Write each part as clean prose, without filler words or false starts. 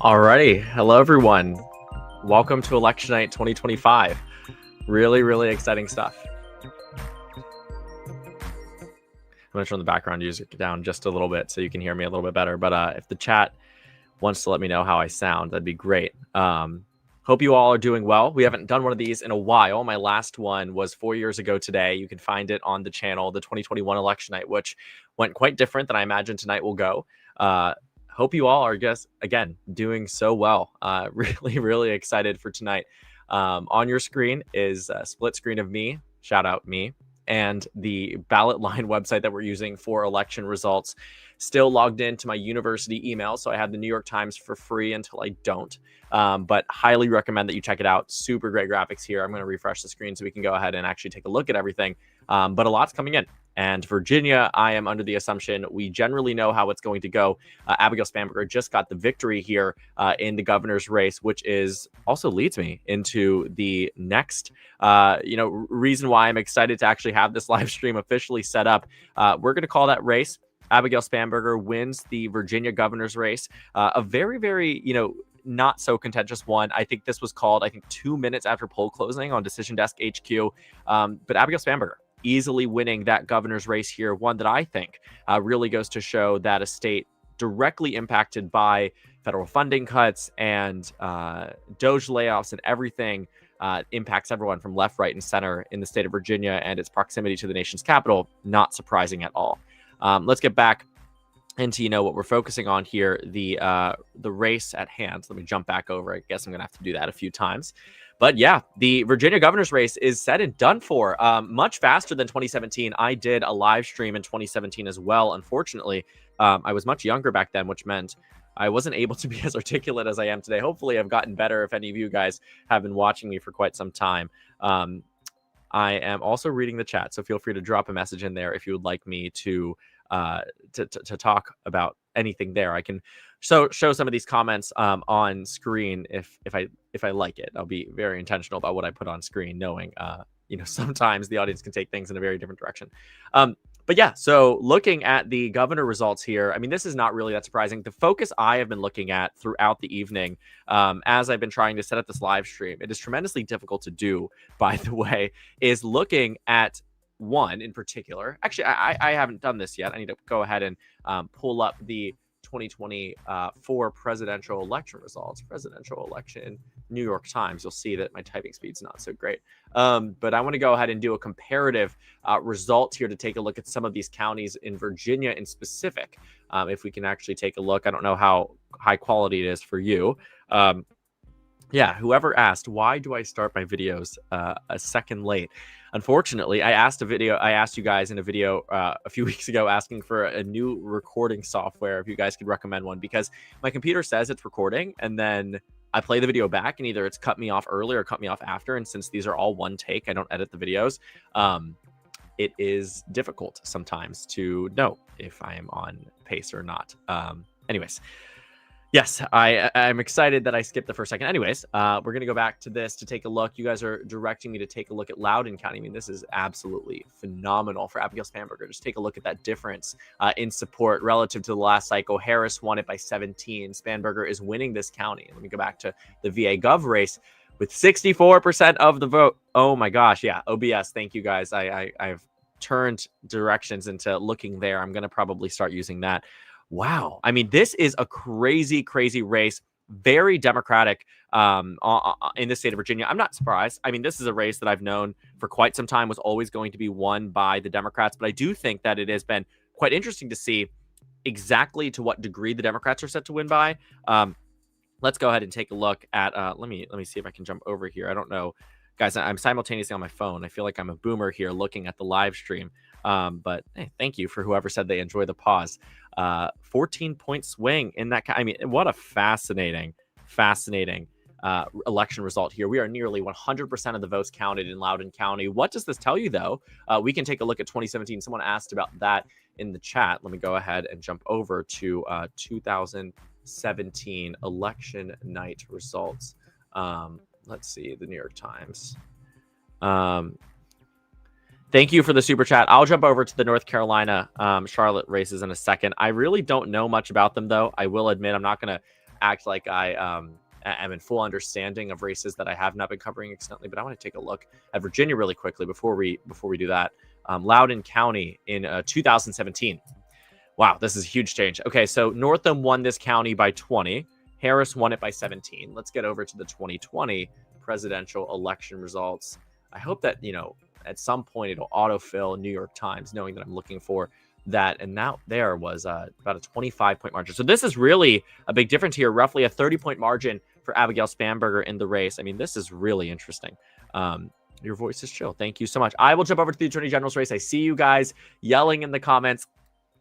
Alrighty, hello everyone. Welcome to Election Night 2025. Really exciting stuff. I'm gonna turn the background music down just a little bit so you can hear me a little bit better. But if the chat wants to let me know how I sound, that'd be great. Hope you all are doing well. We haven't done one of these in a while. My last one was 4 years ago today. You can find it on the channel, the 2021 Election Night, which went quite different than I imagine tonight will go. Hope you all are just, again, doing so well. Really excited for tonight. On your screen is a split screen of me, shout out me, and the ballot line website that we're using for election results. Still logged into my university email, so I have the New York Times for free until I don't. But highly recommend that you check it out. Super great graphics here. I'm going to refresh the screen so we can go ahead and actually take a look at everything. But a lot's coming in. And Virginia, I am under the assumption we generally know how it's going to go. Abigail Spanberger just got the victory here in the governor's race, which is also leads me into the next, reason why I'm excited to actually have this live stream officially set up. We're going to call that race. Abigail Spanberger wins the Virginia governor's race. A very, not so contentious one. I think this was called, 2 minutes after poll closing on Decision Desk HQ. But Abigail Spanberger easily winning that governor's race here. One that I think really goes to show that a state directly impacted by federal funding cuts and Doge layoffs and everything impacts everyone from left, right, and center in the state of Virginia and its proximity to the nation's capital. Not surprising at all. Let's get back into what we're focusing on here, the race at hand. So let me jump back over. I guess I'm gonna have to do that a few times. But yeah, the Virginia governor's race is said and done for. Much faster than 2017. I did a live stream in 2017 as well. Unfortunately, I was much younger back then, which meant I wasn't able to be as articulate as I am today. Hopefully, I've gotten better if any of you guys have been watching me for quite some time. I am also reading the chat, so feel free to drop a message in there if you would like me to talk about anything there. I can show some of these comments on screen if I like it. I'll be very intentional about what I put on screen, knowing sometimes the audience can take things in a very different direction. But yeah, so looking at the governor results here, I mean, this is not really that surprising. The focus I have been looking at throughout the evening, as I've been trying to set up this live stream, it is tremendously difficult to do, by the way, is looking at one in particular. Actually, I haven't done this yet. I need to go ahead and pull up the 2024 presidential election results. Presidential election, New York Times. You'll see that my typing speed's not so great. But I want to go ahead and do a comparative result here to take a look at some of these counties in Virginia in specific. If we can actually take a look. I don't know how high quality it is for you. Yeah, whoever asked, why do I start my videos a second late? Unfortunately, I asked you guys in a video a few weeks ago asking for a new recording software, if you guys could recommend one, because my computer says it's recording and then I play the video back and either it's cut me off early or cut me off after. And since these are all one take, I don't edit the videos. It is difficult sometimes to know if I am on pace or not. Anyways. Yes, I'm excited that I skipped the first second. Anyways, we're going to go back to this to take a look. You guys are directing me to take a look at Loudoun County. I mean, this is absolutely phenomenal for Abigail Spanberger. Just take a look at that difference in support relative to the last cycle. Harris won it by 17. Spanberger is winning this county. Let me go back to the VA Gov race with 64% of the vote. Oh my gosh, yeah, OBS. Thank you guys. I've turned directions into looking there. I'm going to probably start using that. Wow. I mean, this is a crazy race. Very Democratic in the state of Virginia. I'm not surprised. I mean, this is a race that I've known for quite some time was always going to be won by the Democrats. But I do think that it has been quite interesting to see exactly to what degree the Democrats are set to win by. Let's go ahead and take a look at let me see if I can jump over here. I don't know. Guys, I'm simultaneously on my phone. I feel like I'm a boomer here looking at the live stream. But hey, thank you for whoever said they enjoy the pause. 14-point swing in that. I mean, what a fascinating election result here. We are nearly 100% of the votes counted in Loudoun County. What does this tell you, though? We can take a look at 2017. Someone asked about that in the chat. Let me go ahead and jump over to 2017 election night results. Let's see, the New York Times. Thank you for the super chat. I'll jump over to the North Carolina Charlotte races in a second. I really don't know much about them, though. I will admit I'm not going to act like I am in full understanding of races that I have not been covering extensively, but I want to take a look at Virginia really quickly before we do that. Loudoun County in 2017. Wow, this is a huge change. Okay, so Northam won this county by 20. Harris won it by 17. Let's get over to the 2020 presidential election results. I hope that, at some point it'll autofill New York Times, knowing that I'm looking for that. And now there was about a 25-point margin. So this is really a big difference here, roughly a 30-point margin for Abigail Spanberger in the race. I mean, this is really interesting. Your voice is chill. Thank you so much. I will jump over to the Attorney General's race. I see you guys yelling in the comments.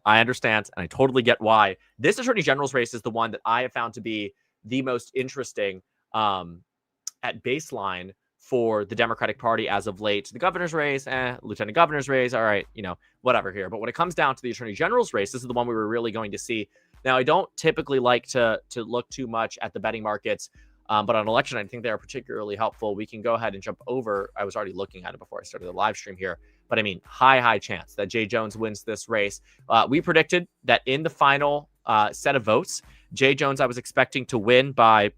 I understand, and I totally get why. This Attorney General's race is the one that I have found to be the most interesting at baseline for the Democratic Party as of late. The governor's race, lieutenant governor's race, all right, whatever here. But when it comes down to the Attorney General's race, this is the one we were really going to see. Now, I don't typically like to look too much at the betting markets, but on election, I think they are particularly helpful. We can go ahead and jump over. I was already looking at it before I started the live stream here. But I mean, high chance that Jay Jones wins this race. We predicted that in the final set of votes, Jay Jones, I was expecting to win by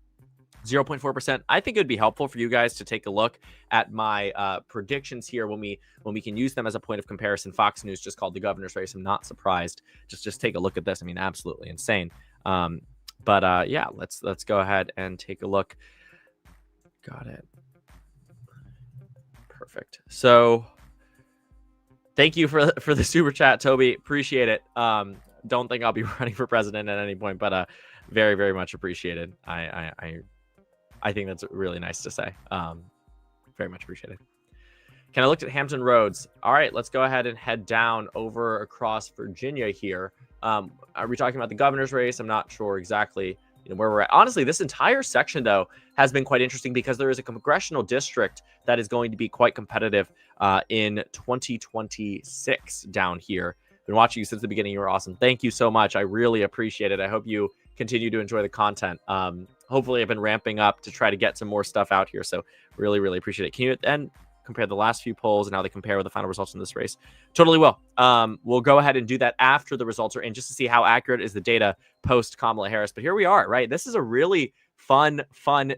0.4%. I think it would be helpful for you guys to take a look at my predictions here when we can use them as a point of comparison. Fox News just called the governor's race. I'm not surprised. Just take a look at this. I mean, absolutely insane. Yeah, let's go ahead and take a look. Got it. Perfect. So thank you for the super chat, Toby. Appreciate it. Don't think I'll be running for president at any point, but very, very much appreciated. I think that's really nice to say. Very much appreciated. Can I look at Hampton Roads? All right, let's go ahead and head down over across Virginia here. Are we talking about the governor's race? I'm not sure exactly where we're at. Honestly, this entire section, though, has been quite interesting because there is a congressional district that is going to be quite competitive in 2026 down here. Been watching you since the beginning. You were awesome. Thank you so much. I really appreciate it. I hope you continue to enjoy the content. Hopefully, I've been ramping up to try to get some more stuff out here. So really, really appreciate it. Can you then compare the last few polls and how they compare with the final results in this race? Totally will. We'll go ahead and do that after the results are in, just to see how accurate is the data post Kamala Harris. But here we are, right? This is a really fun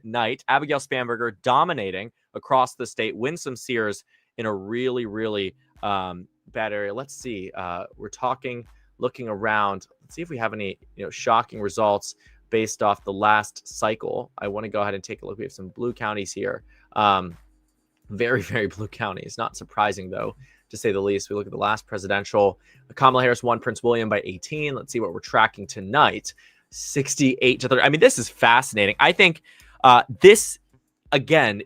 Night. Abigail Spanberger dominating across the state. Winsome Sears in a really, really bad area. Let's see. We're looking around. Let's see if we have any shocking results based off the last cycle. I want to go ahead and take a look. We have some blue counties here. Very, very blue counties. Not surprising, though, to say the least. We look at the last presidential. Kamala Harris won Prince William by 18. Let's see what we're tracking tonight. 68-30. I mean, this is fascinating. I think this, again,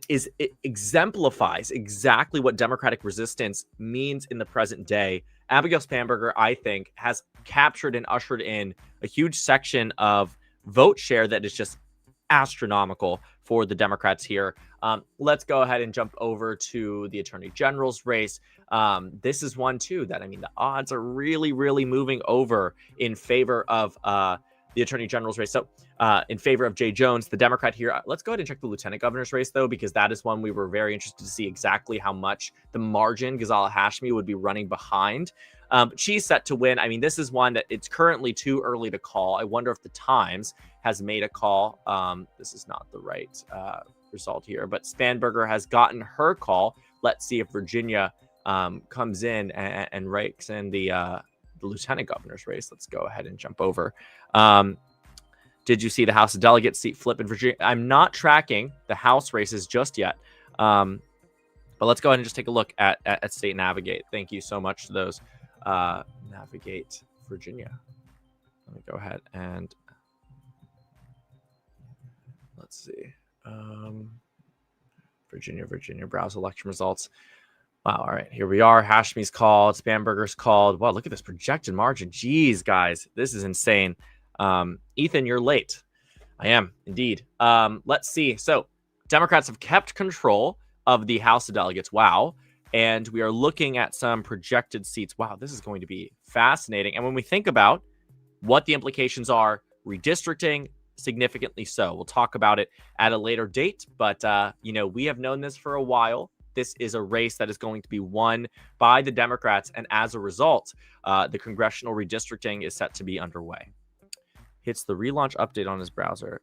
exemplifies exactly what Democratic resistance means in the present day. Abigail Spanberger, I think, has captured and ushered in a huge section of vote share that is just astronomical for the Democrats here. Let's go ahead and jump over to the Attorney General's race. This is one, too, that, I mean, the odds are really, really moving over in favor of the Attorney General's race. So in favor of Jay Jones, the Democrat here. Let's go ahead and check the Lieutenant Governor's race, though, because that is one we were very interested to see exactly how much the margin Ghazala Hashmi would be running behind. She's set to win. I mean, this is one that it's currently too early to call. I wonder if the Times has made a call. This is not the right result here, but Spanberger has gotten her call. Let's see if Virginia comes in and rakes in the Lieutenant Governor's race. Let's go ahead and jump over. Did you see the House of Delegates seat flip in Virginia? I'm not tracking the House races just yet. But let's go ahead and just take a look at State Navigate. Thank you so much to those. Navigate Virginia. Let me go ahead and let's see. Virginia, browse election results. Wow. All right. Here we are. Hashmi's called. Spanberger's called. Wow. Look at this projected margin. Jeez, guys. This is insane. Ethan, you're late. I am indeed. Let's see. So Democrats have kept control of the House of Delegates. Wow. And we are looking at some projected seats. Wow. This is going to be fascinating. And when we think about what the implications are, redistricting, significantly so. We'll talk about it at a later date. But, we have known this for a while. This is a race that is going to be won by the Democrats. And as a result, the congressional redistricting is set to be underway. Hits the relaunch update on his browser.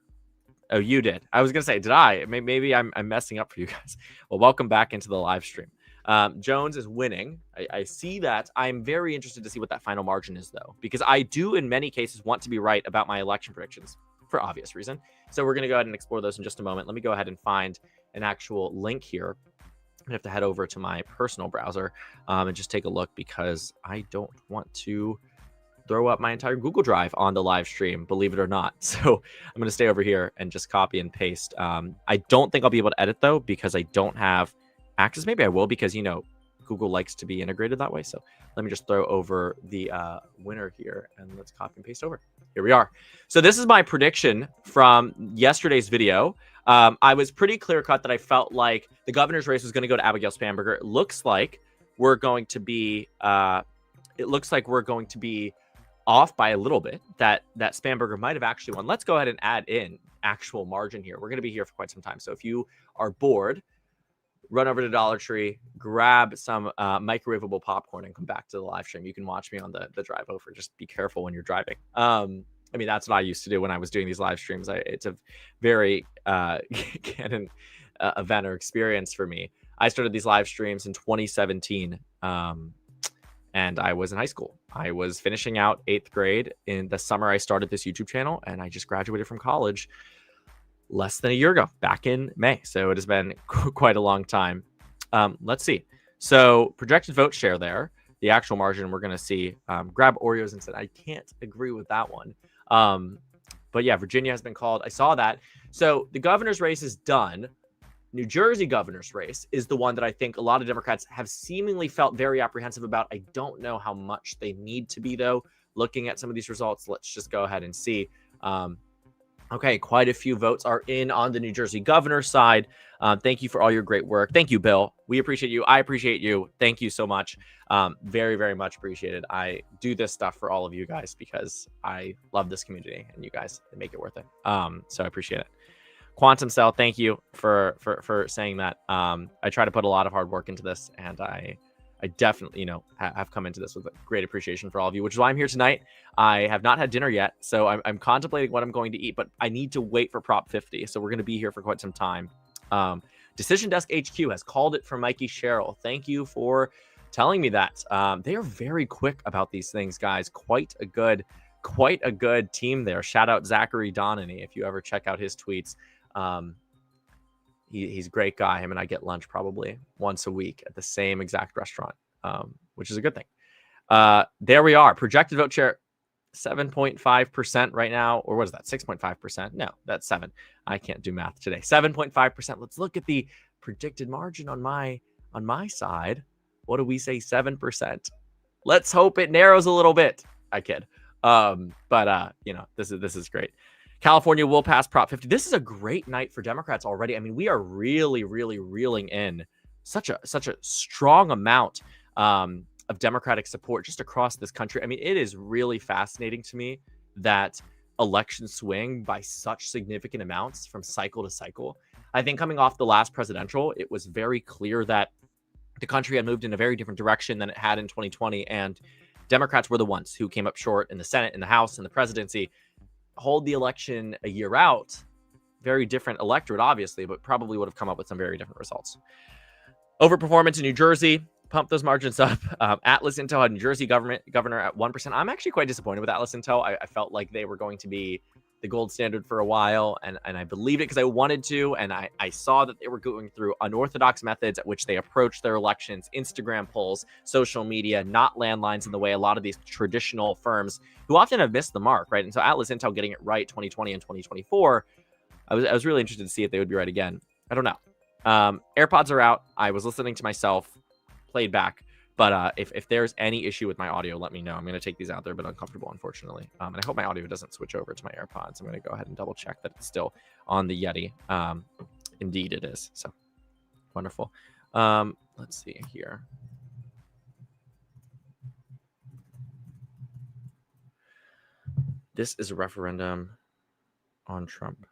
Oh, you did. I was gonna say, did I? Maybe I'm messing up for you guys. Well, welcome back into the live stream. Jones is winning. I see that. I'm very interested to see what that final margin is, though, because I do, in many cases, want to be right about my election predictions for obvious reason. So we're going to go ahead and explore those in just a moment. Let me go ahead and find an actual link here. I have to head over to my personal browser and just take a look, because I don't want to throw up my entire Google Drive on the live stream, believe it or not. So I'm going to stay over here and just copy and paste. I don't think I'll be able to edit, though, because I don't have access. Maybe I will, because, you know, Google likes to be integrated that way. So let me just throw over the winner here, and let's copy and paste over. Here we are. So this is my prediction from yesterday's video. I was pretty clear cut that I felt like the governor's race was going to go to Abigail Spanberger. It looks like we're going to be off by a little bit, that Spanberger might have actually won. Let's go ahead and add in actual margin here. We're going to be here for quite some time. So if you are bored, run over to Dollar Tree, grab some microwavable popcorn, and come back to the live stream. You can watch me on the drive over. Just be careful when you're driving. I mean, that's what I used to do when I was doing these live streams. It's a very canon event or experience for me. I started these live streams in 2017. And I was in high school. I was finishing out 8th grade in the summer I started this YouTube channel, and I just graduated from college less than a year ago, back in May. So it has been quite a long time. Let's see. So projected vote share there, the actual margin we're going to see. Grab Oreos and said, I can't agree with that one. But yeah, Virginia has been called. I saw that. So the governor's race is done. New Jersey governor's race is the one that I think a lot of Democrats have seemingly felt very apprehensive about. I don't know how much they need to be, though. Looking at some of these results, let's just go ahead and see. Okay, quite a few votes are in on the New Jersey governor's side. Thank you for all your great work. Thank you, Bill. We appreciate you. I appreciate you. Thank you so much. Very, very much appreciated. I do this stuff for all of you guys because I love this community, and you guys make it worth it. So I appreciate it. Quantum Cell, thank you for saying that. I try to put a lot of hard work into this, and I definitely, you know, have come into this with a great appreciation for all of you, which is why I'm here tonight. I have not had dinner yet, so I'm contemplating what I'm going to eat, but I need to wait for Prop 50, so we're going to be here for quite some time. Decision Desk HQ has called it for Mikey Sherrill. Thank you for telling me that. They are very quick about these things, guys. Quite a good team there. Shout out Zachary Donany if you ever check out his tweets. He's a great guy. Him and I get lunch probably once a week at the same exact restaurant, which is a good thing. There we are. Projected vote share 7.5% right now. Or what is that? 6.5%? No, that's 7. I can't do math today. 7.5%. Let's look at the predicted margin on my side. What do we say? 7%. Let's hope it narrows a little bit. I kid. But you know, this is great. California will pass Prop 50. This is a great night for Democrats already. I mean, we are really, really reeling in such a strong amount of Democratic support just across this country. I mean, it is really fascinating to me that elections swing by such significant amounts from cycle to cycle. I think coming off the last presidential, it was very clear that the country had moved in a very different direction than it had in 2020, and Democrats were the ones who came up short in the Senate, in the House, in the presidency. Hold the election a year out, very different electorate, obviously, but probably would have come up with some very different results. Overperformance in New Jersey, pump those margins up. Atlas Intel had New Jersey governor at 1%. I'm actually quite disappointed with Atlas Intel. I felt like they were going to be the gold standard for a while, and I believed it because I wanted to, and I saw that they were going through unorthodox methods at which they approached their elections, Instagram polls, social media, not landlines in the way a lot of these traditional firms who often have missed the mark, right? And so Atlas Intel getting it right 2020 and 2024, I was really interested to see if they would be right again. I don't know. AirPods are out. I was listening to myself, played back. But if there's any issue with my audio, let me know. I'm going to take these out. They're a bit uncomfortable, unfortunately. And I hope my audio doesn't switch over to my AirPods. I'm going to go ahead and double check that it's still on the Yeti. Indeed, it is. So wonderful. Let's see here. This is a referendum on Trump.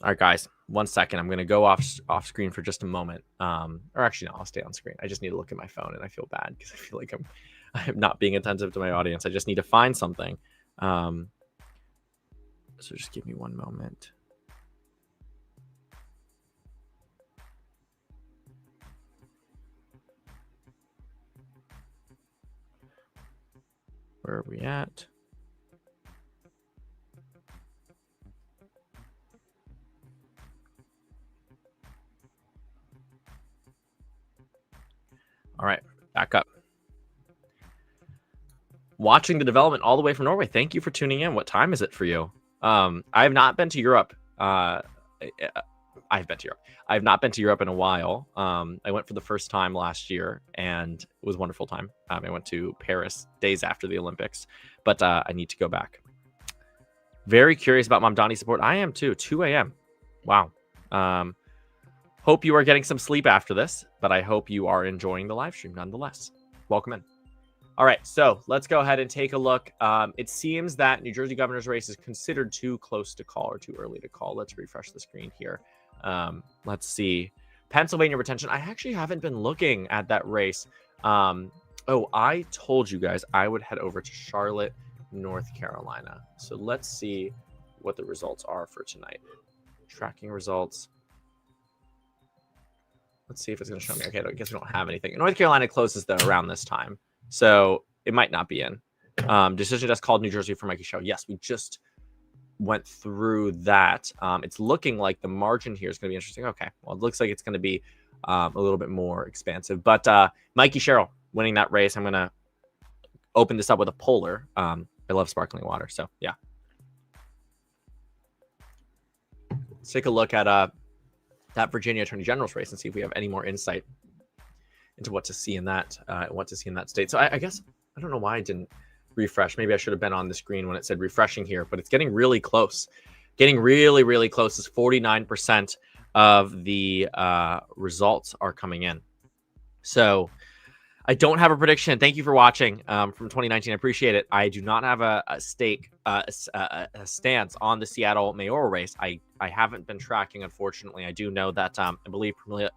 All right, guys. 1 second. I'm going to go off screen for just a moment. Or actually, no, I'll stay on screen. I just need to look at my phone, and I feel bad because I feel like I'm not being attentive to my audience. I just need to find something So just give me one moment. Where are we at? All right, back up. Watching the development all the way from Norway. Thank you for tuning in. What time is it for you? I have not been to Europe. I've been to Europe. I've not been to Europe in a while. I went for the first time last year, and it was a wonderful time. I went to Paris days after the Olympics, but I need to go back. Very curious about Mamdani support. I am too. 2 a.m. Wow. Hope you are getting some sleep after this, but I hope you are enjoying the live stream nonetheless. Welcome in. All right, so let's go ahead and take a look. It seems that New Jersey governor's race is considered too close to call or too early to call. Let's refresh the screen here. Let's see. Pennsylvania retention. I actually haven't been looking at that race. Oh, I told you guys I would head over to Charlotte, North Carolina. So let's see what the results are for tonight. Tracking results. Let's see if it's going to show me. Okay, I guess we don't have anything. North Carolina closes though around this time, so it might not be in. Decision just called New Jersey for Mikey Show. Yes, we just went through that. It's looking like the margin here is going to be interesting. Okay, well, it looks like it's going to be a little bit more expansive. But Mikey Sherrill winning that race. I'm going to open this up with a polar. I love sparkling water, so yeah. Let's take a look at that Virginia Attorney General's race and see if we have any more insight into what to see in that state. So I guess I don't know why I didn't refresh. Maybe I should have been on the screen when it said refreshing here, but it's getting really close. Getting really, really close. Is 49% of the results are coming in. So I don't have a prediction. Thank you for watching from 2019. I appreciate it. I do not have a stance on the Seattle mayoral race. I haven't been tracking, unfortunately. I do know that I believe Pramila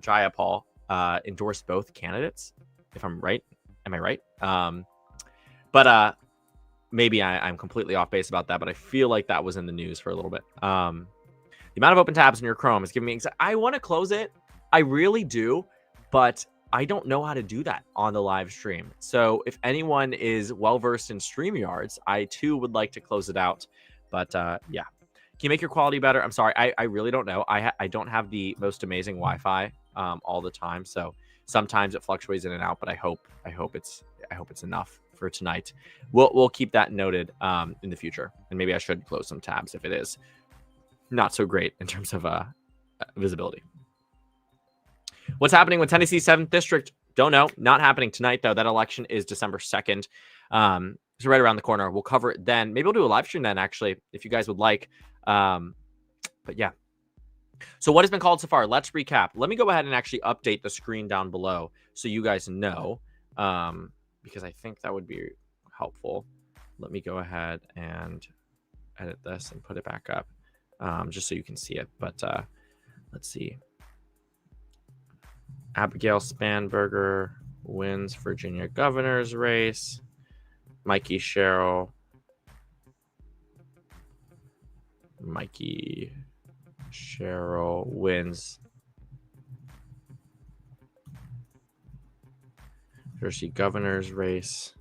Jayapal endorsed both candidates, if I'm right. Am I right? But maybe I'm completely off base about that, but I feel like that was in the news for a little bit. The amount of open tabs in your Chrome is giving me anxiety. I want to close it. I really do. But I don't know how to do that on the live stream. So if anyone is well-versed in StreamYards, I too would like to close it out. But yeah. Can you make your quality better? I'm sorry. I really don't know. I don't have the most amazing Wi-Fi all the time. So sometimes it fluctuates in and out, but I hope it's enough for tonight. We'll keep that noted in the future. And maybe I should close some tabs if it is not so great in terms of visibility. What's happening with Tennessee's 7th District? Don't know. Not happening tonight, though. That election is December 2nd. So right around the corner. We'll cover it then. Maybe we'll do a live stream then, actually, if you guys would like. But yeah. So what has been called so far? Let's recap. Let me go ahead and actually update the screen down below so you guys know, because I think that would be helpful. Let me go ahead and edit this and put it back up just so you can see it. But let's see. Abigail Spanberger wins Virginia governor's race. Mikey Sherrill. Mikey Sherrill wins Jersey governor's race.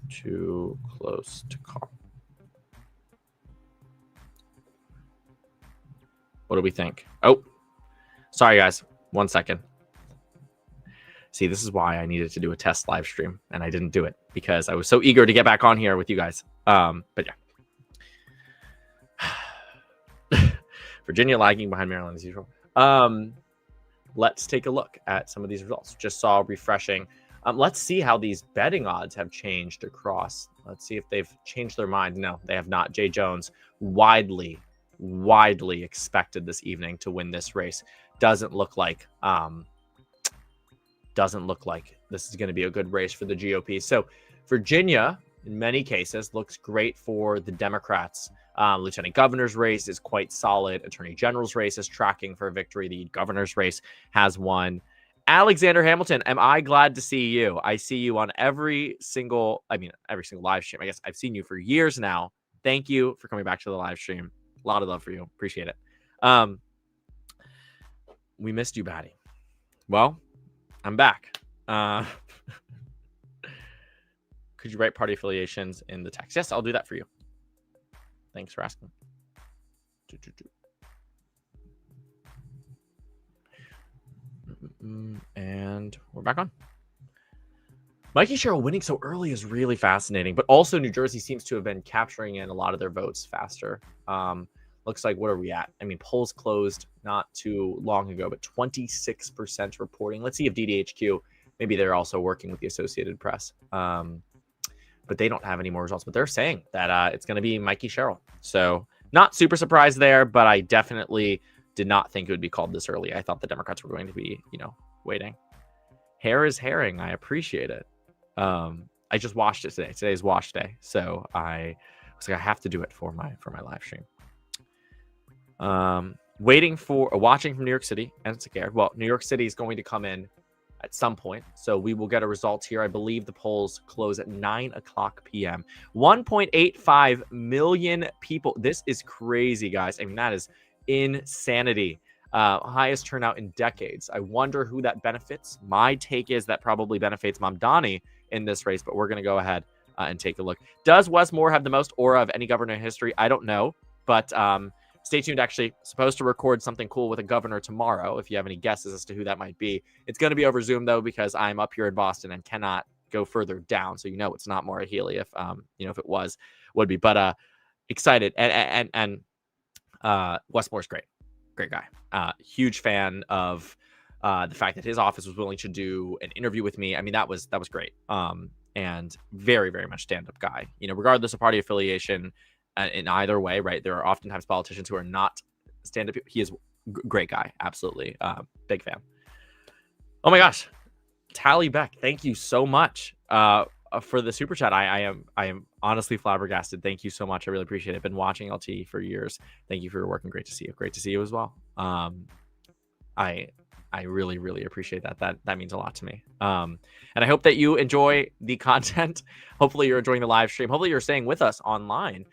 Too close to call. What do we think? Oh. Sorry, guys. 1 second. See, this is why I needed to do a test live stream, and I didn't do it because I was so eager to get back on here with you guys. But yeah. Virginia lagging behind Maryland as usual. Let's take a look at some of these results. Just saw refreshing. Let's see how these betting odds have changed across. Let's see if they've changed their mind. No, they have not. Jay Jones, widely expected this evening to win this race. Doesn't look like this is going to be a good race for the GOP. So Virginia, in many cases, looks great for the Democrats. Lieutenant governor's race is quite solid. Attorney general's race is tracking for a victory. The governor's race has won. Alexander Hamilton, am I glad to see you? I see you on every single live stream. I guess I've seen you for years now. Thank you for coming back to the live stream. A lot of love for you. Appreciate it. We missed you, Batty. Well, I'm back. Could you write party affiliations in the text? Yes, I'll do that for you. Thanks for asking. And we're back on. Mikey Sherrill winning so early is really fascinating, but also New Jersey seems to have been capturing in a lot of their votes faster. Looks like, what are we at? I mean, polls closed not too long ago, but 26% reporting. Let's see if DDHQ, maybe they're also working with the Associated Press. But they don't have any more results. But they're saying that it's going to be Mikey Sherrill. So not super surprised there, but I definitely did not think it would be called this early. I thought the Democrats were going to be, waiting. Hair is herring. I appreciate it. I just washed it today. Today's wash day. So I was like, I have to do it for my live stream. Watching from New York City, and it's scared. Well, New York City is going to come in at some point. So we will get a result here. I believe the polls close at 9:00 p.m. 1.85 million people. This is crazy, guys. I mean, that is insanity. Highest turnout in decades. I wonder who that benefits. My take is that probably benefits Mamdani in this race, but we're going to go ahead and take a look. Does Wes Moore have the most aura of any governor in history? I don't know, but stay tuned. Actually, supposed to record something cool with a governor tomorrow. If you have any guesses as to who that might be, it's going to be over Zoom though, because I'm up here in Boston and cannot go further down. So it's not Maura Healey. If if it was, would be. But excited and Wes Moore's great guy. Huge fan of the fact that his office was willing to do an interview with me. I mean, that was great. And very, very much stand-up guy. Regardless of party affiliation. In either way, right? There are oftentimes politicians who are not stand-up. He is great guy. Absolutely. Big fan. Oh my gosh. Tally Beck, thank you so much for the super chat. I am honestly flabbergasted. Thank you so much. I really appreciate it. I've been watching LT for years. Thank you for your work and great to see you. Great to see you as well. I really, really appreciate that. That means a lot to me. And I hope that you enjoy the content. Hopefully you're enjoying the live stream. Hopefully you're staying with us online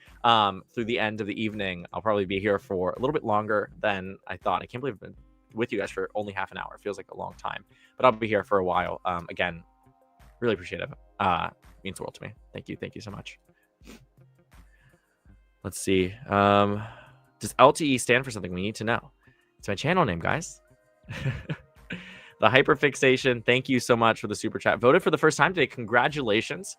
through the end of the evening. I'll probably be here for a little bit longer than I thought. I can't believe I've been with you guys for only half an hour. It feels like a long time, but I'll be here for a while. Again, really appreciate it. Means the world to me. Thank you. Thank you so much. Let's see. Does LTE stand for something we need to know? It's my channel name, guys. The hyperfixation, thank you so much for the super chat. Voted for the first time today. Congratulations.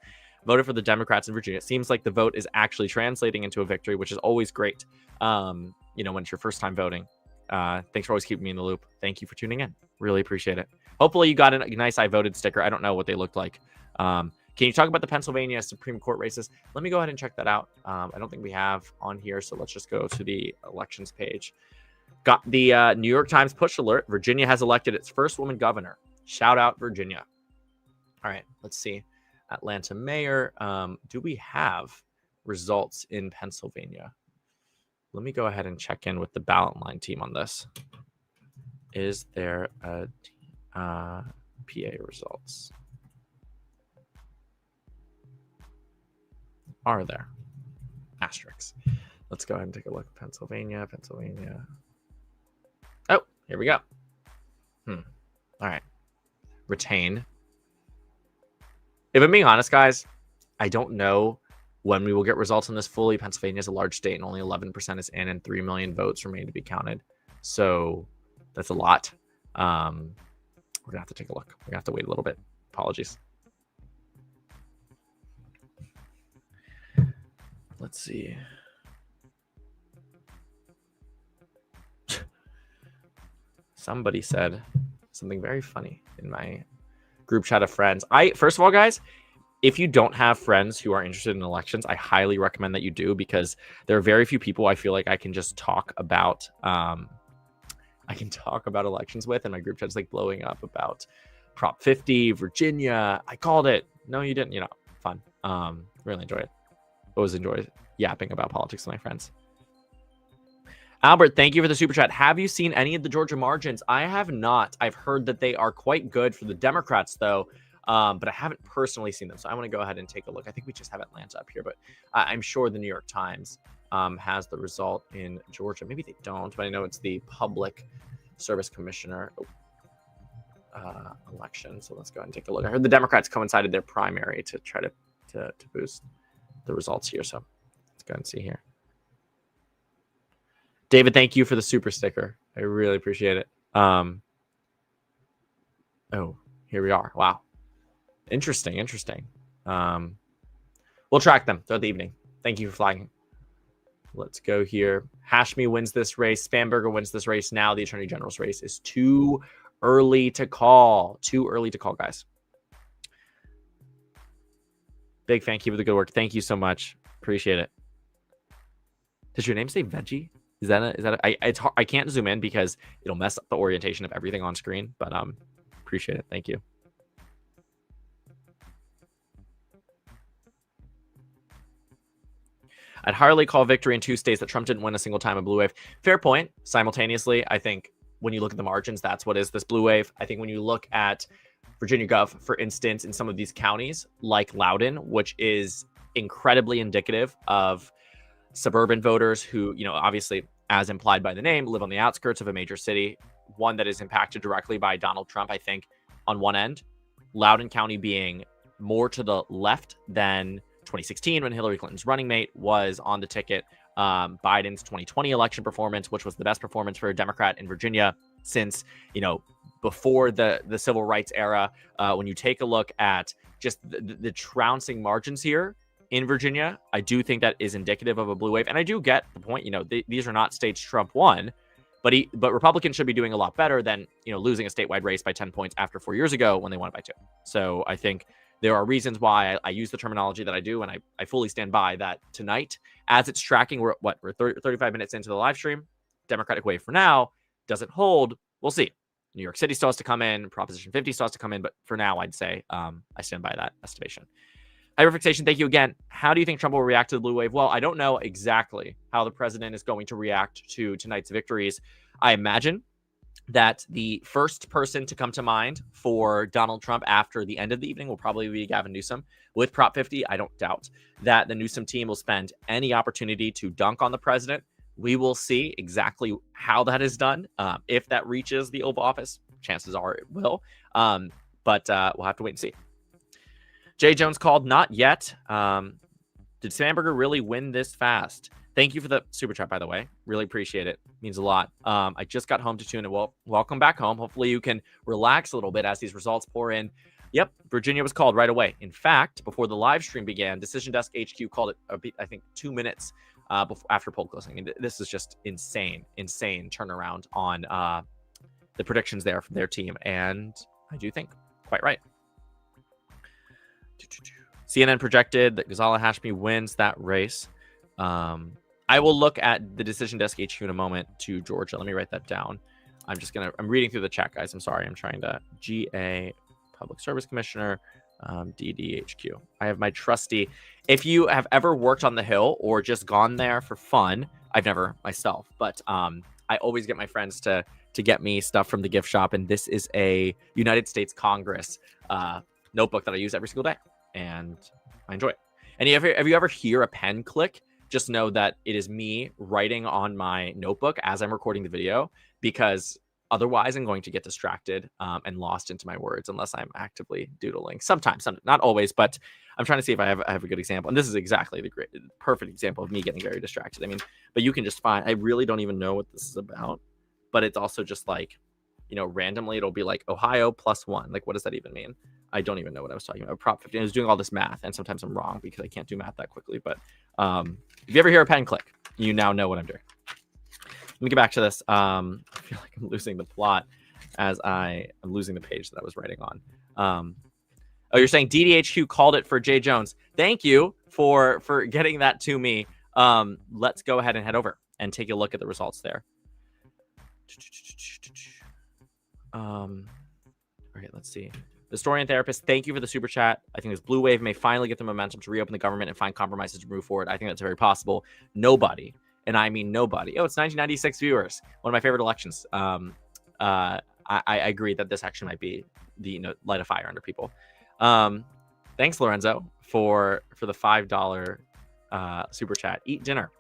Voted for the Democrats in Virginia. It seems like the vote is actually translating into a victory, which is always great. When it's your first time voting. Thanks for always keeping me in the loop. Thank you for tuning in. Really appreciate it. Hopefully you got a nice I voted sticker. I don't know what they looked like. Can you talk about the Pennsylvania Supreme Court races? Let me go ahead and check that out. I don't think we have on here, so let's just go to the elections page. Got the New York Times push alert. Virginia has elected its first woman governor. Shout out Virginia. All right, let's see. Atlanta mayor. Do we have results in Pennsylvania? Let me go ahead and check in with the ballot line team on this. Is there a PA results? Are there? Asterisks. Let's go ahead and take a look at Pennsylvania. Oh, here we go. All right. Retain. If I'm being honest, guys, I don't know when we will get results on this fully. Pennsylvania is a large state and only 11% is in and 3 million votes remain to be counted. So that's a lot. We're going to have to take a look. We're going to have to wait a little bit. Apologies. Let's see. Somebody said something very funny in my group chat of friends. First of all, guys, if you don't have friends who are interested in elections, I highly recommend that you do, because there are very few people I feel like I can just talk about. Elections with, and my group chat's like blowing up about Prop 50, Virginia. I called it. No, you didn't. Fun. Really enjoy it. Always enjoy yapping about politics with my friends. Albert, thank you for the super chat. Have you seen any of the Georgia margins? I have not. I've heard that they are quite good for the Democrats, though, but I haven't personally seen them. So I want to go ahead and take a look. I think we just have Atlanta up here, but I'm sure the New York Times has the result in Georgia. Maybe they don't, but I know it's the Public Service Commissioner election. So let's go ahead and take a look. I heard the Democrats coincided their primary to try to boost the results here. So let's go ahead and see here. David, thank you for the super sticker. I really appreciate it. Oh, here we are. Wow. Interesting. We'll track them throughout the evening. Thank you for flagging. Let's go here. Hashmi wins this race. Spamberger wins this race. Now the Attorney General's race is too early to call. Too early to call, guys. Big fan. Keep up the good work. Thank you so much. Appreciate it. Does your name say Veggie? Is that I can't zoom in because it'll mess up the orientation of everything on screen, but appreciate it. Thank you. I'd hardly call victory in 2 states that Trump didn't win a single time a blue wave. Fair point. Simultaneously, I think when you look at the margins, that's what is this blue wave. I think when you look at Virginia Gov, for instance, in some of these counties like Loudoun, which is incredibly indicative of suburban voters who, obviously, as implied by the name, live on the outskirts of a major city, one that is impacted directly by Donald Trump. I think on one end, Loudoun County being more to the left than 2016 when Hillary Clinton's running mate was on the ticket, Biden's 2020 election performance, which was the best performance for a Democrat in Virginia since, before the civil rights era. When you take a look at just the trouncing margins here, in Virginia, I do think that is indicative of a blue wave. And I do get the point, these are not states Trump won, but Republicans should be doing a lot better than, losing a statewide race by 10 points after 4 years ago when they won it by 2. So I think there are reasons why I use the terminology that I do, and I fully stand by that tonight. As it's tracking, we're 35 minutes into the live stream. Democratic wave for now. Does it hold? We'll see. New York City still has to come in. Proposition 50 still has to come in. But for now, I'd say I stand by that estimation. Hyperfixation, thank you again. How do you think Trump will react to the blue wave? Well, I don't know exactly how the president is going to react to tonight's victories. I imagine that the first person to come to mind for Donald Trump after the end of the evening will probably be Gavin Newsom. With Prop 50, I don't doubt that the Newsom team will spend any opportunity to dunk on the president. We will see exactly how that is done. If that reaches the Oval Office, chances are it will. But we'll have to wait and see. Jay Jones called, not yet. Did Sandberger really win this fast? Thank you for the super chat, by the way. Really appreciate it. Means a lot. I just got home to tune in. Well, welcome back home. Hopefully you can relax a little bit as these results pour in. Yep, Virginia was called right away. In fact, before the live stream began, Decision Desk HQ called it, I think, 2 minutes after poll closing. And this is just insane turnaround on the predictions there from their team. And I do think quite right. CNN projected that Ghazala Hashmi wins that race. I will look at the Decision Desk HQ in a moment to Georgia. Let me write that down. I'm reading through the chat, guys. I'm sorry. I'm trying to GA Public Service Commissioner, DDHQ. I have my trusty. If you have ever worked on the Hill or just gone there for fun, I've never myself, but I always get my friends to get me stuff from the gift shop. And this is a United States Congress notebook that I use every single day, and I enjoy it. And if you ever hear a pen click, just know that it is me writing on my notebook as I'm recording the video, because otherwise I'm going to get distracted and lost into my words unless I'm actively doodling. Sometimes, not always, but I'm trying to see if I have a good example. And this is exactly the perfect example of me getting very distracted. I mean, but you can just find, I really don't even know what this is about, but it's also just like, randomly it'll be like Ohio +1. Like, what does that even mean? I don't even know what I was talking about. Prop 50. I was doing all this math, and sometimes I'm wrong because I can't do math that quickly. But if you ever hear a pen click, you now know what I'm doing. Let me get back to this. I feel like I'm losing the plot as I'm losing the page that I was writing on. Oh, you're saying DDHQ called it for Jay Jones. Thank you for getting that to me. Let's go ahead and head over and take a look at the results there. All right, let's see. The historian therapist, thank you for the super chat. I think this blue wave may finally get the momentum to reopen the government and find compromises to move forward. I think that's very possible. Nobody and I mean nobody. Oh, it's 1996 viewers. One of my favorite elections. I agree that this actually might be the light a fire under people. Thanks, Lorenzo, for the $5 super chat. Eat dinner.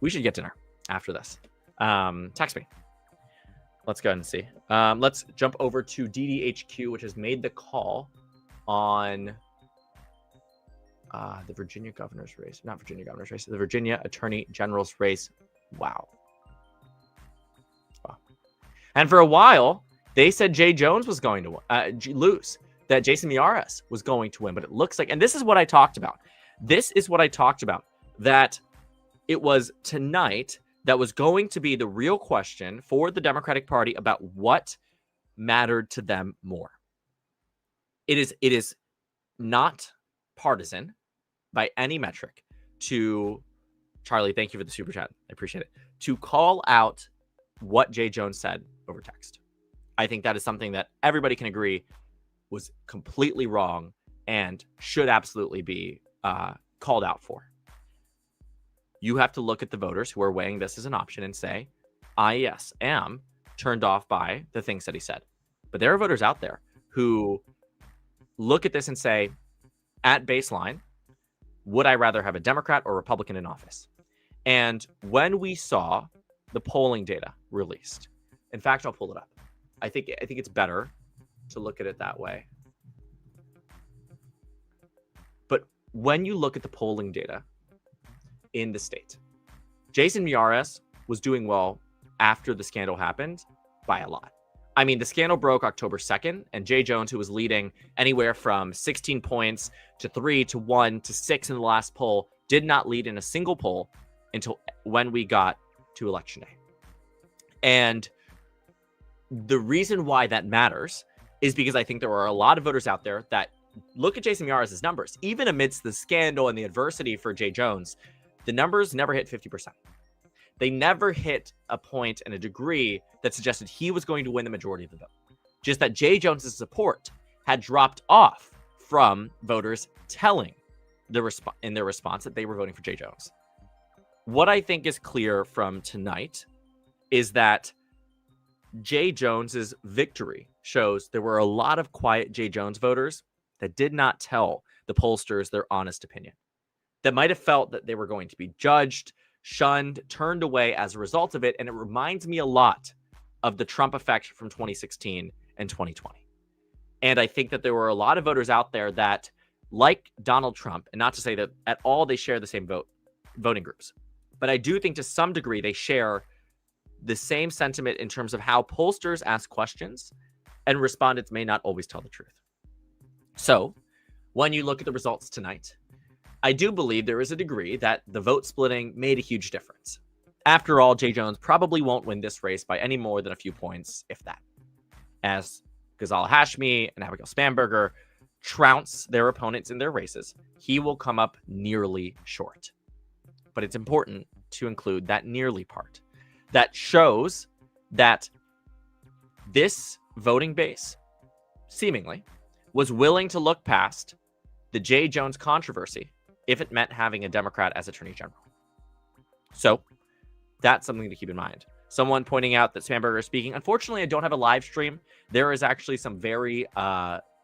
We should get dinner after this. Text me. Let's go ahead and see. Let's jump over to DDHQ, which has made the call on the Virginia governor's race. Not Virginia governor's race. The Virginia Attorney General's race. Wow. And for a while, they said Jay Jones was going to lose. That Jason Miyares was going to win. But it looks like, and this is what I talked about. That it was tonight that was going to be the real question for the Democratic Party about what mattered to them more. It is not partisan by any metric to, Charlie, thank you for the super chat. I appreciate it. To call out what Jay Jones said over text. I think that is something that everybody can agree was completely wrong and should absolutely be called out for. You have to look at the voters who are weighing this as an option and say, I, yes, am turned off by the things that he said. But there are voters out there who look at this and say, at baseline, would I rather have a Democrat or Republican in office? And when we saw the polling data released, in fact, I'll pull it up. I think it's better to look at it that way. But when you look at the polling data in the state, Jason Miyares was doing well after the scandal happened by a lot. I mean, the scandal broke October 2nd, and Jay Jones, who was leading anywhere from 16 points to 3 to 1 to 6 in the last poll, did not lead in a single poll until when we got to Election Day. And the reason why that matters is because I think there are a lot of voters out there that look at Jason Miyares' numbers. Even amidst the scandal and the adversity for Jay Jones, the numbers never hit 50%. They never hit a point and a degree that suggested he was going to win the majority of the vote. Just that Jay Jones's support had dropped off from voters telling in their response that they were voting for Jay Jones. What I think is clear from tonight is that Jay Jones's victory shows there were a lot of quiet Jay Jones voters that did not tell the pollsters their honest opinion, that might have felt that they were going to be judged, shunned, turned away as a result of it. And it reminds me a lot of the Trump effect from 2016 and 2020. And I think that there were a lot of voters out there that, like Donald Trump, and not to say that at all they share the same voting groups, but I do think to some degree they share the same sentiment in terms of how pollsters ask questions and respondents may not always tell the truth. So when you look at the results tonight, I do believe there is a degree that the vote splitting made a huge difference. After all, Jay Jones probably won't win this race by any more than a few points, if that. As Ghazala Hashmi and Abigail Spanberger trounce their opponents in their races, he will come up nearly short. But it's important to include that nearly part. That shows that this voting base, seemingly, was willing to look past the Jay Jones controversy if it meant having a Democrat as Attorney General. So that's something to keep in mind. Someone pointing out that Spanberger is speaking. Unfortunately, I don't have a live stream. There is actually some very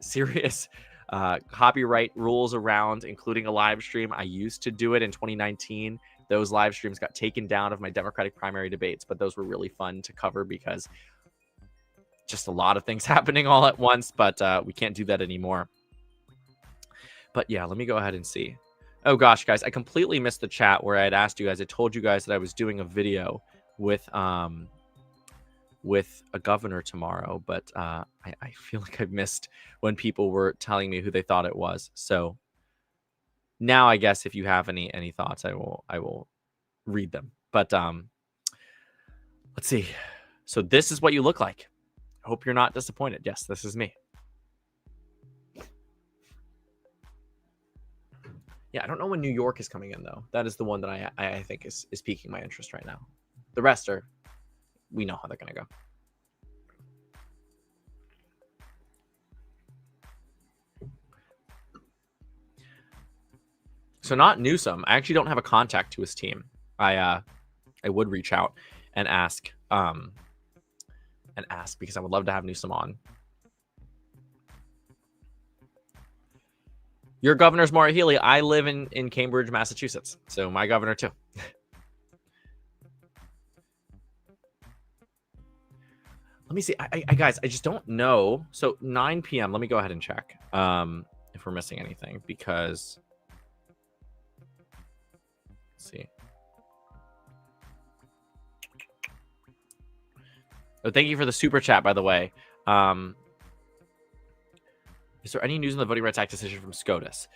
serious copyright rules around, including a live stream. I used to do it in 2019. Those live streams got taken down of my Democratic primary debates, but those were really fun to cover because just a lot of things happening all at once, but we can't do that anymore. But yeah, let me go ahead and see. Oh gosh, guys, I completely missed the chat where I had asked you guys. I told you guys that I was doing a video with a governor tomorrow, but I feel like I've missed when people were telling me who they thought it was. So now I guess if you have any thoughts, I will read them. But let's see. So this is what you look like. I hope you're not disappointed. Yes, this is me. Yeah, I don't know when New York is coming in, though. That is the one that I think is piquing my interest right now. The rest are, we know how they're going to go. So not Newsom. I actually don't have a contact to his team. I would reach out and ask because I would love to have Newsom on. Your governor's Maura Healey. I live in Cambridge, Massachusetts, so my governor too. Let me see. I guys, I just don't know. So 9 p.m. Let me go ahead and check if we're missing anything, because let's see. Oh, thank you for the super chat, by the way. Is there any news on the Voting Rights Act decision from SCOTUS?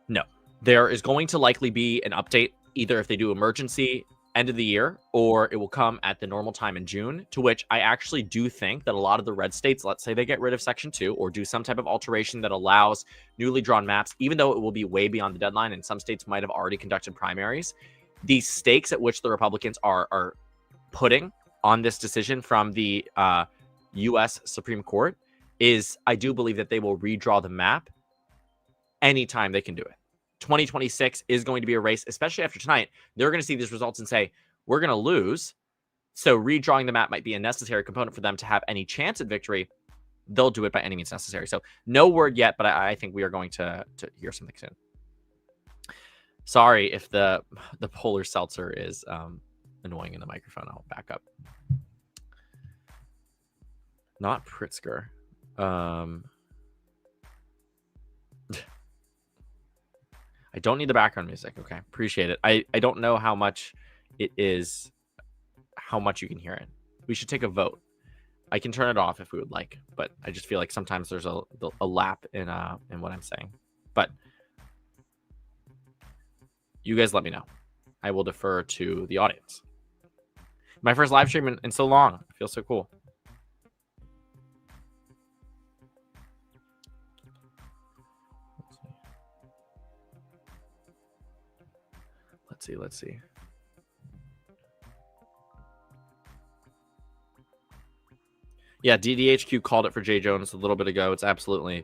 No. There is going to likely be an update, either if they do emergency end of the year, or it will come at the normal time in June, to which I actually do think that a lot of the red states, let's say they get rid of Section 2 or do some type of alteration that allows newly drawn maps, even though it will be way beyond the deadline, and some states might have already conducted primaries, these stakes at which the Republicans are putting on this decision from the U.S. Supreme Court is, I do believe that they will redraw the map anytime they can do it. 2026 is going to be a race, especially after tonight. They're going to see these results and say, we're going to lose. So redrawing the map might be a necessary component for them to have any chance at victory. They'll do it by any means necessary. So no word yet, but I think we are going to hear something soon. Sorry if the polar seltzer is annoying in the microphone. I'll back up. Not Pritzker. I don't need the background music. Okay, appreciate it. I don't know how much it is, how much you can hear it. We should take a vote. I can turn it off if we would like, but I just feel like sometimes there's a lap in what I'm saying. But you guys let me know. I will defer to the audience. My first live stream in so long. It feels so cool. Let's see. Yeah, DDHQ called it for Jay Jones a little bit ago. It's absolutely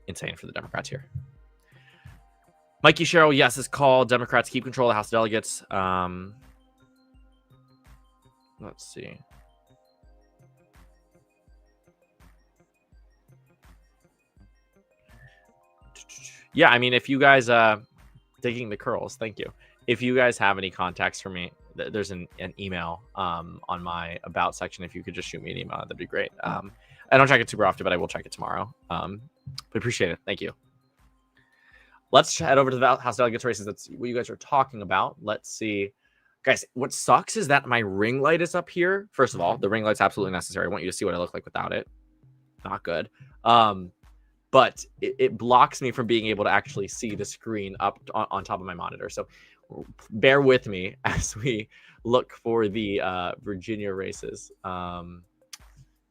insane for the Democrats here. Mikey Sherrill, yes, is called. Democrats keep control of the House of Delegates. Let's see. Yeah, I mean, if you guys digging the curls, thank you. If you guys have any contacts for me, there's an email on my about section. If you could just shoot me an email, that'd be great. I don't check it super often, but I will check it tomorrow. But appreciate it. Thank you. Let's head over to the House Delegates races. That's what you guys are talking about. Let's see. Guys, what sucks is that my ring light is up here. First of all, the ring light's absolutely necessary. I want you to see what I look like without it. Not good. But it blocks me from being able to actually see the screen up on top of my monitor. So bear with me as we look for the Virginia races.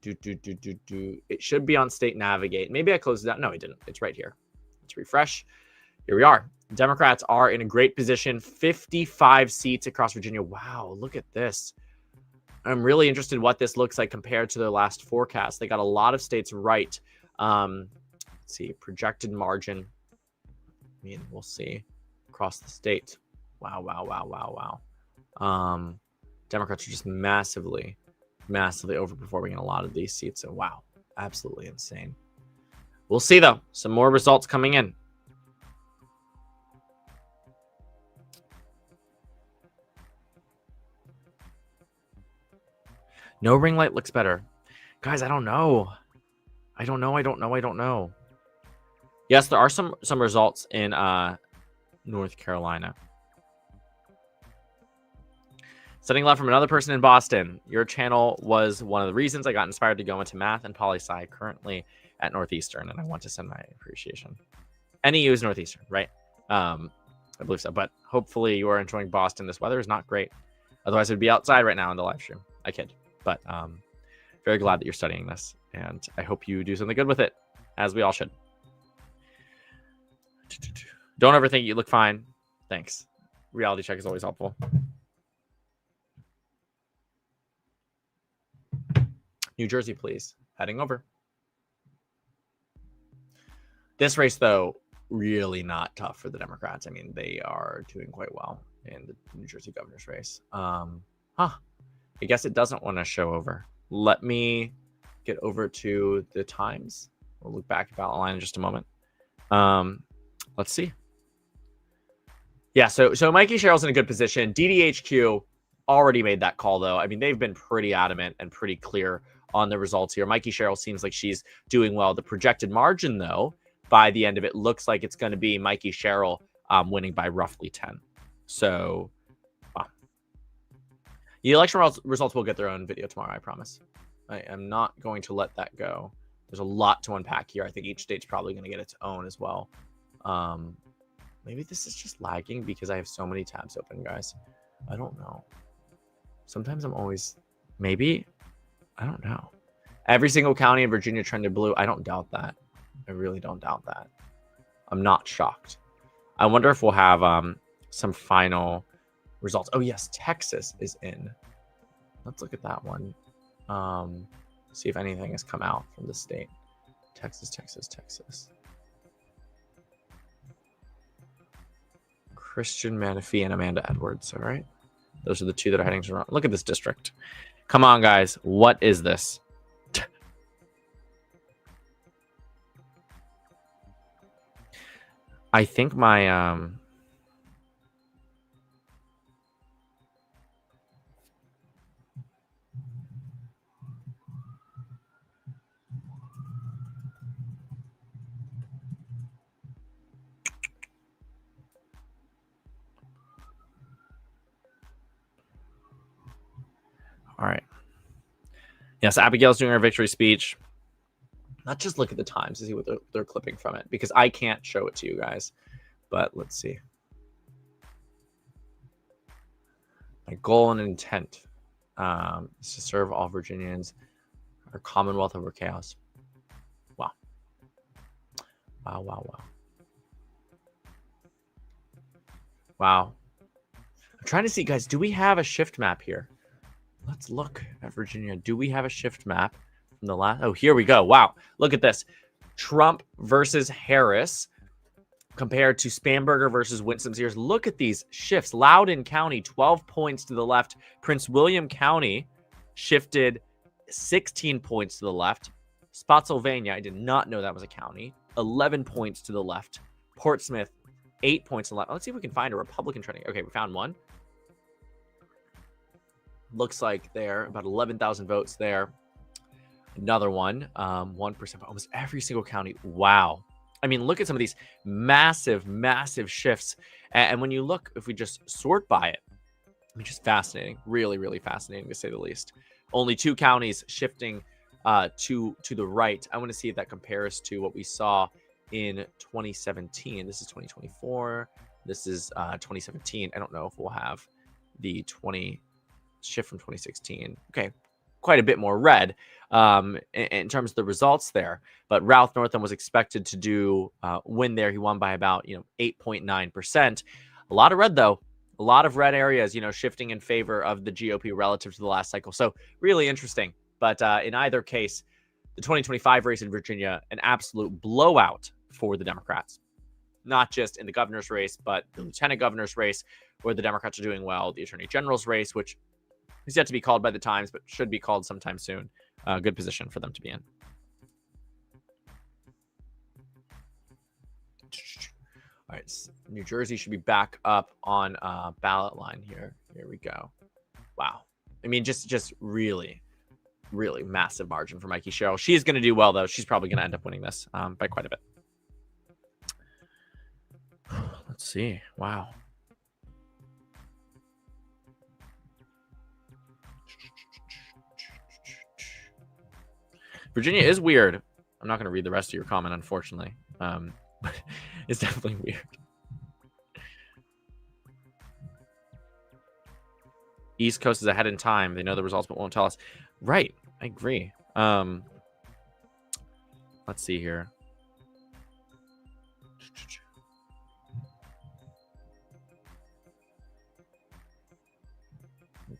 It should be on State Navigate. Maybe I closed it out. No, I didn't. It's right here. Let's refresh. Here we are. Democrats are in a great position. 55 seats across Virginia. Wow, look at this. I'm really interested in what this looks like compared to their last forecast. They got a lot of states right. Let's see, projected margin. I mean, we'll see across the state. Wow. Democrats are just massively overperforming in a lot of these seats. So wow, absolutely insane. We'll see though. Some more results coming in. No ring light looks better. Guys, I don't know. I don't know. Yes, there are some results in North Carolina. Studying left from another person in Boston. Your channel was one of the reasons I got inspired to go into math and poli-sci, currently at Northeastern, and I want to send my appreciation. NEU is Northeastern, right? I believe so, but hopefully you are enjoying Boston. This weather is not great. Otherwise, I'd be outside right now in the live stream. I kid. But very glad that you're studying this, and I hope you do something good with it, as we all should. Don't overthink. You look fine. Thanks. Reality check is always helpful. New Jersey, please. Heading over. This race, though, really not tough for the Democrats. I mean, they are doing quite well. in the New Jersey governor's race. I guess it doesn't want to show over. Let me get over to the times. We'll look back at ballot line in just a moment. Let's see. Yeah, so Mikey Sherrill's in a good position. DDHQ already made that call, though. I mean, they've been pretty adamant and pretty clear on the results here. Mikey Sherrill seems like she's doing well. The projected margin, though, by the end of it, looks like it's going to be Mikey Sherrill winning by roughly 10. So, wow. The election results will get their own video tomorrow, I promise. I am not going to let that go. There's a lot to unpack here. I think each state's probably going to get its own as well. Maybe this is just lagging because I have so many tabs open, guys. I don't know. Sometimes I'm always... Maybe... I don't know. Every single county in Virginia trended blue. I don't doubt that. I really don't doubt that. I'm not shocked. I wonder if we'll have some final results. Oh, yes. Texas is in. Let's look at that one. See if anything has come out from the state. Texas. Christian Manafee and Amanda Edwards. All right. Those are the two that are heading to... Look at this district. Come on, guys. What is this? I think my... All right. Yes, Abigail's doing her victory speech. Let's just look at the times to see what they're clipping from it, because I can't show it to you guys. But let's see. My goal and intent is to serve all Virginians, our commonwealth over chaos. Wow. Wow. I'm trying to see, guys, do we have a shift map here? Let's look at Virginia. Do we have a shift map from the last? Oh, here we go. Wow. Look at this. Trump versus Harris compared to Spanberger versus Winston-Sears. Look at these shifts. Loudoun County, 12 points to the left. Prince William County shifted 16 points to the left. Spotsylvania, I did not know that was a county, 11 points to the left. Portsmouth, 8 points to the left. Let's see if we can find a Republican trending. Okay, we found one. Looks like there, about 11,000 votes there. Another one, 1%, almost every single county. Wow. I mean, look at some of these massive shifts. And when you look, if we just sort by it, I mean, just fascinating. Really, really fascinating, to say the least. Only 2 counties shifting to the right. I want to see if that compares to what we saw in 2017. This is 2024. This is 2017. I don't know if we'll have the shift from 2016. Okay, quite a bit more red in terms of the results there. But Ralph Northam was expected to do win there. He won by about 8.9%. A lot of red, though. A lot of red areas, shifting in favor of the GOP relative to the last cycle. So really interesting. But in either case, the 2025 race in Virginia, an absolute blowout for the Democrats. Not just in the governor's race, but the lieutenant governor's race, where the Democrats are doing well. The attorney general's race, which is yet to be called by the Times, but should be called sometime soon. Good position for them to be in. All right, New Jersey should be back up on ballot line here. Here we go. Wow. I mean, just really, really massive margin for Mikey Sherrill. She's going to do well, though. She's probably going to end up winning this by quite a bit. Let's see. Wow. Virginia is weird. I'm not going to read the rest of your comment, unfortunately. But it's definitely weird. East Coast is ahead in time. They know the results, but won't tell us. Right. I agree. Let's see here.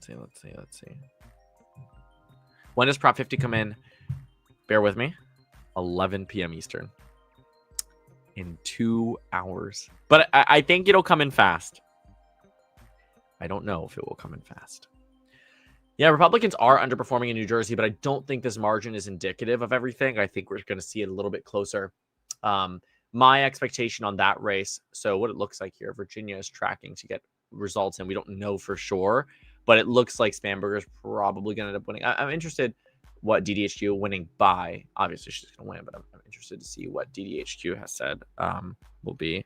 Let's see. When does Prop 50 come in? Bear with me. 11 p.m. Eastern. In 2 hours. But I think it'll come in fast. I don't know if it will come in fast. Yeah, Republicans are underperforming in New Jersey, but I don't think this margin is indicative of everything. I think we're going to see it a little bit closer. My expectation on that race, so what it looks like here, Virginia is tracking to get results, and we don't know for sure, but it looks like Spamberger is probably going to end up winning. I'm interested what DDHQ winning by. Obviously, she's going to win, but I'm interested to see what DDHQ has said will be.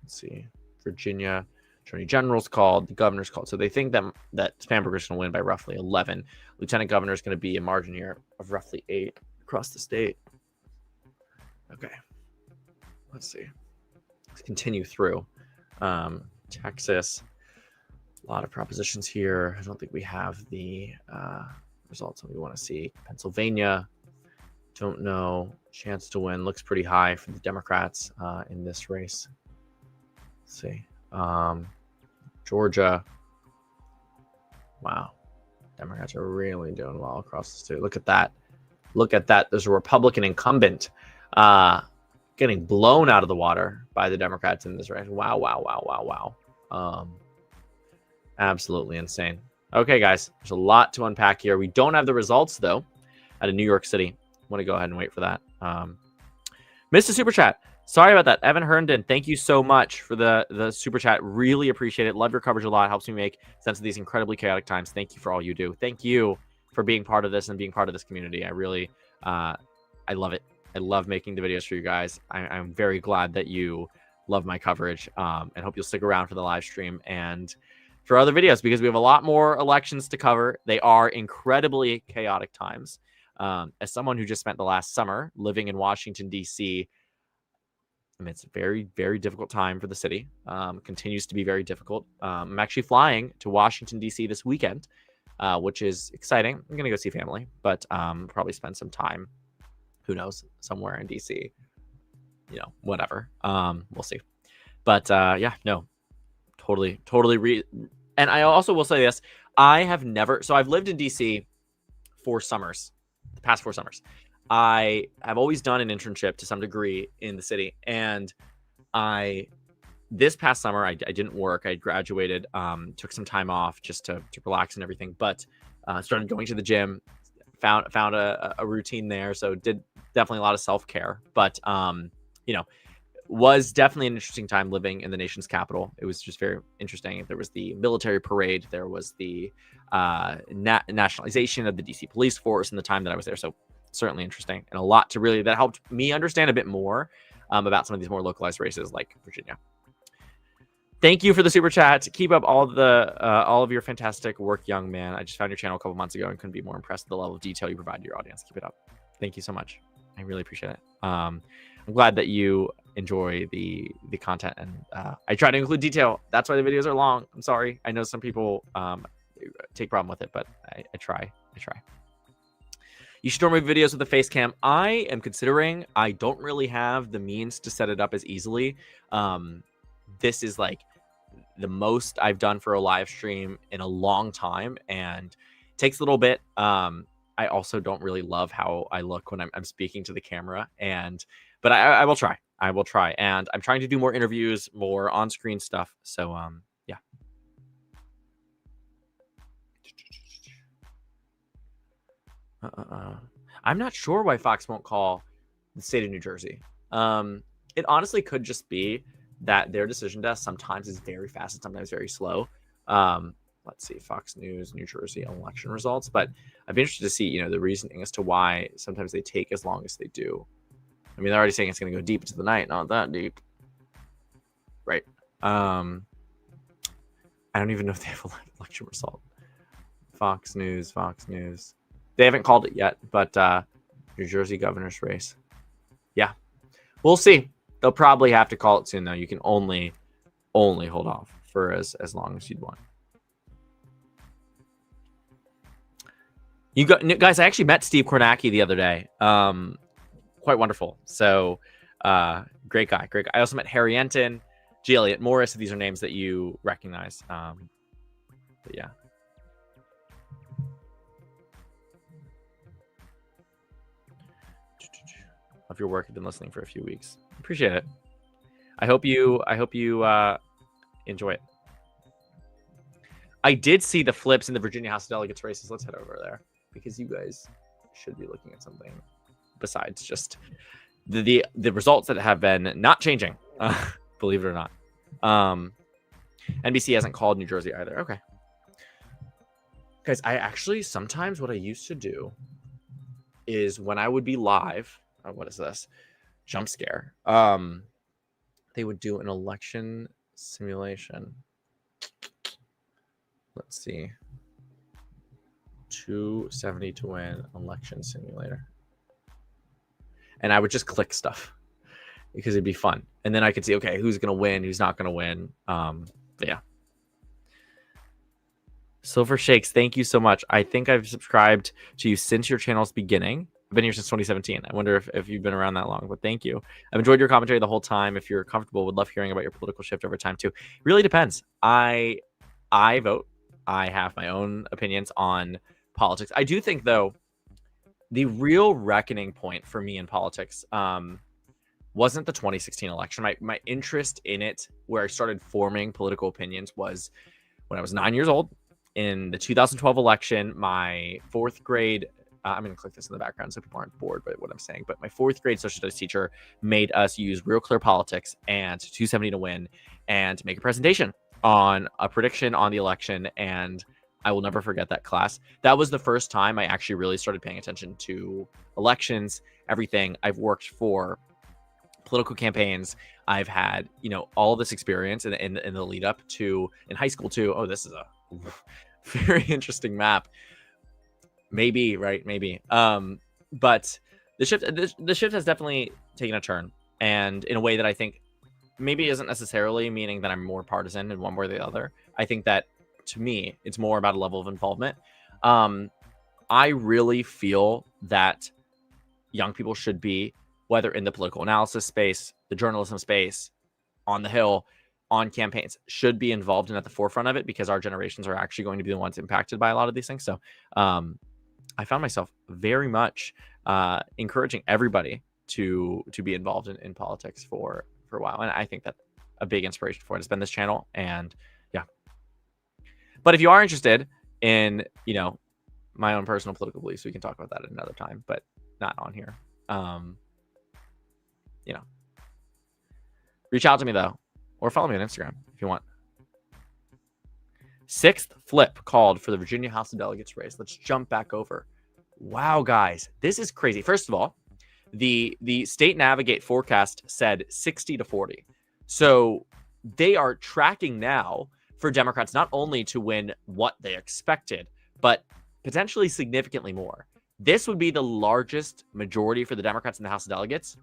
Let's see. Virginia Attorney General's called, the governor's called. So they think that Spamberger's going to win by roughly 11. Lieutenant Governor is going to be a margin here of roughly 8 across the state. Okay. Let's see. Let's continue through. Texas. A lot of propositions here. I don't think we have the results that we want to see. Pennsylvania. Don't know. Chance to win looks pretty high for the Democrats in this race. Let's see. Georgia. Wow. Democrats are really doing well across the state. Look at that. Look at that. There's a Republican incumbent getting blown out of the water by the Democrats in this race. Wow, wow, wow, wow, wow. Absolutely insane. Okay, guys. There's a lot to unpack here. We don't have the results, though, out of New York City. I want to go ahead and wait for that. Mr. Super Chat. Sorry about that. Evan Herndon, thank you so much for the super chat. Really appreciate it. Love your coverage a lot. Helps me make sense of these incredibly chaotic times. Thank you for all you do. Thank you for being part of this and being part of this community. I really, I love it. I love making the videos for you guys. I'm very glad that you love my coverage and hope you'll stick around for the live stream and for other videos because we have a lot more elections to cover. They are incredibly chaotic times. As someone who just spent the last summer living in Washington, D.C., I mean, it's a very, very difficult time for the city. Continues to be very difficult. I'm actually flying to Washington, D.C. this weekend, which is exciting. I'm going to go see family, but probably spend some time, who knows, somewhere in D.C. You know, whatever. We'll see. But yeah, no, totally. And I also will say this. I have never, so I've lived in D.C. 4 summers, the past 4 summers. I have always done an internship to some degree in the city. And this past summer, I didn't work. I graduated, took some time off just to relax and everything, but started going to the gym, found a routine there. So did definitely a lot of self-care, but, you know, was definitely an interesting time living in the nation's capital. It was just very interesting. There was the military parade. There was the nationalization of the DC police force in the time that I was there. So certainly interesting and a lot to really, that helped me understand a bit more about some of these more localized races like Virginia. Thank you for the super chat. Keep up all of your fantastic work, young man. I just found your channel a couple months ago and couldn't be more impressed with the level of detail you provide to your audience. Keep it up. Thank you so much. I really appreciate it. I'm glad that you enjoy the content, and I try to include detail. That's why the videos are long. I'm sorry. I know some people take problem with it, but I try. You should normally videos with a face cam. I am considering. I don't really have the means to set it up as easily. This is like the most I've done for a live stream in a long time, and it takes a little bit. I also don't really love how I look when I'm speaking to the camera, but I will try. I will try, and I'm trying to do more interviews, more on-screen stuff. So yeah. I'm not sure why Fox won't call the state of New Jersey. It honestly could just be that their decision desk sometimes is very fast and sometimes very slow. Let's see, Fox News, New Jersey election results. But I'd be interested to see, you know, the reasoning as to why sometimes they take as long as they do. I mean, they're already saying it's going to go deep into the night, not that deep, right? I don't even know if they have a live election result. Fox News. They haven't called it yet, but New Jersey governor's race. Yeah, we'll see. They'll probably have to call it soon, though. You can only hold off for as long as you'd want. You guys, I actually met Steve Kornacki the other day. Quite wonderful. So great guy. I also met Harry Enton, G. Elliott Morris. These are names that you recognize. But yeah. Love your work. I've been listening for a few weeks. Appreciate it. I hope you enjoy it. I did see the flips in the Virginia House of Delegates races. Let's head over there because you guys should be looking at something besides just the results that have been not changing. Believe it or not. NBC hasn't called New Jersey either. Okay. Guys, I actually sometimes what I used to do is when I would be live, what is this? Jump scare. They would do an election simulation. Let's see. 270 to win election simulator. And I would just click stuff because it'd be fun. And then I could see, okay, who's going to win, who's not going to win. Yeah. Silver Shakes, thank you so much. I think I've subscribed to you since your channel's beginning. I've been here since 2017. I wonder if you've been around that long, but thank you. I've enjoyed your commentary the whole time. If you're comfortable, would love hearing about your political shift over time too. Really depends. I vote. I have my own opinions on politics. I do think, though, the real reckoning point for me in politics wasn't the 2016 election. My interest in it, where I started forming political opinions, was when I was 9 years old. In the 2012 election, my fourth grade, I'm going to click this in the background so people aren't bored by what I'm saying, but my fourth grade social studies teacher made us use Real Clear Politics and 270 to win and make a presentation on a prediction on the election. And I will never forget that class. That was the first time I actually really started paying attention to elections, everything. I've worked for political campaigns. I've had, all this experience in the lead up to in high school too. Oh, this is a very interesting map. Maybe, right? Maybe. But the shift has definitely taken a turn, and in a way that I think maybe isn't necessarily meaning that I'm more partisan in one way or the other. I think that to me, it's more about a level of involvement. I really feel that young people should be, whether in the political analysis space, the journalism space, on the Hill, on campaigns, should be involved and at the forefront of it, because our generations are actually going to be the ones impacted by a lot of these things. So I found myself very much encouraging everybody to be involved in politics for a while. And I think that a big inspiration for it has been this channel. And yeah. But if you are interested in, my own personal political beliefs, we can talk about that at another time, but not on here. Reach out to me though, or follow me on Instagram if you want. Sixth flip called for the Virginia House of Delegates race. Let's jump back over. Wow, guys, this is crazy. First of all, the State Navigate forecast said 60 to 40. So they are tracking now for Democrats not only to win what they expected, but potentially significantly more. This would be the largest majority for the Democrats in the House of Delegates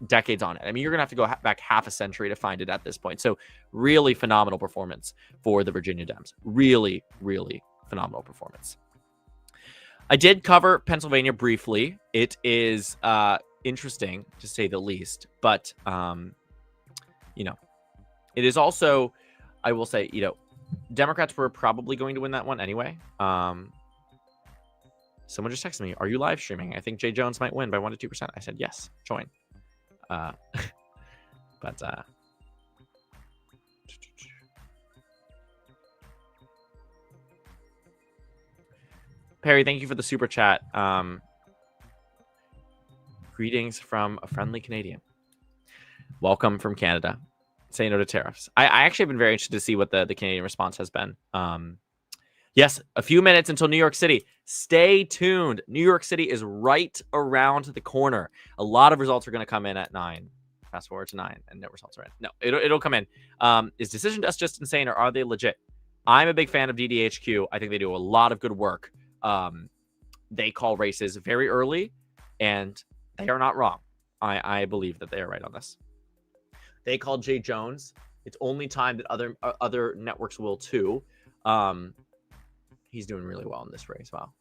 decades on it. I mean, you're going to have to go back half a century to find it at this point. So really phenomenal performance for the Virginia Dems. Really, really phenomenal performance. I did cover Pennsylvania briefly. It is interesting to say the least, but it is also, I will say, Democrats were probably going to win that one anyway. Someone just texted me, are you live streaming? I think Jay Jones might win by 1 to 2%. I said, yes, join. Perry, thank you for the super chat. Greetings from a friendly Canadian. Welcome from Canada. Say no to tariffs. I actually have been very interested to see what the Canadian response has been. Yes, a few minutes until New York City. Stay tuned. New York City is right around the corner. A lot of results are going to come in at 9. Fast forward to 9, and no results are in. No, it'll come in. Is Decision Desk just insane, or are they legit? I'm a big fan of DDHQ. I think they do a lot of good work. They call races very early, and they are not wrong. I believe that they are right on this. They called Jay Jones. It's only time that other networks will too. He's doing really well in this race. Wow.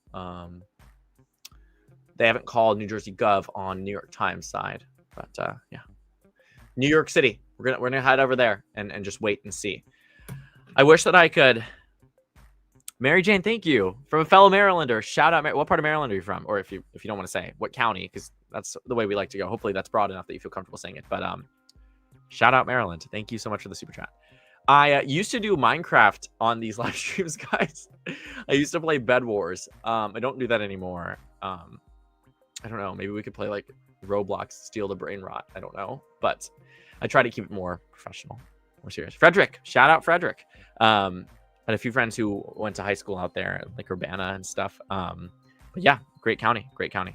They haven't called New Jersey Gov on New York Times side, but yeah. New York City. We're gonna head over there and just wait and see. I wish that I could. Mary Jane, thank you. From a fellow Marylander. Shout out. What part of Maryland are you from? Or if you don't want to say, what county? Because that's the way we like to go. Hopefully that's broad enough that you feel comfortable saying it. But Shout out Maryland. Thank you so much for the super chat. I used to do Minecraft on these live streams, guys. I used to play Bed Wars. I don't do that anymore. I don't know. Maybe we could play like Roblox, Steal the Brain Rot. I don't know. But I try to keep it more professional, more serious. Frederick. Shout out Frederick. I had a few friends who went to high school out there, like Urbana and stuff. But yeah, great county. Great county.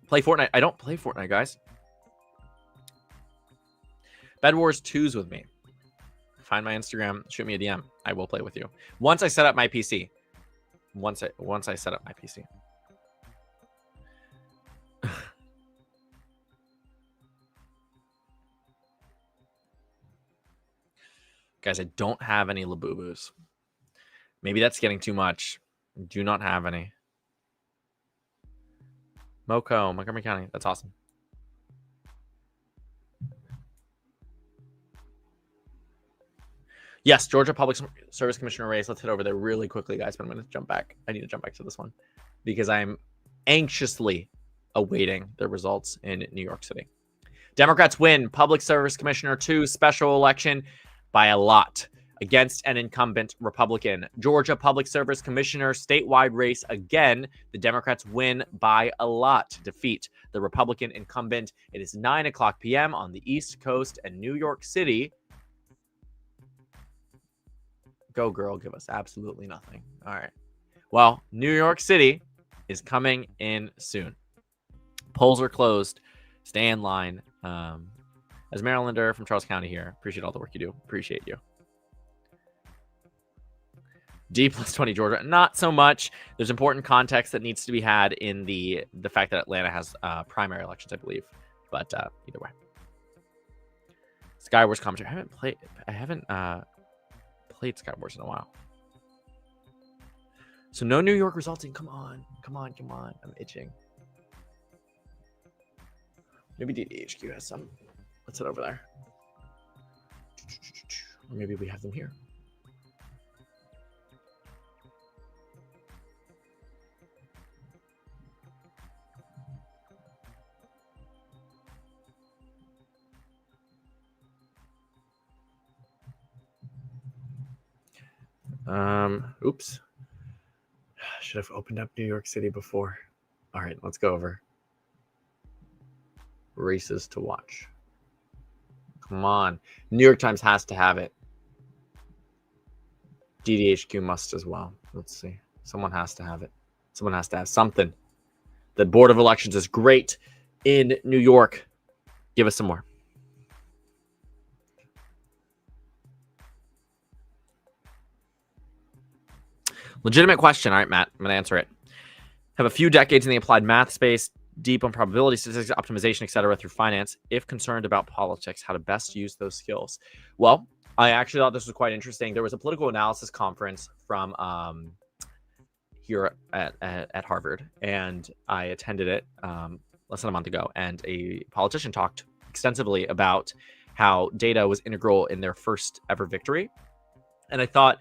Play Fortnite. I don't play Fortnite, guys. Bed Wars 2s with me. Find my Instagram. Shoot me a DM. I will play with you. Once I set up my PC. Once I set up my PC. Guys, I don't have any Labubus. Maybe that's getting too much. I do not have any. Moco, Montgomery County. That's awesome. Yes, Georgia Public Service Commissioner race. Let's head over there really quickly, guys. But I'm going to jump back. I need to jump back to this one because I'm anxiously awaiting the results in New York City. Democrats win Public Service Commissioner 2 special election by a lot against an incumbent Republican. Georgia Public Service Commissioner statewide race again. The Democrats win by a lot to defeat the Republican incumbent. It is 9:00 p.m. on the East Coast, and New York City. Go, girl. Give us absolutely nothing. All right. Well, New York City is coming in soon. Polls are closed. Stay in line. As Marylander from Charles County here, appreciate all the work you do. Appreciate you. D plus 20 Georgia, not so much. There's important context that needs to be had in the fact that Atlanta has primary elections, I believe. But either way, Skywars commentary. I haven't played Skywars in a while. So no New York resulting. Come on. I'm itching. Maybe DDHQ has some. Let's head over there. Or maybe we have them here. Oops. Should have opened up New York City before. All right, let's go over. Races to watch. Come on. New York Times has to have it. DDHQ must as well. Let's see. Someone has to have it. Someone has to have something. The Board of Elections is great in New York. Give us some more. Legitimate question. All right, Matt, I'm going to answer it. Have a few decades in the applied math space, deep on probability, statistics, optimization, etc. through finance. If concerned about politics, how to best use those skills. Well, I actually thought this was quite interesting. There was a political analysis conference from here at Harvard, and I attended it less than a month ago. And a politician talked extensively about how data was integral in their first ever victory. And I thought,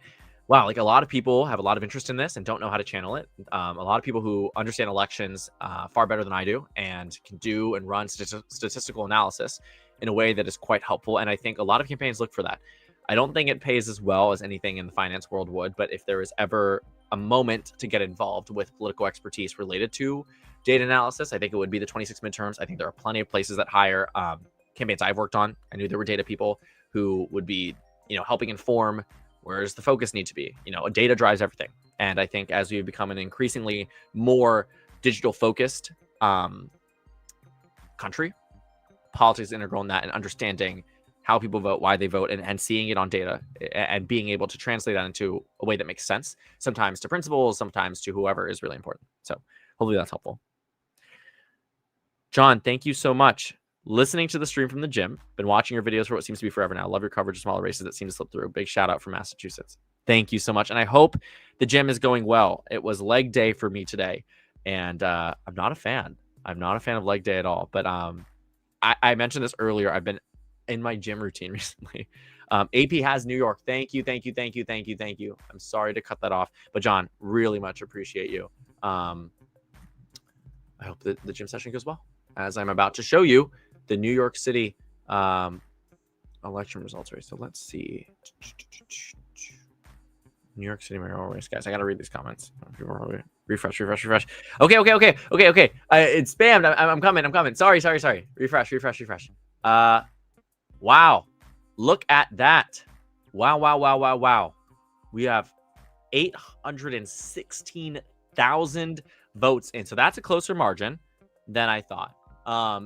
wow, like a lot of people have a lot of interest in this and don't know how to channel it. A lot of people who understand elections far better than I do and can do and run statistical analysis in a way that is quite helpful. And I think a lot of campaigns look for that. I don't think it pays as well as anything in the finance world would, but if there is ever a moment to get involved with political expertise related to data analysis, I think it would be the 26 midterms. I think there are plenty of places that hire campaigns I've worked on. I knew there were data people who would be, helping inform where does the focus need to be? Data drives everything. And I think as we become an increasingly more digital focused country, politics is integral in that, and understanding how people vote, why they vote, and seeing it on data and being able to translate that into a way that makes sense, sometimes to principals, sometimes to whoever, is really important. So hopefully that's helpful. John, thank you so much. Listening to the stream from the gym. Been watching your videos for what seems to be forever now. Love your coverage of smaller races that seem to slip through. Big shout out from Massachusetts. Thank you so much. And I hope the gym is going well. It was leg day for me today. And I'm not a fan. I'm not a fan of leg day at all. But I mentioned this earlier. I've been in my gym routine recently. AP has New York. Thank you. I'm sorry to cut that off. But John, really much appreciate you. I hope that the gym session goes well. as I'm about to show you the New York City election results race. So let's see. New York City mayoral race, guys. I gotta read these comments. Refresh. Okay. It's spammed. I'm coming. Sorry. Refresh. Wow. Look at that. Wow. We have 816,000 votes in. So that's a closer margin than I thought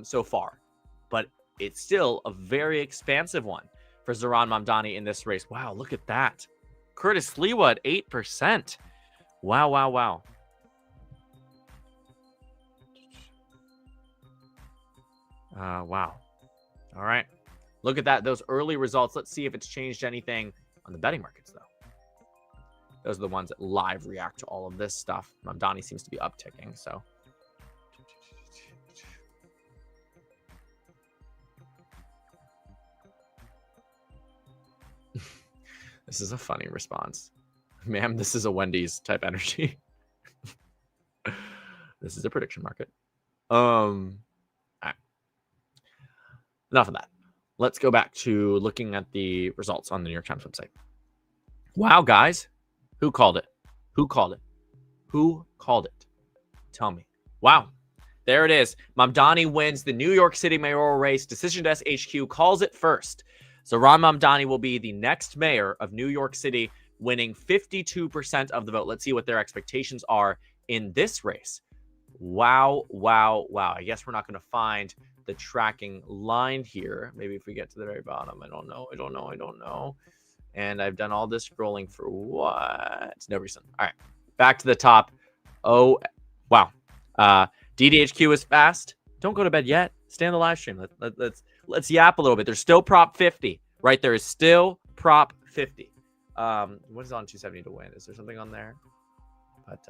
so far. But it's still a very expansive one for Zohran Mamdani in this race. Wow, look at that. Curtis Sliwa at 8%. Wow. Wow. All right. Look at that. Those early results. Let's see if it's changed anything on the betting markets, though. Those are the ones that live react to all of this stuff. Mamdani seems to be upticking, so. This is a funny response. Ma'am, this is a Wendy's type energy. This is a prediction market. All right. Enough of that. Let's go back to looking at the results on the New York Times website. Wow, guys. Who called it? Tell me. Wow. There it is. Mamdani wins the New York City mayoral race. Decision Desk HQ calls it first. Zohran Mamdani will be the next mayor of New York City, winning 52% of the vote. Let's see what their expectations are in this race. Wow. I guess we're not going to find the tracking line here. Maybe if we get to the very bottom. I don't know. And I've done all this scrolling for what? No reason. All right. Back to the top. Oh, wow. DDHQ is fast. Don't go to bed yet. Stay on the live stream. Let's yap a little bit. There's still prop 50, right? There is still prop 50. What is on 270 to win? Is there something on there? But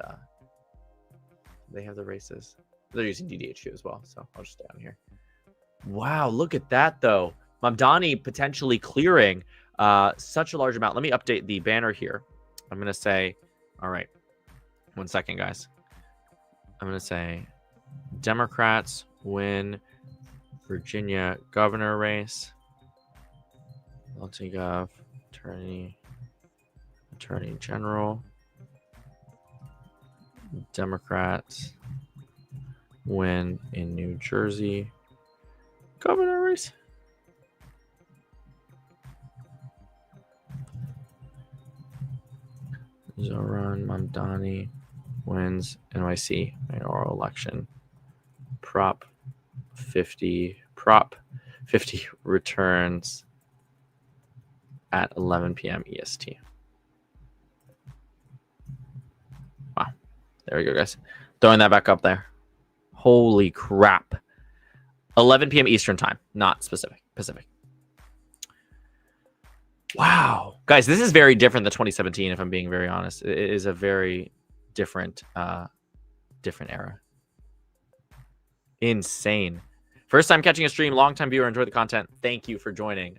they have the races. They're using DDHQ as well, so I'll just stay on here. Wow, look at that, though. Mamdani potentially clearing such a large amount. Let me update the banner here. I'm going to say, all right, 1 second, guys. I'm going to say Democrats win Virginia governor race. Multi-gov, attorney general. Democrats win in New Jersey governor race. Zohran Mamdani wins NYC mayoral election. Prop 50 returns at 11 p.m. EST. Wow. There we go, guys. Throwing that back up there. Holy crap. 11 p.m. Eastern time, not Pacific. Wow. Guys, this is very different than 2017, if I'm being very honest. It is a very different era. Insane. First time catching a stream, long time viewer, enjoy the content. Thank you for joining.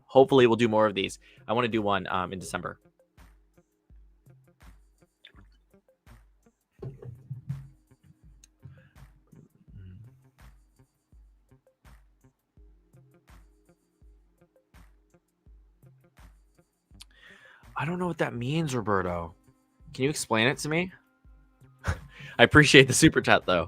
Hopefully we'll do more of these. I want to do one in December. I don't know what that means, Roberto. Can you explain it to me? I appreciate the super chat, though.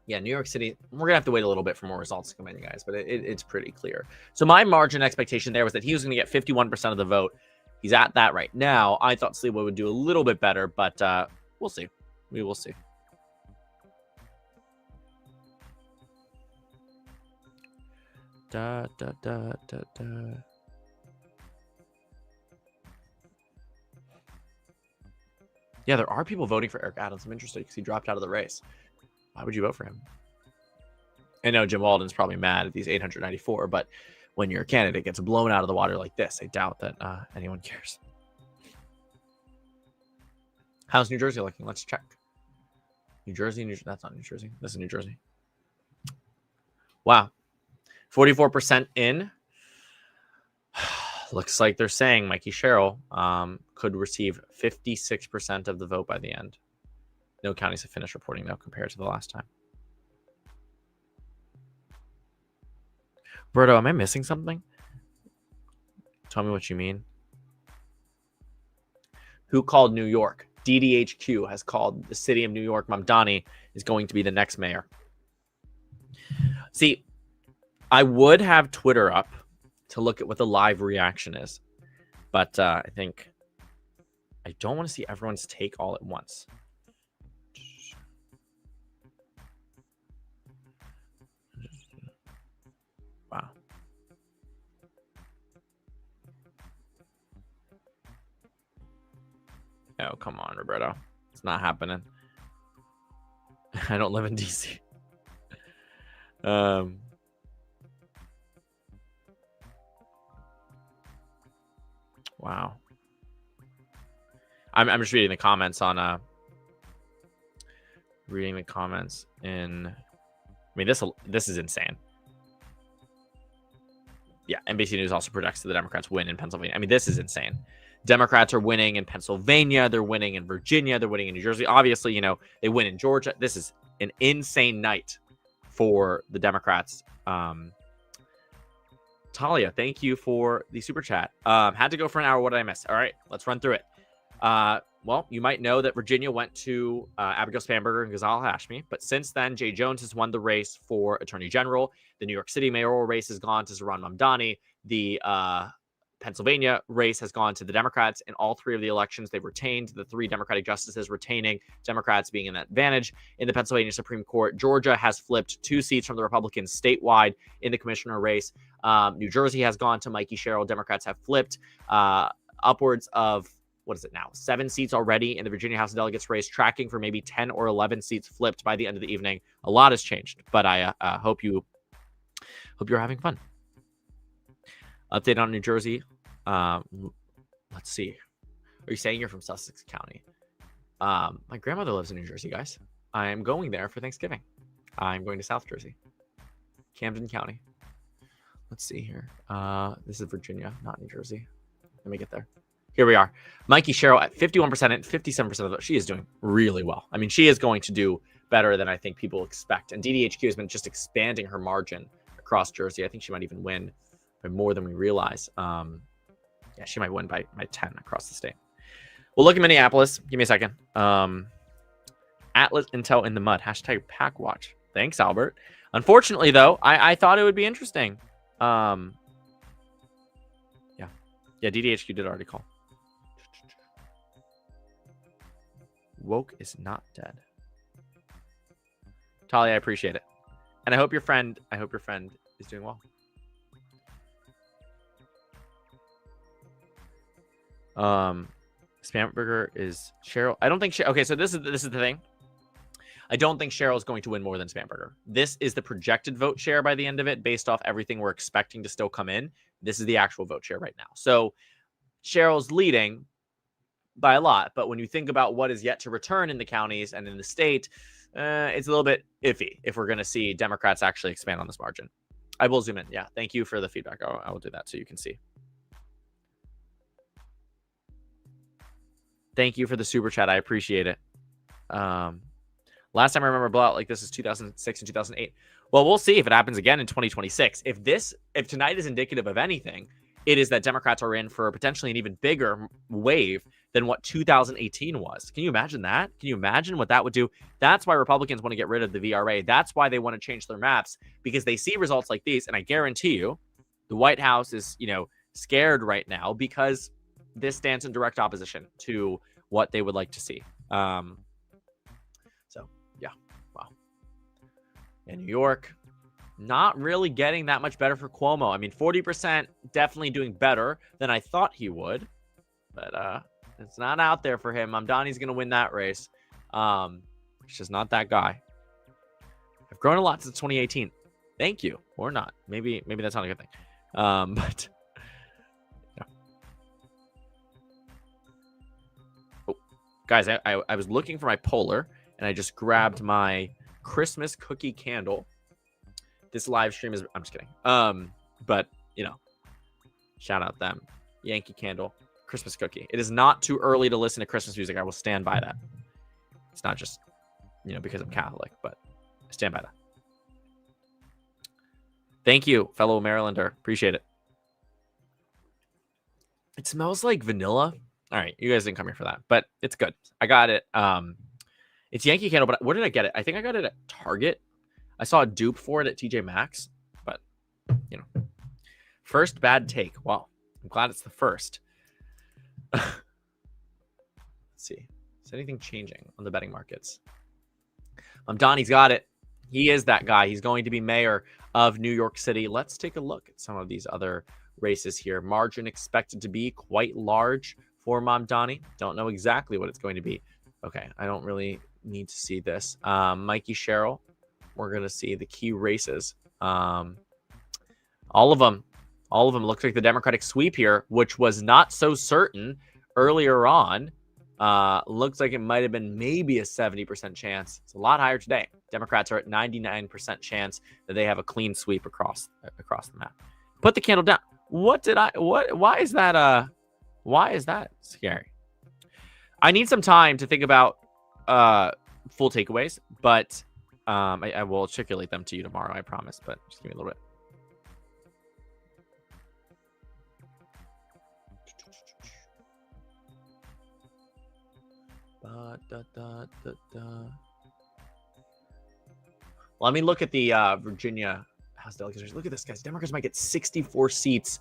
Yeah, New York City, we're going to have to wait a little bit for more results to come in, guys, but it's pretty clear. So my margin expectation there was that he was going to get 51% of the vote. He's at that right now. I thought Sliwa would do a little bit better, but we'll see. We will see. Yeah, there are people voting for Eric Adams. I'm interested because he dropped out of the race. Why would you vote for him? I know Jim Walden's probably mad at these 894, but when your candidate gets blown out of the water like this, I doubt that anyone cares. How's New Jersey looking? Let's check. New Jersey, that's not New Jersey. This is New Jersey. Wow. 44% in. Looks like they're saying Mikey Sherrill could receive 56% of the vote by the end. No counties have finished reporting, though, compared to the last time. Berto, am I missing something? Tell me what you mean. Who called New York? DDHQ has called the city of New York. Mamdani is going to be the next mayor. See, I would have Twitter up to look at what the live reaction is, but I think I don't want to see everyone's take all at once. Wow. Oh, come on, Roberto. It's not happening. I don't live in DC. Wow. I'm just reading the comments on reading the comments in. I mean, this is insane. Yeah, NBC News also projects that the Democrats win in Pennsylvania. I mean, this is insane. Democrats are winning in Pennsylvania. They're winning in Virginia. They're winning in New Jersey. Obviously, you know, they win in Georgia. This is an insane night for the Democrats. Talia, thank you for the super chat. Had to go for an hour. What did I miss? All right, let's run through it. Well, you might know that Virginia went to Abigail Spanberger and Ghazal Hashmi, but since then, Jay Jones has won the race for Attorney General. The New York City mayoral race has gone to Zohran Mamdani. The Pennsylvania race has gone to the Democrats. In all three of the elections, they've retained the three Democratic justices, retaining Democrats being an advantage in the Pennsylvania Supreme Court. Georgia has flipped 2 seats from the Republicans statewide in the commissioner race. New Jersey has gone to Mikey Sherrill. Democrats have flipped upwards of, what is it now, 7 seats already in the Virginia House of Delegates race, tracking for maybe 10 or 11 seats flipped by the end of the evening. A lot has changed, but I hope you're having fun. Update on New Jersey. Let's see. Are you saying you're from Sussex County? My grandmother lives in New Jersey, guys. I am going there for Thanksgiving. I'm going to South Jersey, Camden County. Let's see here. This is Virginia, not New Jersey. Let me get there. Here we are. Mikey Sherrill at 51% and 57% of the vote. She is doing really well. I mean, she is going to do better than I think people expect. And DDHQ has been just expanding her margin across Jersey. I think she might even win by more than we realize. Yeah, she might win by 10 across the state. We'll look at Minneapolis. Give me a second. Atlas Intel in the mud. Hashtag pack watch. Thanks, Albert. Unfortunately, though, I thought it would be interesting. Yeah, DDHQ did already call. Woke is not dead. Talia, I appreciate it. And I hope your friend is doing well. Spamberger is Cheryl. I don't think okay, so this is the thing. I don't think Cheryl is going to win more than Spamberger. This is the projected vote share by the end of it, based off everything we're expecting to still come in. This is the actual vote share right now. So Cheryl's leading by a lot, but when you think about what is yet to return in the counties and in the state, it's a little bit iffy if we're going to see Democrats actually expand on this margin. I will zoom in. Yeah, thank you for the feedback. I will do that so you can see. Thank you for the super chat. I appreciate it. Last time I remember a blowout like this is 2006 and 2008. Well, we'll see if it happens again in 2026. If tonight is indicative of anything, it is that Democrats are in for potentially an even bigger wave than what 2018 was. Can you imagine that? Can you imagine what that would do? That's why Republicans want to get rid of the VRA. That's why they want to change their maps, because they see results like these. And I guarantee you the White House is, scared right now because this stands in direct opposition to what they would like to see. So, yeah. Wow. In New York, not really getting that much better for Cuomo. I mean, 40% definitely doing better than I thought he would, but it's not out there for him. Mamdani's going to win that race. He's just not that guy. I've grown a lot since 2018. Thank you. Or not. Maybe that's not a good thing. But yeah. Oh, guys, I was looking for my polar, and I just grabbed my Christmas cookie candle. This live stream is, I'm just kidding. But shout out them. Yankee Candle, Christmas cookie. It is not too early to listen to Christmas music. I will stand by that. It's not just because I'm Catholic, but I stand by that. Thank you, fellow Marylander. Appreciate it. It smells like vanilla. All right, you guys didn't come here for that, but it's good. I got it. It's Yankee Candle, but where did I get it? I think I got it at Target. I saw a dupe for it at TJ Maxx, but first bad take. Well, I'm glad it's the first. Let's see. Is anything changing on the betting markets? Donnie's got it. He is that guy. He's going to be mayor of New York City. Let's take a look at some of these other races here. Margin expected to be quite large for Mamdani. Don't know exactly what it's going to be. Okay, I don't really need to see this. Mikey Sherrill, we're going to see the key races. All of them looks like the Democratic sweep here, which was not so certain earlier on. Looks like it might have been maybe a 70% chance. It's a lot higher today. Democrats are at 99% chance that they have a clean sweep across the map. Put the candle down. Why is that scary? I need some time to think about full takeaways, but I will articulate them to you tomorrow, I promise, but just give me a little bit. Let me look at the Virginia House Delegates. Look at this, guys. Democrats might get 64 seats.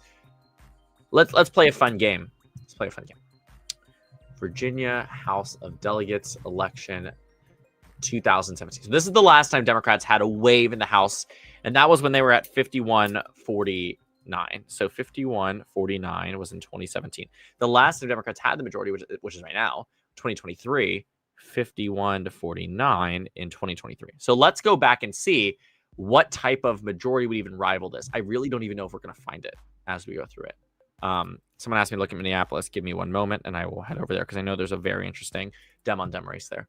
Let's play a fun game. Virginia House of Delegates election 2017. So this is the last time Democrats had a wave in the House, and that was when they were at 51-49. So 51-49 was in 2017. The last time Democrats had the majority, which is right now, 2023, 51-49 in 2023. So let's go back and see what type of majority would even rival this. I really don't even know if we're going to find it as we go through it. Someone asked me to look at Minneapolis. Give me one moment and I will head over there because I know there's a very interesting dem on dem race there.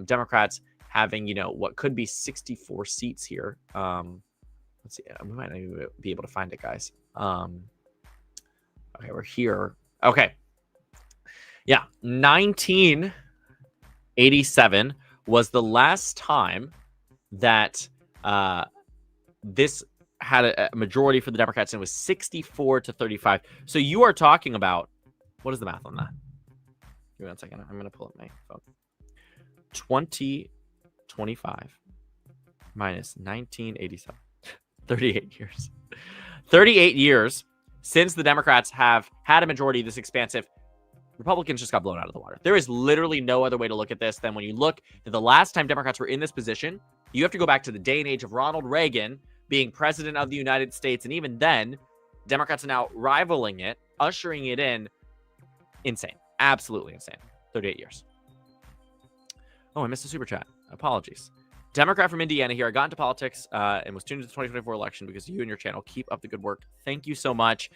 Democrats having, what could be 64 seats here. Let's see. We might not even be able to find it, guys. Okay, we're here. Okay. Yeah. 1987 was the last time that this had a majority for the Democrats, and it was 64-35. So you are talking about, what is the math on that? Give me 1 second. I'm going to pull up my phone. 2025 minus 1987. 38 years. 38 years since the Democrats have had a majority this expansive. Republicans just got blown out of the water. There is literally no other way to look at this than when you look at the last time Democrats were in this position. You have to go back to the day and age of Ronald Reagan being president of the United States. And even then, Democrats are now rivaling it, ushering it in. Insane. Absolutely insane. 38 years. Oh, I missed a super chat. Apologies. Democrat from Indiana here. I got into politics and was tuned to the 2024 election because of you and your channel. Keep up the good work. Thank you so much.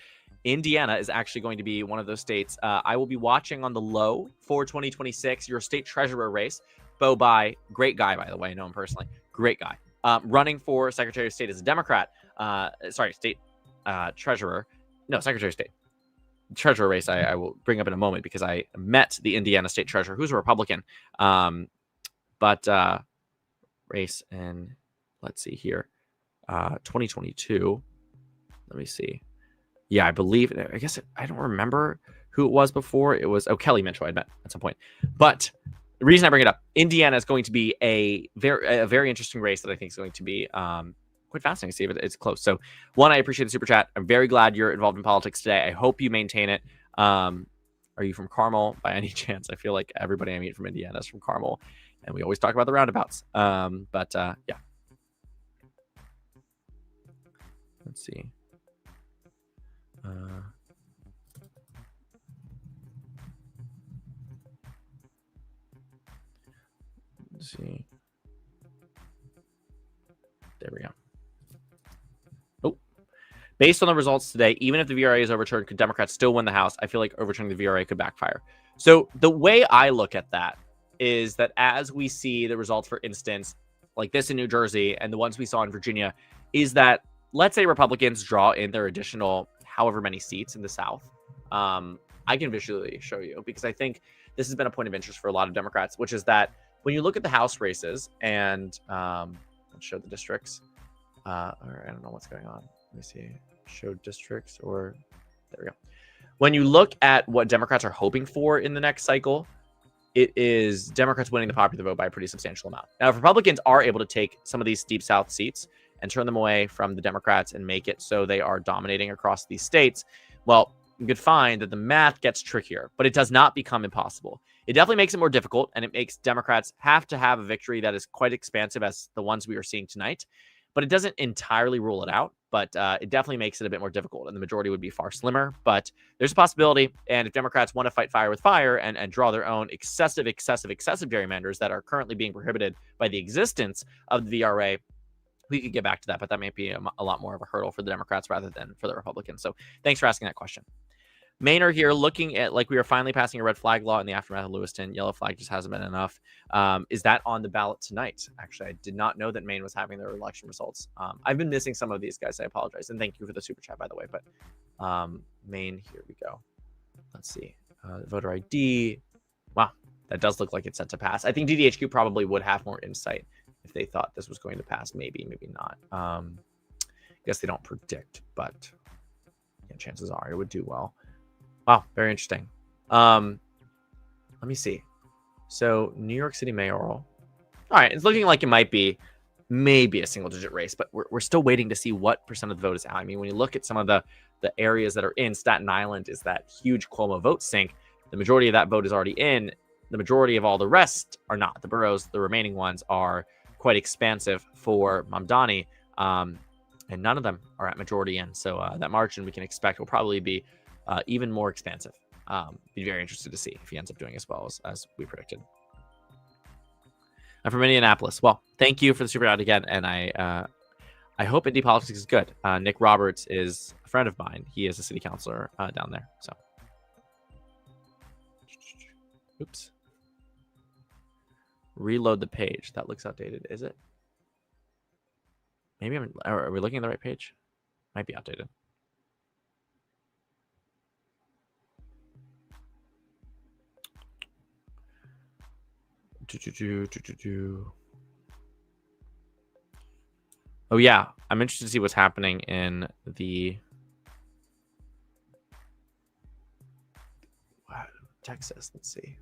Indiana is actually going to be one of those states. I will be watching on the low for 2026, your state treasurer race. Bo Bai, great guy, by the way. I know him personally. Great guy. Running for Secretary of State as a Democrat. State treasurer. No, Secretary of State. Treasurer race I will bring up in a moment because I met the Indiana state treasurer, who's a Republican. But race in, let's see here, 2022. Let me see. Yeah, I believe, I guess, I don't remember who it was before. It was, Kelly Mitchell I met at some point. But the reason I bring it up, Indiana is going to be a very interesting race that I think is going to be quite fascinating to see if it's close. So, one, I appreciate the super chat. I'm very glad you're involved in politics today. I hope you maintain it. Are you from Carmel by any chance? I feel like everybody I meet from Indiana is from Carmel, and we always talk about the roundabouts. Yeah. Let's see. Let's see. There we go. Oh, based on the results today, even if the VRA is overturned, could Democrats still win the House? I feel like overturning the VRA could backfire. So the way I look at that is that as we see the results, for instance, like this in New Jersey and the ones we saw in Virginia, is that let's say Republicans draw in their additional however many seats in the South. I can visually show you because I think this has been a point of interest for a lot of Democrats, which is that When you look at the House races and let's show the districts. Or I don't know what's going on. Let me see. Show districts, or there we go. When you look at what Democrats are hoping for in the next cycle, it is Democrats winning the popular vote by a pretty substantial amount. Now, if Republicans are able to take some of these deep South seats and turn them away from the Democrats and make it so they are dominating across these states, well, you could find that the math gets trickier, but it does not become impossible. It definitely makes it more difficult, and it makes Democrats have to have a victory that is quite expansive as the ones we are seeing tonight. But it doesn't entirely rule it out, but it definitely makes it a bit more difficult, and the majority would be far slimmer. But there's a possibility, and if Democrats want to fight fire with fire and draw their own excessive gerrymanders that are currently being prohibited by the existence of the VRA, we could get back to that, but that may be a lot more of a hurdle for the Democrats rather than for the Republicans. So thanks for asking that question. Maynard here, looking at like we are finally passing a red flag law in the aftermath of Lewiston. Yellow flag just hasn't been enough. Is that on the ballot tonight? Actually, I did not know that Maine was having their election results. I've been missing some of these guys. I apologize. And thank you for the super chat, by the way. But Maine, here we go. Let's see. Voter ID. Wow, that does look like it's set to pass. I think DDHQ probably would have more insight if they thought this was going to pass. Maybe not. I guess they don't predict, but yeah, chances are it would do well. Wow, very interesting. Let me see. So New York City mayoral. All right, it's looking like it might be maybe a single-digit race, but we're still waiting to see what percent of the vote is out. I mean, when you look at some of the areas that are in, Staten Island is that huge Cuomo vote sink. The majority of that vote is already in. The majority of all the rest are not. The boroughs, the remaining ones, are quite expansive for Mamdani, and none of them are at majority in. So that margin we can expect will probably be even more expansive. Be very interested to see if he ends up doing as well as we predicted. I'm from Indianapolis. Well, thank you for the super chat again, and I hope Indy politics is good. Nick Roberts is a friend of mine. He is a city councilor down there. So, oops. Reload the page. That looks outdated. Is it? Maybe are we looking at the right page? Might be outdated. Oh yeah, I'm interested to see what's happening in the Texas. Let's see.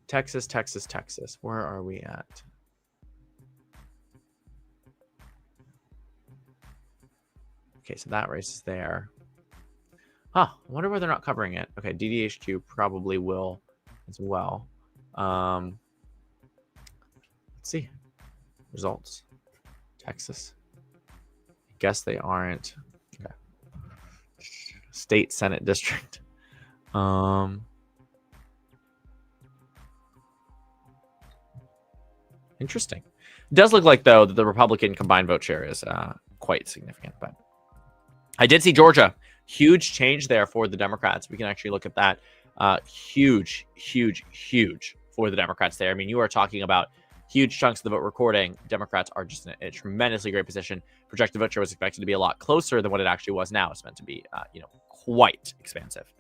Texas. Where are we at? Okay, so that race is there. Huh, I wonder why they're not covering it. Okay, DDHQ probably will as well. Let's see. Results. Texas. I guess they aren't. Okay. State Senate district. Interesting. It does look like, though, that the Republican combined vote share is quite significant. But I did see Georgia. Huge change there for the Democrats. We can actually look at that. Huge for the Democrats there. I mean, you are talking about huge chunks of the vote recording. Democrats are just in a tremendously great position. Projected vote share was expected to be a lot closer than what it actually was now. It's meant to be, quite expansive.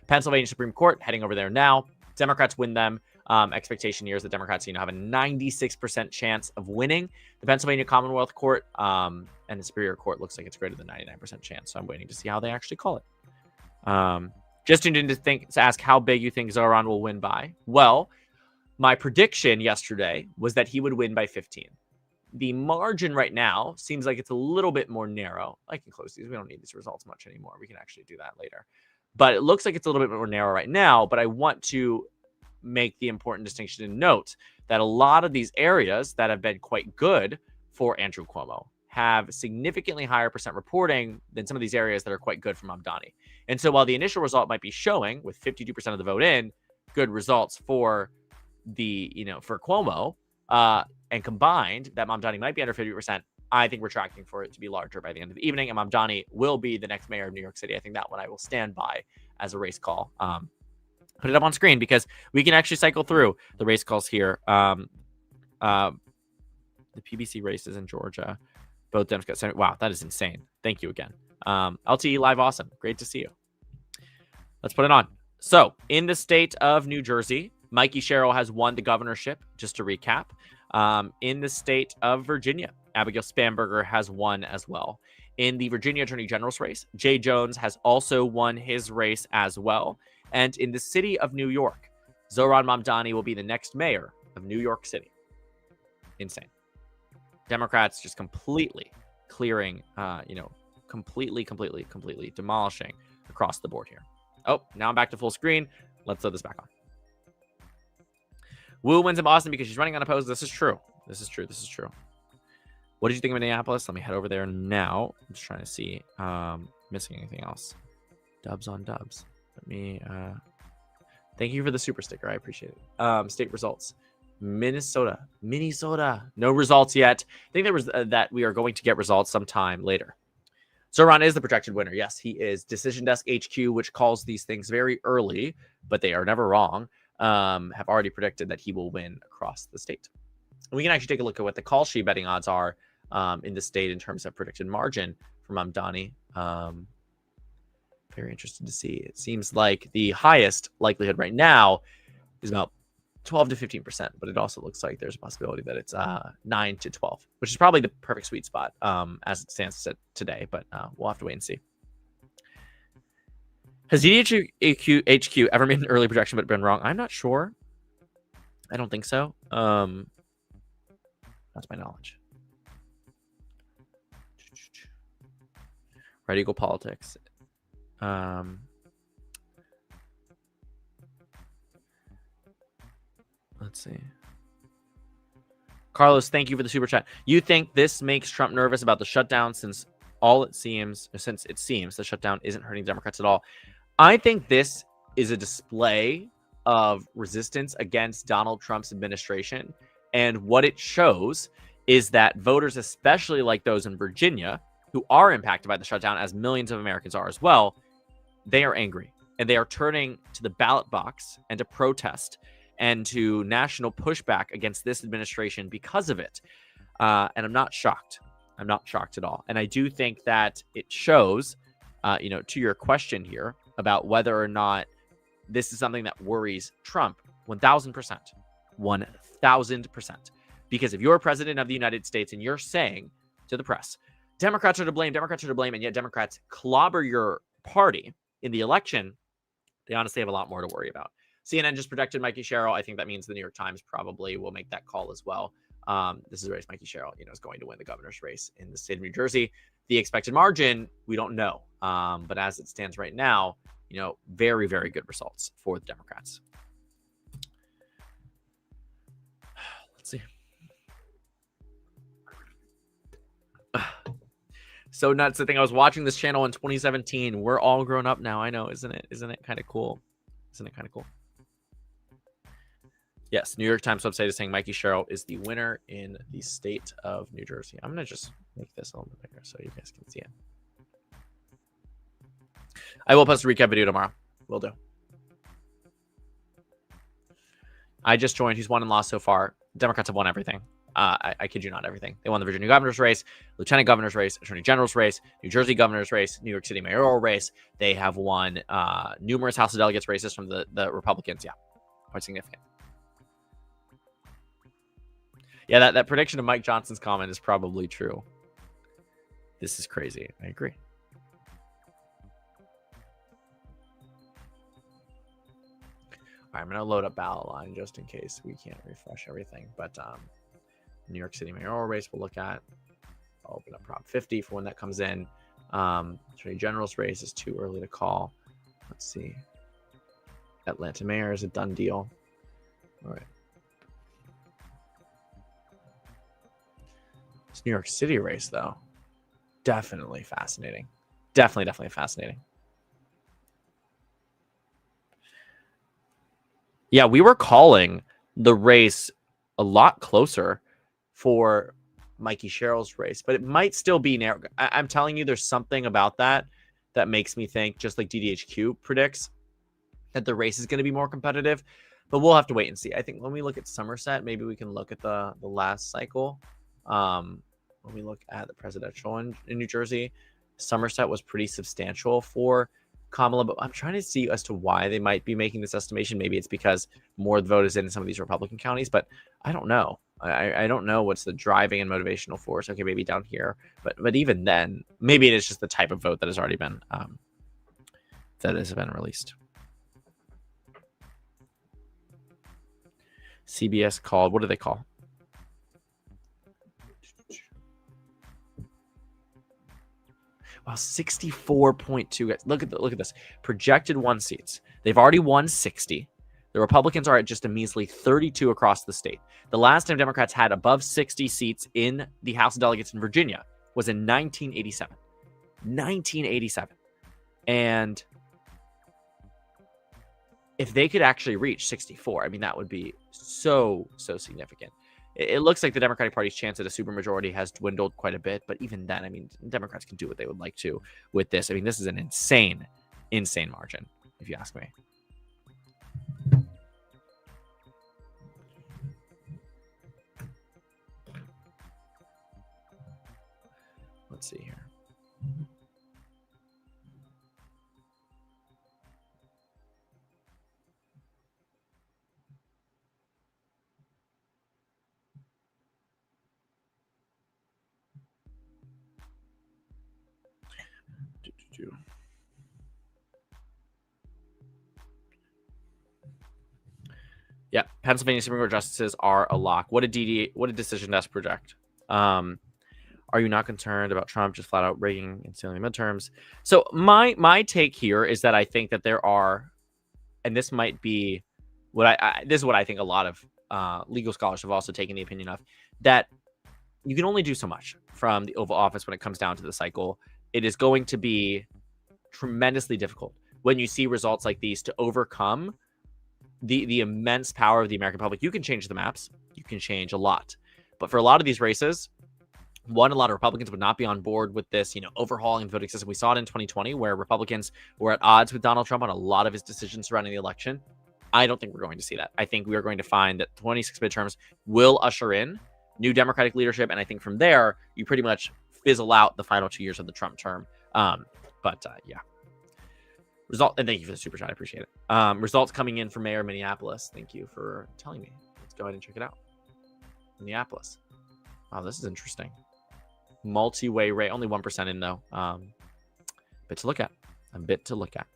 Pennsylvania Supreme Court, heading over there now. Democrats win them. Expectation here is that Democrats, have a 96% chance of winning the Pennsylvania Commonwealth Court, and the Superior Court looks like it's greater than 99% chance. So I'm waiting to see how they actually call it. Just tuned in to ask how big you think Zoran will win by. Well, my prediction yesterday was that he would win by 15. The margin right now seems like it's a little bit more narrow. I can close these. We don't need these results much anymore. We can actually do that later. But it looks like it's a little bit more narrow right now. But I want to make the important distinction and note that a lot of these areas that have been quite good for Andrew Cuomo have significantly higher percent reporting than some of these areas that are quite good for Mamdani. And so while the initial result might be showing with 52% of the vote in good results for for Cuomo, and combined that Mamdani might be under 50%, I think we're tracking for it to be larger by the end of the evening, and Mamdani will be the next mayor of New York City. I think that one I will stand by as a race call. Put it up on screen because we can actually cycle through the race calls here. The PBC races in Georgia, both Democrats. Wow, that is insane. Thank you again. LTE Live, awesome. Great to see you. Let's put it on. So, in the state of New Jersey, Mikey Sherrill has won the governorship, just to recap. In the state of Virginia, Abigail Spanberger has won as well. In the Virginia Attorney General's race, Jay Jones has also won his race as well. And in the city of New York, Zohran Mamdani will be the next mayor of New York City. Insane. Democrats just completely clearing, completely demolishing across the board here. Oh, now I'm back to full screen. Let's throw this back on. Wu wins in Boston because she's running unopposed. This is true. This is true. What did you think of Minneapolis? Let me head over there now. I'm just trying to see. Missing anything else? Dubs on dubs. Let me. Thank you for the super sticker. I appreciate it. State results. Minnesota. No results yet. I think there was that we are going to get results sometime later. Zohran is the projected winner. Yes, he is. Decision Desk HQ, which calls these things very early, but they are never wrong, have already predicted that he will win across the state. We can actually take a look at what the call sheet betting odds are in the state in terms of predicted margin for Mamdani. Very interested to see. It seems like the highest likelihood right now is about 12 to 15%, but it also looks like there's a possibility that it's 9 to 12, which is probably the perfect sweet spot as it stands today, but we'll have to wait and see. Has DDHQ ever made an early projection but been wrong? I'm not sure. I don't think so. That's my knowledge. Right Eagle Politics. Let's see. Carlos, thank you for the super chat. You think this makes Trump nervous about the shutdown since it seems the shutdown isn't hurting Democrats at all? I think this is a display of resistance against Donald Trump's administration. And what it shows is that voters, especially like those in Virginia, who are impacted by the shutdown, as millions of Americans are as well, they are angry. And they are turning to the ballot box and to protest and to national pushback against this administration because of it. And I'm not shocked. I'm not shocked at all. And I do think that it shows, to your question here about whether or not this is something that worries Trump, 1,000%. 1,000%. Because if you're president of the United States and you're saying to the press, Democrats are to blame, and yet Democrats clobber your party in the election, they honestly have a lot more to worry about. CNN just projected Mikey Sherrill. I think that means the New York Times probably will make that call as well. This is a race Mikey Sherrill, is going to win the governor's race in the state of New Jersey. The expected margin, we don't know. But as it stands right now, very, very good results for the Democrats. Let's see. So nuts. I think I was watching this channel in 2017. We're all grown up now. I know, isn't it? Isn't it kind of cool? Yes, New York Times website is saying Mikey Sherrill is the winner in the state of New Jersey. I'm going to just make this a little bit bigger so you guys can see it. I will post a recap video tomorrow. Will do. I just joined. He's won and lost so far. Democrats have won everything. I kid you not, everything. They won the Virginia governor's race, lieutenant governor's race, attorney general's race, New Jersey governor's race, New York City mayoral race. They have won numerous House of Delegates races from the Republicans. Yeah, quite significant. Yeah, that prediction of Mike Johnson's comment is probably true. This is crazy. I agree. All right, I'm going to load up ballot line just in case we can't refresh everything. But New York City mayoral race we'll look at. I'll open up Prop 50 for when that comes in. Attorney General's race is too early to call. Let's see. Atlanta mayor is a done deal. All right. This New York City race, though, definitely fascinating. Definitely fascinating. Yeah, we were calling the race a lot closer for Mikey Sherrill's race, but it might still be narrow. I'm telling you, there's something about that makes me think, just like DDHQ predicts, that the race is going to be more competitive, but we'll have to wait and see. I think when we look at Somerset, maybe we can look at the last cycle. When we look at the presidential in New Jersey, Somerset was pretty substantial for Kamala, but I'm trying to see as to why they might be making this estimation. Maybe it's because more of the vote is in some of these Republican counties, but I don't know. I don't know what's the driving and motivational force. Okay, maybe down here, but even then, maybe it is just the type of vote that has already been released. CBS called. What do they call? Wow, 64.2 guys. Look at this. Projected won seats. They've already won 60. The Republicans are at just a measly 32 across the state. The last time Democrats had above 60 seats in the House of Delegates in Virginia was in 1987. 1987. And if they could actually reach 64, I mean, that would be so significant. It looks like the Democratic Party's chance at a supermajority has dwindled quite a bit, but even then, I mean, Democrats can do what they would like to with this. I mean, this is an insane margin, if you ask me. Let's see here. Yeah, Pennsylvania Supreme Court justices are a lock. What did decision desk project? Are you not concerned about Trump just flat out rigging and stealing the midterms? So my take here is that I think that there are, and this might be what this is what I think a lot of legal scholars have also taken the opinion of, that you can only do so much from the Oval Office when it comes down to the cycle. It is going to be tremendously difficult when you see results like these to overcome the immense power of the American public. You can change the maps. You can change a lot. But for a lot of these races, a lot of Republicans would not be on board with this, overhauling the voting system. We saw it in 2020 where Republicans were at odds with Donald Trump on a lot of his decisions surrounding the election. I don't think we're going to see that. I think we are going to find that 26 midterms will usher in new Democratic leadership. And I think from there, you pretty much fizzle out the final 2 years of the Trump term. Yeah. Result, and thank you for the super chat. I appreciate it. Results coming in for Mayor of Minneapolis. Thank you for telling me. Let's go ahead and check it out. Minneapolis. Wow, this is interesting. Multi-way rate, only 1% in though. Bit to look at. A bit to look at.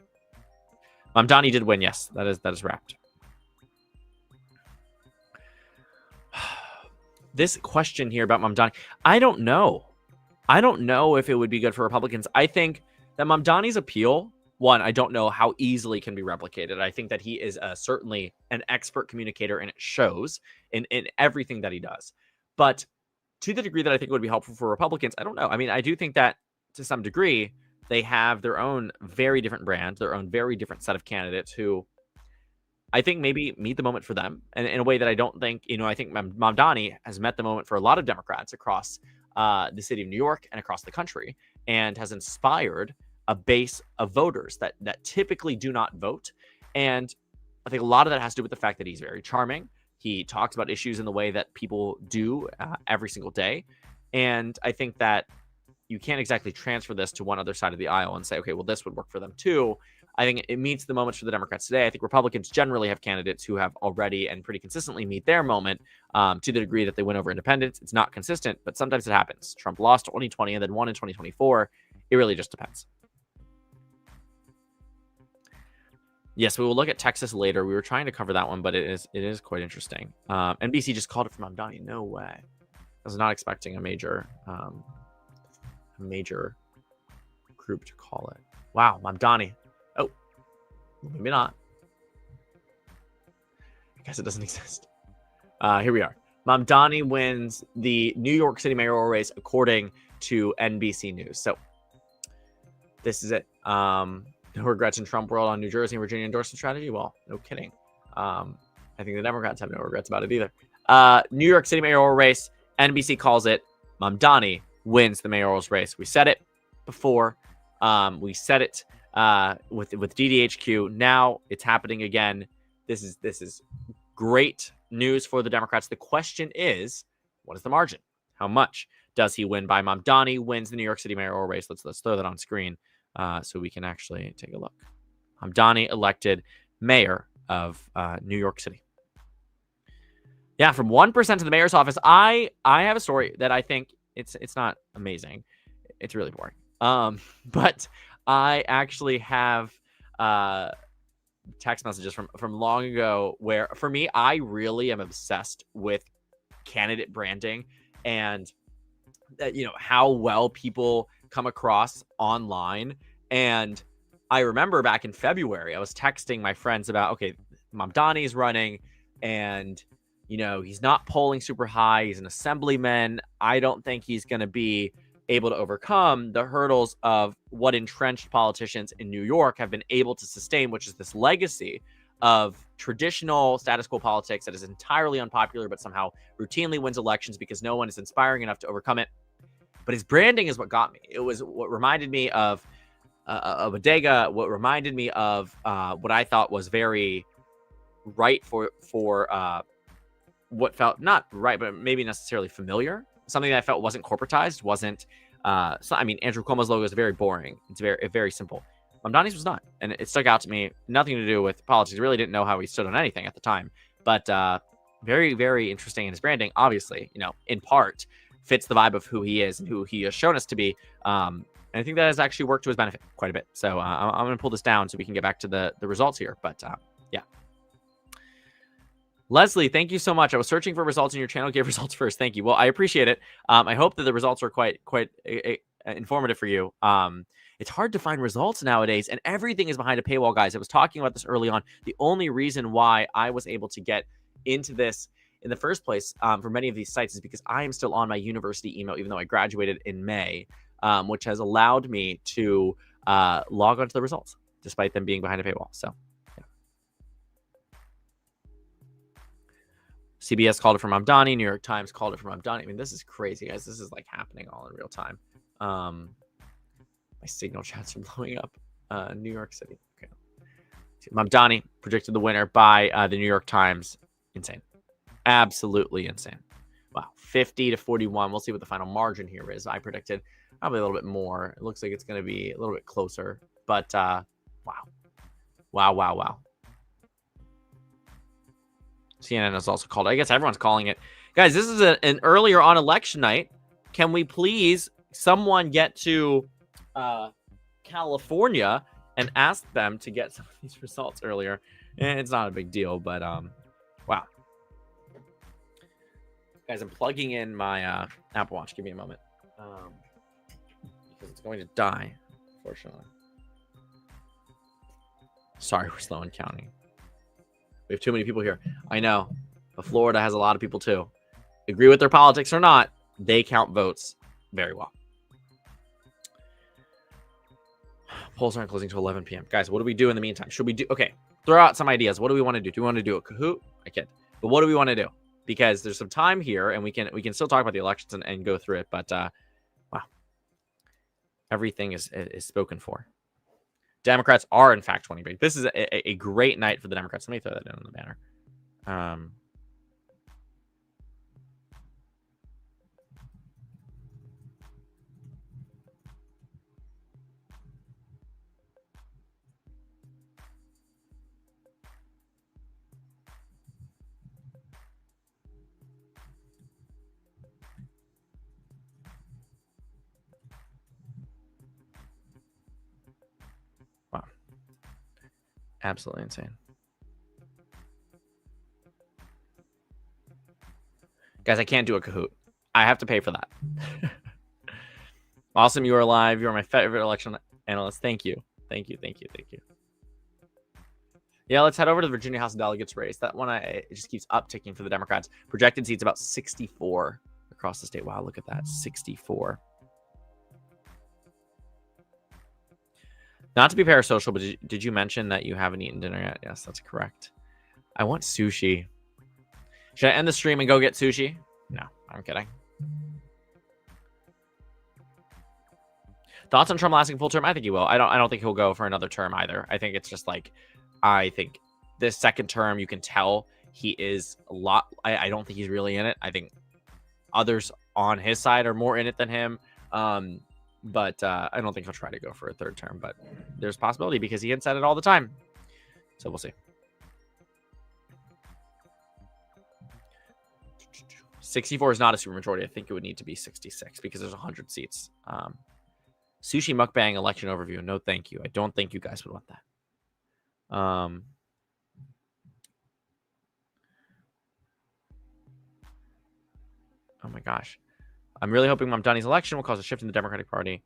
Mamdani did win. Yes, that is wrapped. This question here about Mamdani, I don't know. I don't know if it would be good for Republicans. I think that Mamdani's appeal, one, I don't know how easily can be replicated. I think that he is certainly an expert communicator, and it shows in everything that he does. But to the degree that I think it would be helpful for Republicans, I don't know. I mean, I do think that to some degree, they have their own very different brand, their own very different set of candidates who I think maybe meet the moment for them. And in a way that I don't think, I think Mamdani has met the moment for a lot of Democrats across the city of New York and across the country, and has inspired a base of voters that typically do not vote. And I think a lot of that has to do with the fact that he's very charming. He talks about issues in the way that people do every single day. And I think that you can't exactly transfer this to one other side of the aisle and say, okay, well, this would work for them too. I think it meets the moments for the Democrats today. I think Republicans generally have candidates who have already and pretty consistently meet their moment to the degree that they win over independents. It's not consistent, but sometimes it happens. Trump lost 2020 and then won in 2024. It really just depends. Yes, we will look at Texas later. We were trying to cover that one, but it is quite interesting. NBC just called it from Mamdani. No way. I was not expecting a major group to call it. Wow, Mamdani. Oh, maybe not. I guess it doesn't exist. Here we are. Mamdani wins the New York City mayoral race according to NBC News. So this is it. No regrets in Trump world on New Jersey and Virginia endorsement strategy? Well, no kidding. I think the Democrats have no regrets about it either. New York City mayoral race. NBC calls it. Mamdani wins the mayoral race. We said it before. We said it with DDHQ. Now it's happening again. This is great news for the Democrats. The question is, what is the margin? How much does he win by? Mamdani wins the New York City mayoral race. Let's throw that on screen. so we can actually take a look. Hamdani elected mayor of New York City. Yeah, from 1% to the mayor's office. I have a story that I think it's not amazing. It's really boring. But I actually have text messages from long ago where, for me, I really am obsessed with candidate branding and how well people come across online. And I remember back in February, I was texting my friends about, okay, Mamdani's running, and he's not polling super high. He's an assemblyman. I don't think he's going to be able to overcome the hurdles of what entrenched politicians in New York have been able to sustain, which is this legacy of traditional status quo politics that is entirely unpopular, but somehow routinely wins elections because no one is inspiring enough to overcome it. But his branding is what got me. It was what reminded me of Bodega, what reminded me of what I thought was very right for what felt not right, but maybe necessarily familiar. Something that I felt wasn't corporatized, wasn't. Andrew Cuomo's logo is very boring. It's very simple. Mamdani's was not, and it stuck out to me. Nothing to do with politics. I really didn't know how he stood on anything at the time, but very, very interesting in his branding. Obviously, in part fits the vibe of who he is and who he has shown us to be. And I think that has actually worked to his benefit quite a bit. So I'm going to pull this down so we can get back to the results here. But yeah. Leslie, thank you so much. I was searching for results in your channel. Gave results first. Thank you. Well, I appreciate it. I hope that the results are quite informative for you. It's hard to find results nowadays, and everything is behind a paywall, guys. I was talking about this early on. The only reason why I was able to get into this in the first place for many of these sites is because I am still on my university email, even though I graduated in May, which has allowed me to log on to the results, despite them being behind a paywall. So, yeah. CBS called it from Mamdani. New York Times called it from Mamdani. I mean, this is crazy, guys. This is like happening all in real time. My signal chats are blowing up. New York City. Okay. Mamdani predicted the winner by the New York Times. Insane. Absolutely insane. Wow. 50-41. We'll see what the final margin here is. I predicted probably a little bit more. It looks like it's going to be a little bit closer. But wow. Wow. CNN has also called it. I guess everyone's calling it. Guys, this is an earlier on election night. Can we please someone get to California and ask them to get some of these results earlier? And it's not a big deal, but wow. Guys, I'm plugging in my Apple Watch. Give me a moment. Because it's going to die, unfortunately. Sorry, we're slow in counting. We have too many people here. I know, but Florida has a lot of people too. Agree with their politics or not, they count votes very well. Polls aren't closing till 11 p.m. Guys, what do we do in the meantime? Should we do... Okay, throw out some ideas. What do we want to do? Do we want to do a Kahoot? I kid. But what do we want to do? Because there's some time here, and we can still talk about the elections and go through it. But, wow. Everything is spoken for. Democrats are, in fact, 20 big. This is a great night for the Democrats. Let me throw that in on the banner. Wow. Absolutely insane. Guys, I can't do a Kahoot. I have to pay for that. Awesome, you are live. You are my favorite election analyst. Thank you. Thank you. Yeah, let's head over to the Virginia House of Delegates race. That one, it just keeps upticking for the Democrats. Projected seats about 64 across the state. Wow, look at that. 64. Not to be parasocial, but did you mention that you haven't eaten dinner yet? Yes, that's correct. I want sushi. Should I end the stream and go get sushi? No, I'm kidding. Thoughts on Trump lasting full term? I think he will. I don't think he'll go for another term either. I think it's just like, I think this second term, you can tell he is a lot. I don't think he's really in it. I think others on his side are more in it than him. But I don't think he'll try to go for a third term. But there's a possibility because he hints at it all the time. So we'll see. 64 is not a supermajority. I think it would need to be 66 because there's 100 seats. Sushi mukbang election overview. No, thank you. I don't think you guys would want that. Oh my gosh. I'm really hoping Mamdani's election will cause a shift in the Democratic Party.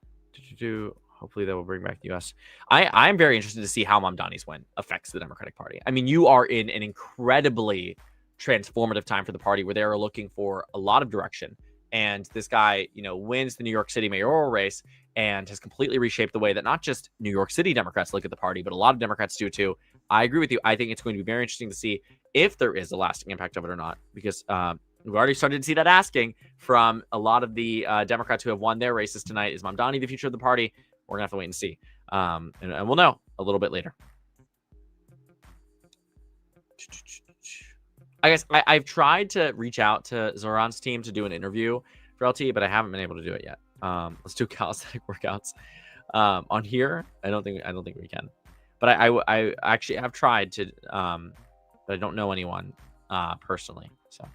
Hopefully that will bring back the U.S. I'm very interested to see how Mamdani's win affects the Democratic Party. I mean, you are in an incredibly transformative time for the party where they are looking for a lot of direction. And this guy, wins the New York City mayoral race and has completely reshaped the way that not just New York City Democrats look at the party, but a lot of Democrats do too. I agree with you. I think it's going to be very interesting to see if there is a lasting impact of it or not, because we've already started to see that asking from a lot of the Democrats who have won their races tonight. Is Mamdani the future of the party? We're going to have to wait and see. And we'll know a little bit later. I guess I've tried to reach out to Zoran's team to do an interview for LT, but I haven't been able to do it yet. Let's do calisthenic workouts on here. I don't think we can. But I actually have tried to, but I don't know anyone personally. So,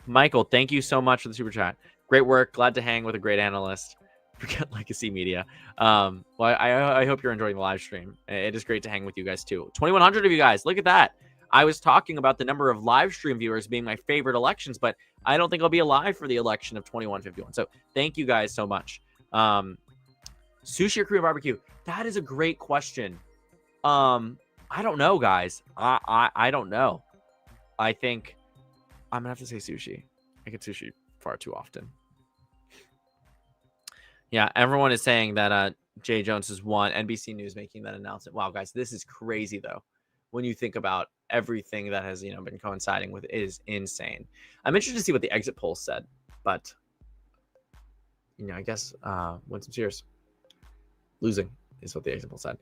Michael, thank you so much for the super chat. Great work. Glad to hang with a great analyst. Forget Legacy Media. Well, I hope you're enjoying the live stream. It is great to hang with you guys too. 2,100 of you guys. Look at that. I was talking about the number of live stream viewers being my favorite elections, but I don't think I'll be alive for the election of 2151. So thank you guys so much. Sushi or Korean barbecue? That is a great question. I don't know, guys. I don't know. I think I'm gonna have to say sushi. I get sushi far too often. Yeah, everyone is saying that Jay Jones has won. NBC News making that announcement. Wow, guys, this is crazy though. When you think about everything that has been coinciding with it, is insane. I'm interested to see what the exit polls said, but I guess win some cheers. Losing is what the exit poll said.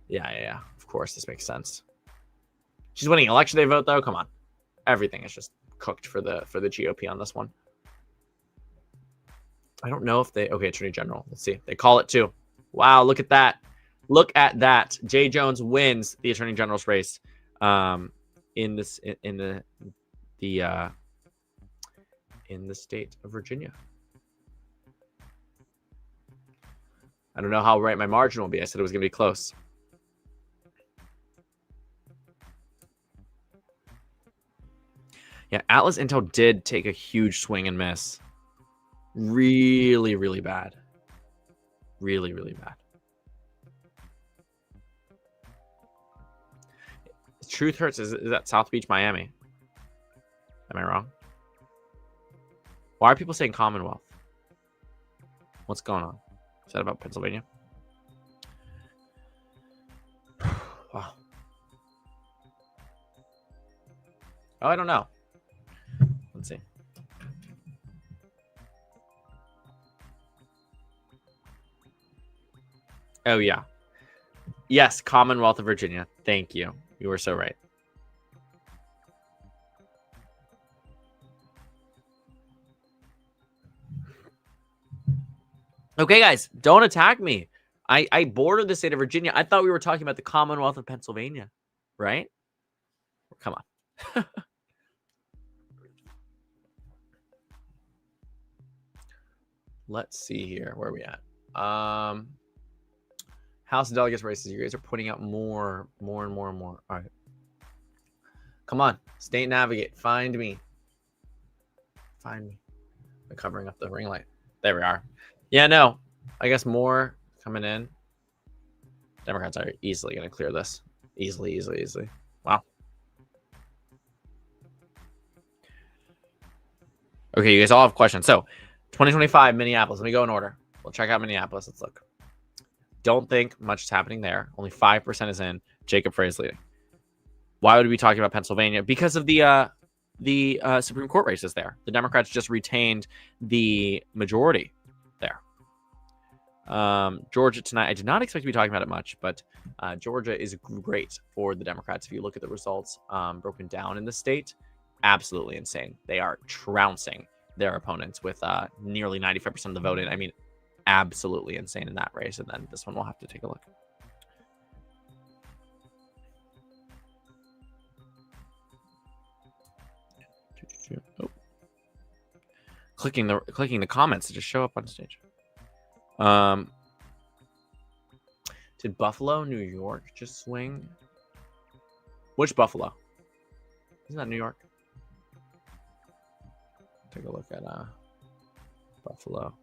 Yeah. Of course, this makes sense. She's winning election day vote though. Come on, everything is just cooked for the GOP on this one. I don't know if okay, Attorney General. Let's see. They call it too. Wow, look at that. Look at that. Jay Jones wins the Attorney General's race in the state of Virginia. I don't know how right my margin will be. I said it was going to be close. Yeah, Atlas Intel did take a huge swing and miss. Really, really bad. Really, really bad. Truth Hurts is that South Beach, Miami. Am I wrong? Why are people saying Commonwealth? What's going on? Is that about Pennsylvania? Wow. Oh, I don't know. Let's see. Oh, yeah. Yes, Commonwealth of Virginia. Thank you. You were so right. Okay, guys, don't attack me. I bordered the state of Virginia. I thought we were talking about the Commonwealth of Pennsylvania, right? Come on. Let's see here. Where are we at? House of Delegates races. You guys are putting out more and more. All right. Come on. State Navigate. Find me. I'm covering up the ring light. There we are. Yeah, no. I guess more coming in. Democrats are easily going to clear this. Easily. Wow. Okay, you guys all have questions. So, 2025 Minneapolis. Let me go in order. We'll check out Minneapolis. Let's look. Don't think much is happening there. Only 5% is in. Jacob Frey is leading. Why would we be talking about Pennsylvania? Because of the Supreme Court races there. The Democrats just retained the majority there. Georgia tonight. I did not expect to be talking about it much, but Georgia is great for the Democrats. If you look at the results broken down in the state, absolutely insane. They are trouncing their opponents with nearly 95% of the vote in. I mean, absolutely insane in that race. And then this one we'll have to take a look. Oh. Clicking the comments to just show up on stage. Did Buffalo, New York just swing? Which Buffalo? Isn't that New York? Take a look at Buffalo.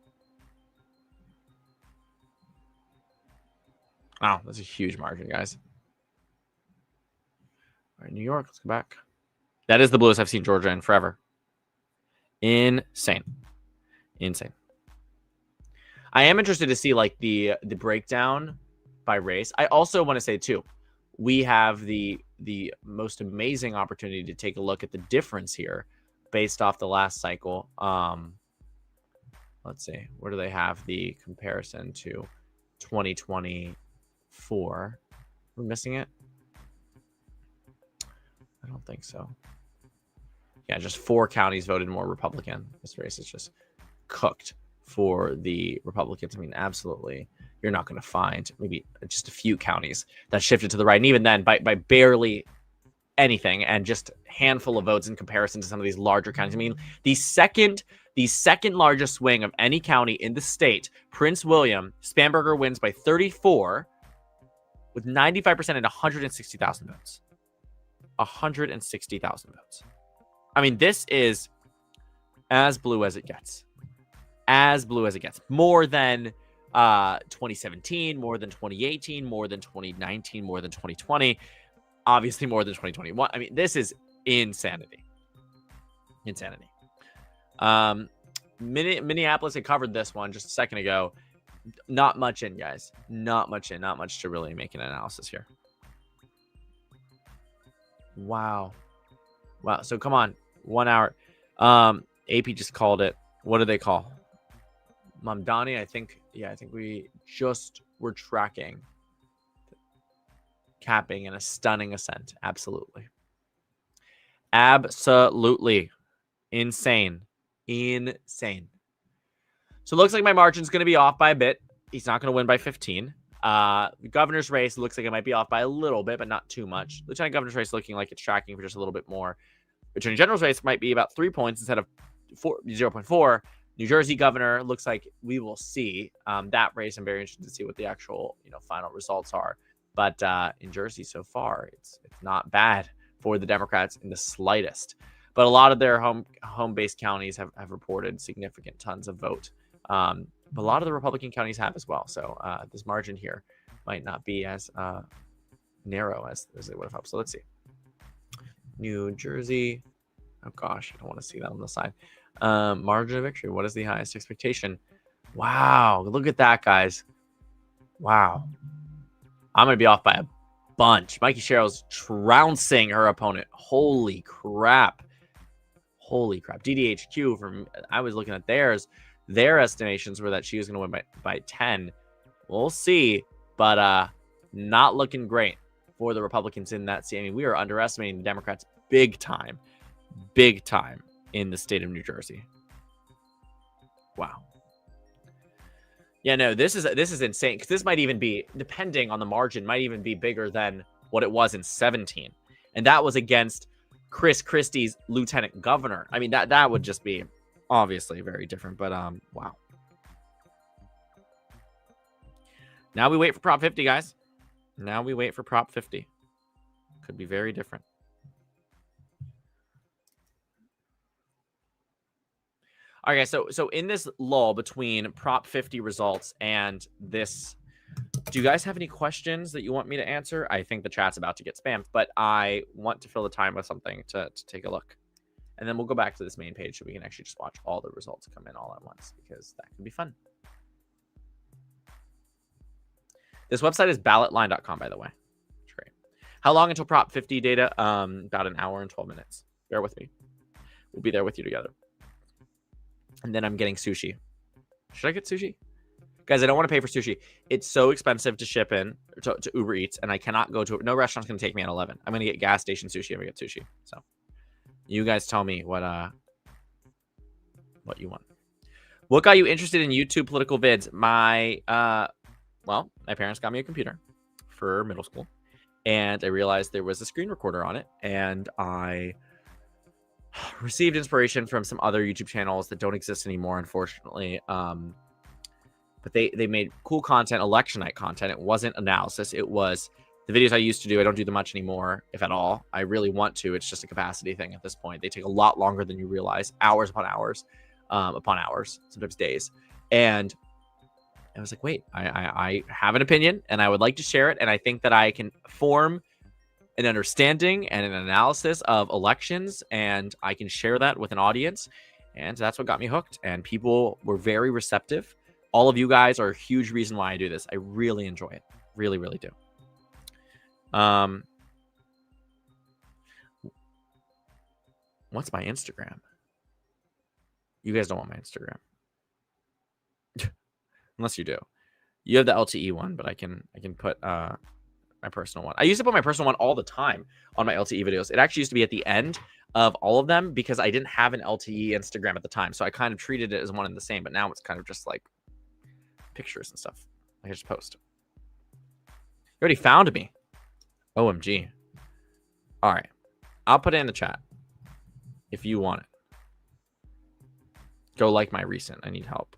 Wow, that's a huge margin, guys. All right, New York, let's go back. That is the bluest I've seen Georgia in forever. Insane. Insane. I am interested to see like the breakdown by race. I also want to say too, we have the most amazing opportunity to take a look at the difference here based off the last cycle. Let's see, where do they have the comparison to 2024? We're missing it. I don't think so. Yeah, just 4 counties voted more Republican. This race is just cooked for the Republicans. I mean, absolutely. You're not going to find maybe just a few counties that shifted to the right. And even then, by barely anything, and just a handful of votes in comparison to some of these larger counties. I mean, the second largest swing of any county in the state, Prince William, Spanberger wins by 34 with 95% and 160,000 votes. 160,000 votes. I mean, this is as blue as it gets. As blue as it gets. More than 2017, more than 2018, more than 2019, more than 2020, obviously more than 2021. I mean, this is insanity. Insanity. Minneapolis had covered this one just a second ago. Not much in, guys. Not much in. Not much to really make an analysis here. Wow. Wow. So come on. 1 hour. AP just called it. What do they call? Mamdani, I think we just were tracking. Capping in a stunning ascent. Absolutely. Absolutely. Insane. Insane. So it looks like my margin's going to be off by a bit. He's not going to win by 15. The governor's race looks like it might be off by a little bit, but not too much. Lieutenant governor's race looking like it's tracking for just a little bit more. Attorney general's race might be about 3 points instead of 0.4. New Jersey governor looks like we will see that race. I'm very interested to see what the actual final results are. But in Jersey so far, it's not bad for the Democrats in the slightest. But a lot of their home-based counties have reported significant tons of vote. But a lot of the Republican counties have as well. So this margin here might not be as narrow as it would have hoped. So let's see. New Jersey. Oh, gosh. I don't want to see that on the side. Margin of victory. What is the highest expectation? Wow. Look at that, guys. Wow. I'm going to be off by a bunch. Mikey Sherrill's trouncing her opponent. Holy crap. Holy crap. DDHQ, I was looking at theirs. Their estimations were that she was going to win by 10. We'll see. But not looking great for the Republicans in that seat. I mean, we are underestimating the Democrats big time. Big time in the state of New Jersey. Wow. Yeah, no, this is insane, because this might even be, depending on the margin, might even be bigger than what it was in 17. And that was against Chris Christie's lieutenant governor. I mean, that would just be obviously very different, but wow. Now we wait for Prop 50, guys. Now we wait for Prop 50. Could be very different. Okay, so in this lull between Prop 50 results and this, do you guys have any questions that you want me to answer? I think the chat's about to get spammed, but I want to fill the time with something to take a look. And then we'll go back to this main page so we can actually just watch all the results come in all at once, because that can be fun. This website is ballotline.com, by the way. It's great. How long until Prop 50 data? About an hour and 12 minutes. Bear with me. We'll be there with you together. And then I'm getting sushi. Should I get sushi? Guys, I don't want to pay for sushi. It's so expensive to ship in to Uber Eats, and I cannot go to no restaurant's going to take me at 11. I'm going to get gas station sushi if I get sushi. So You guys tell me what you want. What got you interested in YouTube political vids? My parents got me a computer for middle school, and I realized there was a screen recorder on it, and I received inspiration from some other YouTube channels that don't exist anymore, unfortunately. But they made cool content, election night content. It wasn't analysis. It was the videos I used to do. I don't do them much anymore, if at all. I really want to. It's just a capacity thing at this point. They take a lot longer than you realize, hours upon hours, sometimes days. And I was like, wait, I have an opinion and I would like to share it. And I think that I can form an understanding and an analysis of elections, and I can share that with an audience. And that's what got me hooked. And people were very receptive. All of you guys are a huge reason why I do this. I really enjoy it. Really, really do. What's my Instagram? You guys don't want my Instagram. Unless you do. You have the LTE one, but I can put my personal one. I used to put my personal one all the time on my LTE videos. It actually used to be at the end of all of them because I didn't have an LTE Instagram at the time. So I kind of treated it as one and the same, but now it's kind of just like pictures and stuff. I just post. You already found me. OMG. All right. I'll put it in the chat if you want it. Go like my recent. I need help.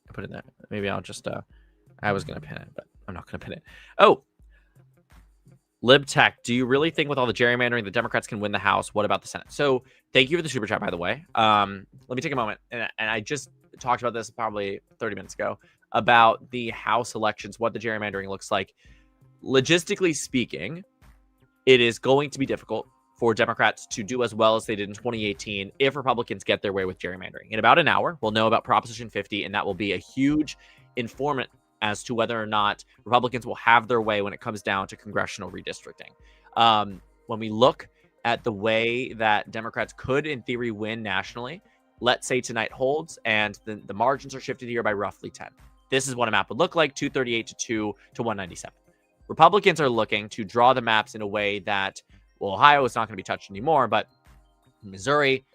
I put it there. Maybe I'll just I was gonna pin it, but I'm not gonna pin it. Oh, LibTech, do you really think with all the gerrymandering the Democrats can win the House? What about the Senate? So thank you for the super chat, by the way. Let me take a moment, and I just talked about this probably 30 minutes ago about the House elections, what the gerrymandering looks like. Logistically speaking, it is going to be difficult for Democrats to do as well as they did in 2018 if Republicans get their way with gerrymandering. In about an hour, we'll know about Proposition 50, and that will be a huge informant as to whether or not Republicans will have their way when it comes down to congressional redistricting. When we look at the way that Democrats could, in theory, win nationally, let's say tonight holds, and the margins are shifted here by roughly 10. This is what a map would look like, 238 to 2 to 197. Republicans are looking to draw the maps in a way that, well, Ohio is not going to be touched anymore, but Missouri,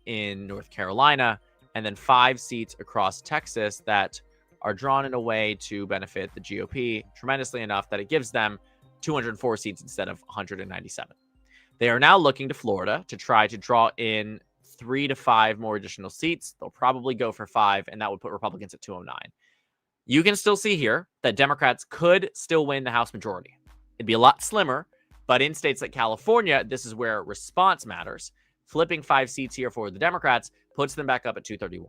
in North Carolina, and then 5 seats across Texas that are drawn in a way to benefit the GOP tremendously enough that it gives them 204 seats instead of 197. They are now looking to Florida to try to draw in 3 to 5 more additional seats. They'll probably go for 5, and that would put Republicans at 209. You can still see here that Democrats could still win the House majority. It'd be a lot slimmer, but in states like California, this is where response matters. Flipping 5 seats here for the Democrats puts them back up at 231.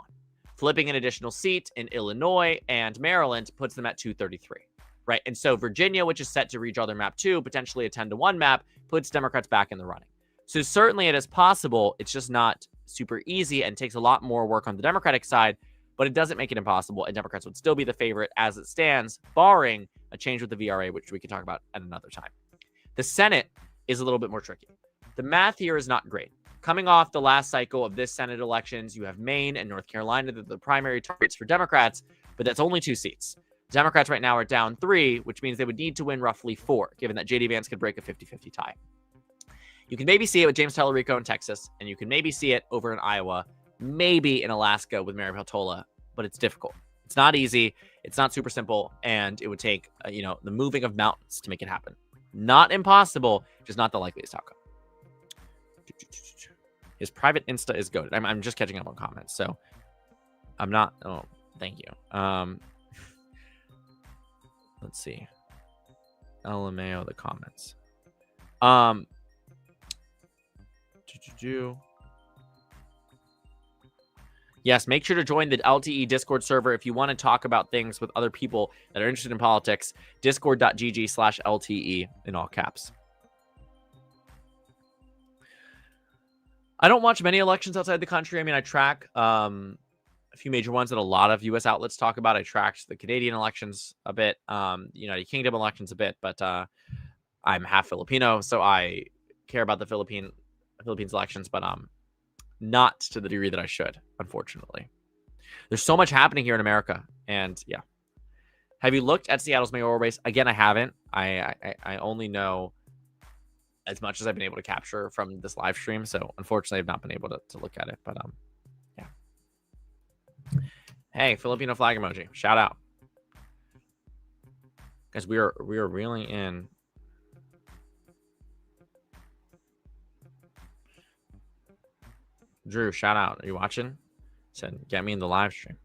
Flipping an additional seat in Illinois and Maryland puts them at 233, right? And so Virginia, which is set to redraw their map too, potentially a 10-1 map, puts Democrats back in the running. So certainly it is possible. It's just not super easy and takes a lot more work on the Democratic side, but it doesn't make it impossible, and Democrats would still be the favorite as it stands, barring a change with the VRA, which we can talk about at another time. The Senate is a little bit more tricky. The math here is not great. Coming off the last cycle of this Senate elections, you have Maine and North Carolina, the primary targets for Democrats, but that's only 2 seats. Democrats right now are down 3, which means they would need to win roughly 4, given that J.D. Vance could break a 50-50 tie. You can maybe see it with James Tallarico in Texas, and you can maybe see it over in Iowa, maybe in Alaska with Mary Peltola, but it's difficult. It's not easy. It's not super simple, and it would take, the moving of mountains to make it happen. Not impossible, just not the likeliest outcome. His private Insta is goated. I'm just catching up on comments, so I'm not. Oh, thank you. Let's see. LMAO the comments. Yes, make sure to join the LTE Discord server if you want to talk about things with other people that are interested in politics. Discord.gg/LTE in all caps. I don't watch many elections outside the country. I mean, I track a few major ones that a lot of U.S. outlets talk about. I tracked the Canadian elections a bit, the United Kingdom elections a bit, but I'm half Filipino, so I care about the Philippines elections, but not to the degree that I should, unfortunately. There's so much happening here in America, and yeah. Have you looked at Seattle's mayoral race? Again, I haven't. I only know as much as I've been able to capture from this live stream. So unfortunately, I've not been able to look at it. But yeah. Hey, Filipino flag emoji. Shout out. Guys, we are reeling in. Drew, shout out. Are you watching? Said, get me in the live stream.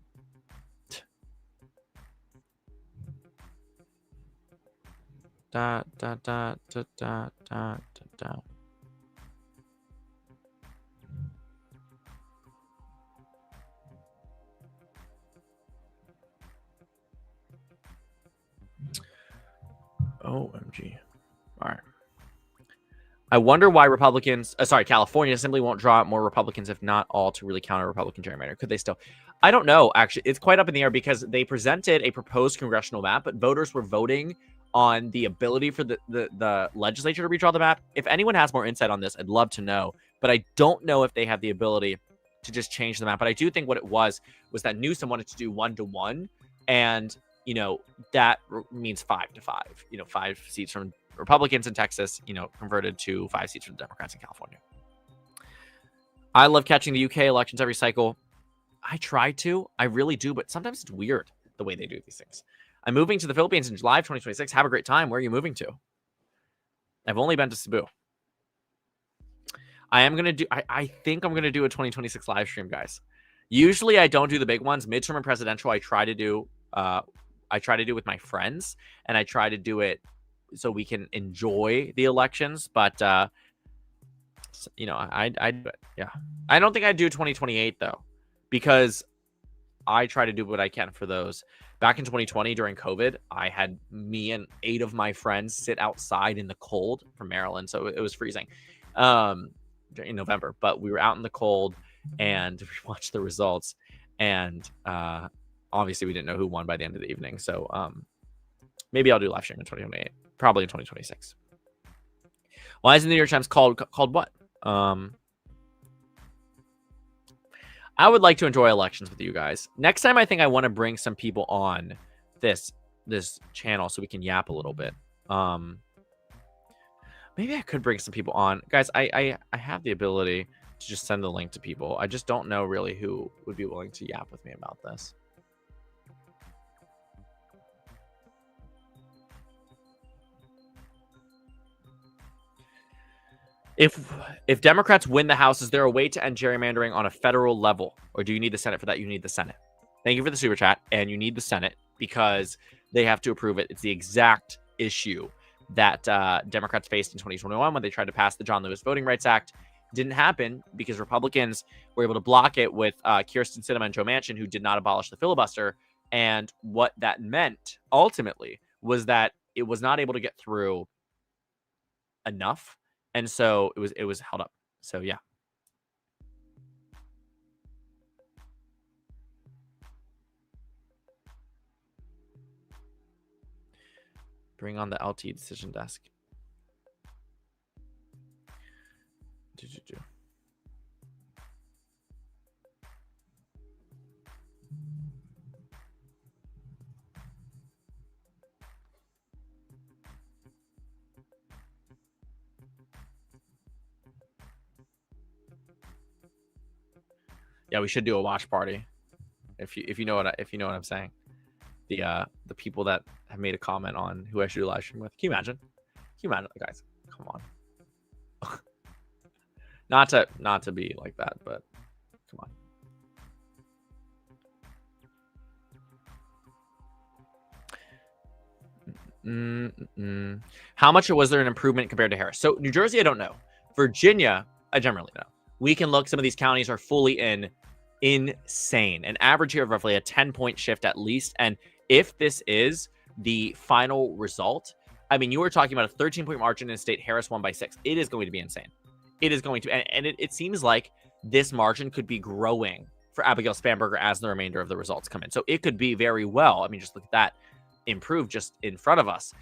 Da da da da da da da. OMG. All right. I wonder why California simply won't draw out more Republicans, if not all, to really counter Republican gerrymander. Could they still? I don't know, actually. It's quite up in the air because they presented a proposed congressional map, but voters were voting on the ability for the legislature to redraw the map. If anyone has more insight on this, I'd love to know. But I don't know if they have the ability to just change the map. But I do think what it was that Newsom wanted to do 1-to-1. And, that means 5-to-5. 5 seats from Republicans in Texas, converted to 5 seats for the Democrats in California. I love catching the UK elections every cycle. I try to. I really do. But sometimes it's weird the way they do these things. I'm moving to the Philippines in July of 2026. Have a great time. Where are you moving to? I've only been to Cebu. I think I'm going to do a 2026 live stream, guys. Usually I don't do the big ones. Midterm and presidential, I try to do with my friends, and I try to do it so we can enjoy the elections. But, I do it. Yeah. I don't think I'd do 2028, though, because I try to do what I can for those. Back in 2020 during COVID, I had me and 8 of my friends sit outside in the cold from Maryland. So it was freezing in November, but we were out in the cold and we watched the results. And obviously we didn't know who won by the end of the evening. So maybe I'll do live stream in 2028, probably in 2026. Why is the New York Times called what? I would like to enjoy elections with you guys. Next time, I think I want to bring some people on this channel so we can yap a little bit. Maybe I could bring some people on. Guys, I have the ability to just send the link to people. I just don't know really who would be willing to yap with me about this. If Democrats win the House, is there a way to end gerrymandering on a federal level? Or do you need the Senate for that? You need the Senate. Thank you for the super chat. And you need the Senate because they have to approve it. It's the exact issue that Democrats faced in 2021 when they tried to pass the John Lewis Voting Rights Act. Didn't happen because Republicans were able to block it with Kyrsten Sinema and Joe Manchin, who did not abolish the filibuster. And what that meant ultimately was that it was not able to get through enough. And so it was held up. So yeah. Bring on the LT decision desk. Yeah, we should do a watch party. If you know what I'm saying. The people that have made a comment on who I should do a live stream with. Can you imagine? Guys? Come on. not to be like that, but come on. How much was there an improvement compared to Harris? So New Jersey, I don't know. Virginia, I generally know. We can look. Some of these counties are fully insane. An average here of roughly a 10-point shift at least. And if this is the final result, I mean, you were talking about a 13-point margin in a state. Harris won by 6. It is going to be insane. It is going to, and it seems like this margin could be growing for Abigail Spanberger as the remainder of the results come in. So it could be very well. I mean, just look at that improve just in front of us.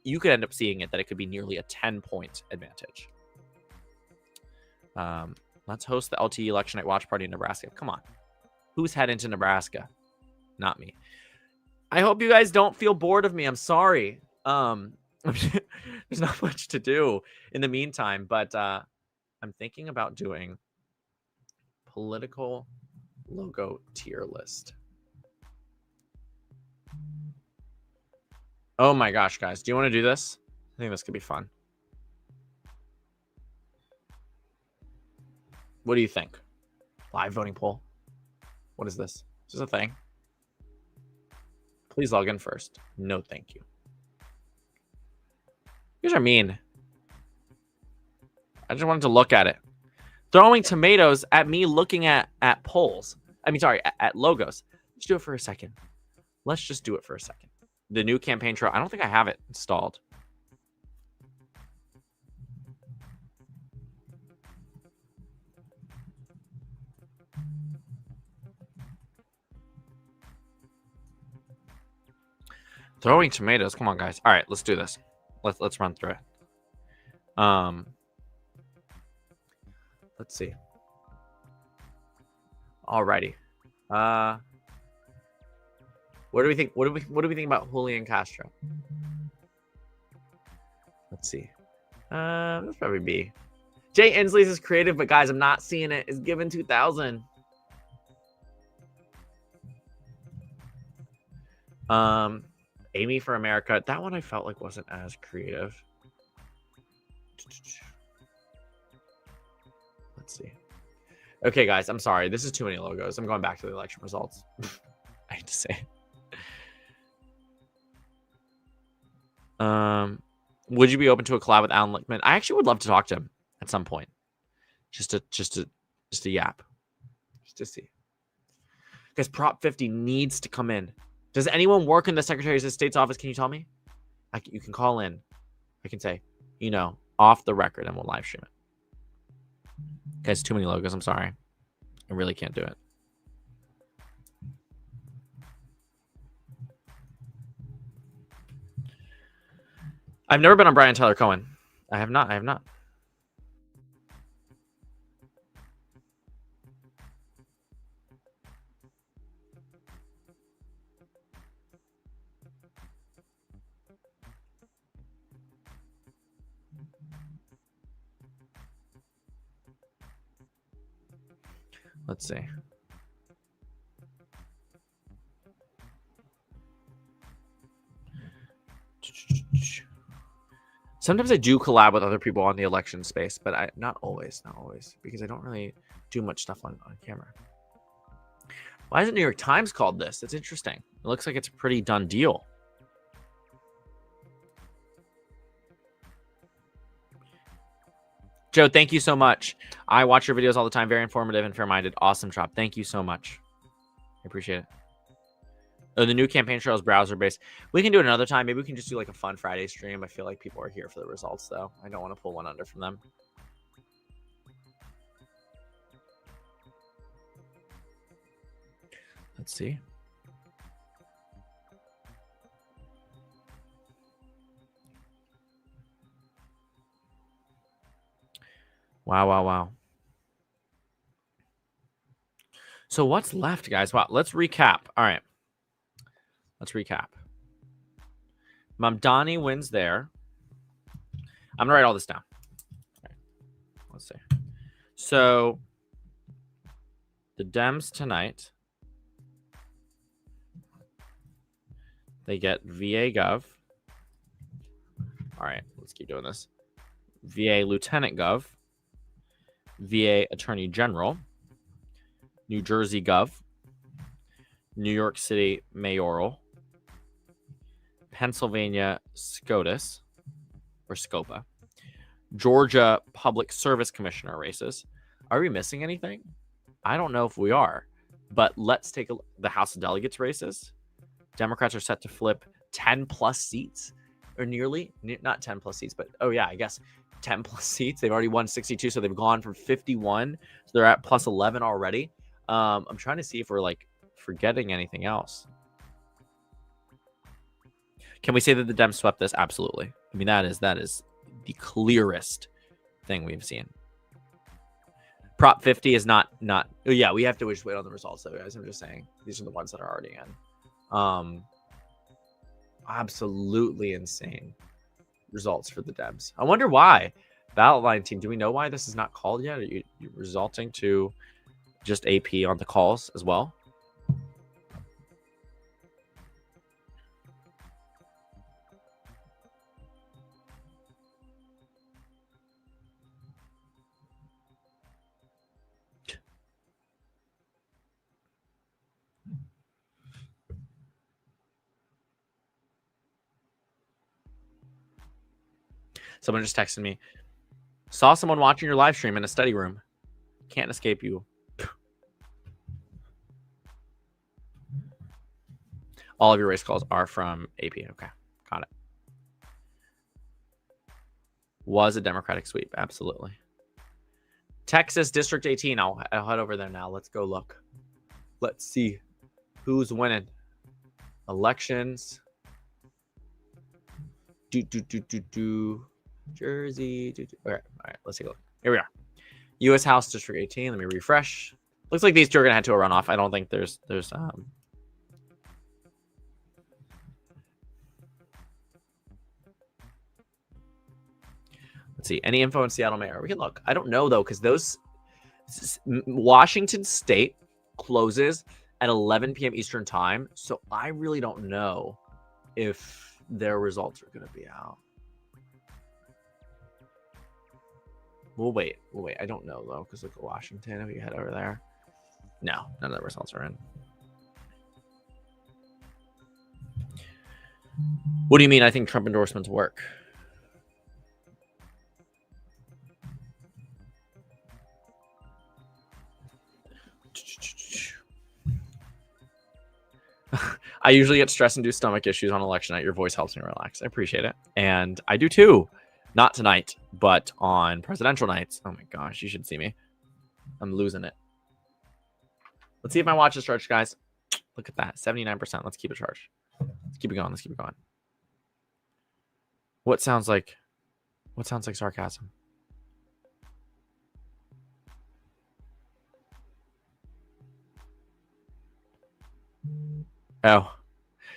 You could end up seeing it that it could be nearly a 10-point advantage. Let's host the LTE election night watch party in Nebraska. Come on. Who's heading to Nebraska? Not me. I hope you guys don't feel bored of me. I'm sorry. There's not much to do in the meantime, but I'm thinking about doing political logo tier list. Oh my gosh, guys. Do you want to do this? I think this could be fun. What do you think? Live voting poll. What is this? Is this a thing? Please log in first. No, thank you. You guys are mean. I just wanted to look at it. Throwing tomatoes at me looking at polls. I mean, sorry, at logos. Let's do it for a second. Let's just do it for a second. The new campaign trail. I don't think I have it installed. Throwing tomatoes. Come on, guys. All right, let's do this. Let's run through it. Let's see. Alrighty. What do we think? What do we think about Julian Castro? Let's see. That's probably B. Jay Inslee's is creative, but guys, I'm not seeing it. It's given 2000. Amy for America. That one I felt like wasn't as creative. Let's see. Okay, guys, I'm sorry. This is too many logos. I'm going back to the election results. I hate to say. Would you be open to a collab with Alan Lichtman? I actually would love to talk to him at some point. Just to yap. Just to see. Because Prop 50 needs to come in. Does anyone work in the Secretary of State's office? Can you tell me? You can call in. I can say, off the record, and we'll live stream it. Guys, too many logos. I'm sorry. I really can't do it. I've never been on Brian Tyler Cohen. I have not. Let's see. Sometimes I do collab with other people on the election space, but not always, because I don't really do much stuff on camera. Why isn't New York Times called this? It's interesting. It looks like it's a pretty done deal. Joe, thank you so much. I watch your videos all the time. Very informative and fair-minded. Awesome job. Thank you so much. I appreciate it. Oh, the new campaign trail is browser-based. We can do it another time. Maybe we can just do like a fun Friday stream. I feel like people are here for the results, though. I don't want to pull one under from them. Let's see. Wow. So what's left, guys? Wow, let's recap. All right. Let's recap. Mamdani wins there. I'm going to write all this down. All right. Let's see. So the Dems tonight, they get VA Gov. All right. Let's keep doing this. VA Lieutenant Gov. VA Attorney General, New Jersey Gov, New York City Mayoral, Pennsylvania SCOTUS, or SCOPA, Georgia Public Service Commissioner races. Are we missing anything? I don't know if we are, but let's take a look. The House of Delegates races. Democrats are set to flip 10 plus seats, or nearly, not 10 plus seats, but I guess 10 plus seats. They've already won 62, so they've gone from 51, so they're at plus 11 already. I'm trying to see if we're like forgetting anything else. Can we say that the Dems swept this? Absolutely. I mean, that is the clearest thing we've seen. Prop 50 is not. Yeah, we have to just wait on the results, though, guys. I'm just saying these are the ones that are already in. Absolutely insane. results for the Dems. I wonder why. Ballot line team, do we know why this is not called yet? Are you resulting to just AP on the calls as well? Someone just texted me. Saw someone watching your live stream in a study room. Can't escape you. All of your race calls are from AP. Okay, got it. Was a Democratic sweep. Absolutely. Texas District 18. I'll head over there now. Let's go look. Let's see who's winning. Elections. Jersey. All right, let's take a look. Here we are. U.S. House District 18. Let me refresh. Looks like these two are gonna head to a runoff. I don't think there's let's see, any info in Seattle mayor. We can look. I don't know though, because those Washington State closes at 11 p.m. Eastern time, so I really don't know if their results are gonna be out. We'll wait. I don't know though, because look at Washington. If you head over there, no, none of the results are in. What do you mean? I think Trump endorsements work. I usually get stress-induced stomach issues on election night. Your voice helps me relax. I appreciate it, and I do too. Not tonight, but on presidential nights. Oh my gosh, you should see me. I'm losing it. Let's see if my watch is charged, guys. Look at that, 79%. Let's keep it charged. Let's keep it going. Let's keep it going. What sounds like sarcasm? Oh,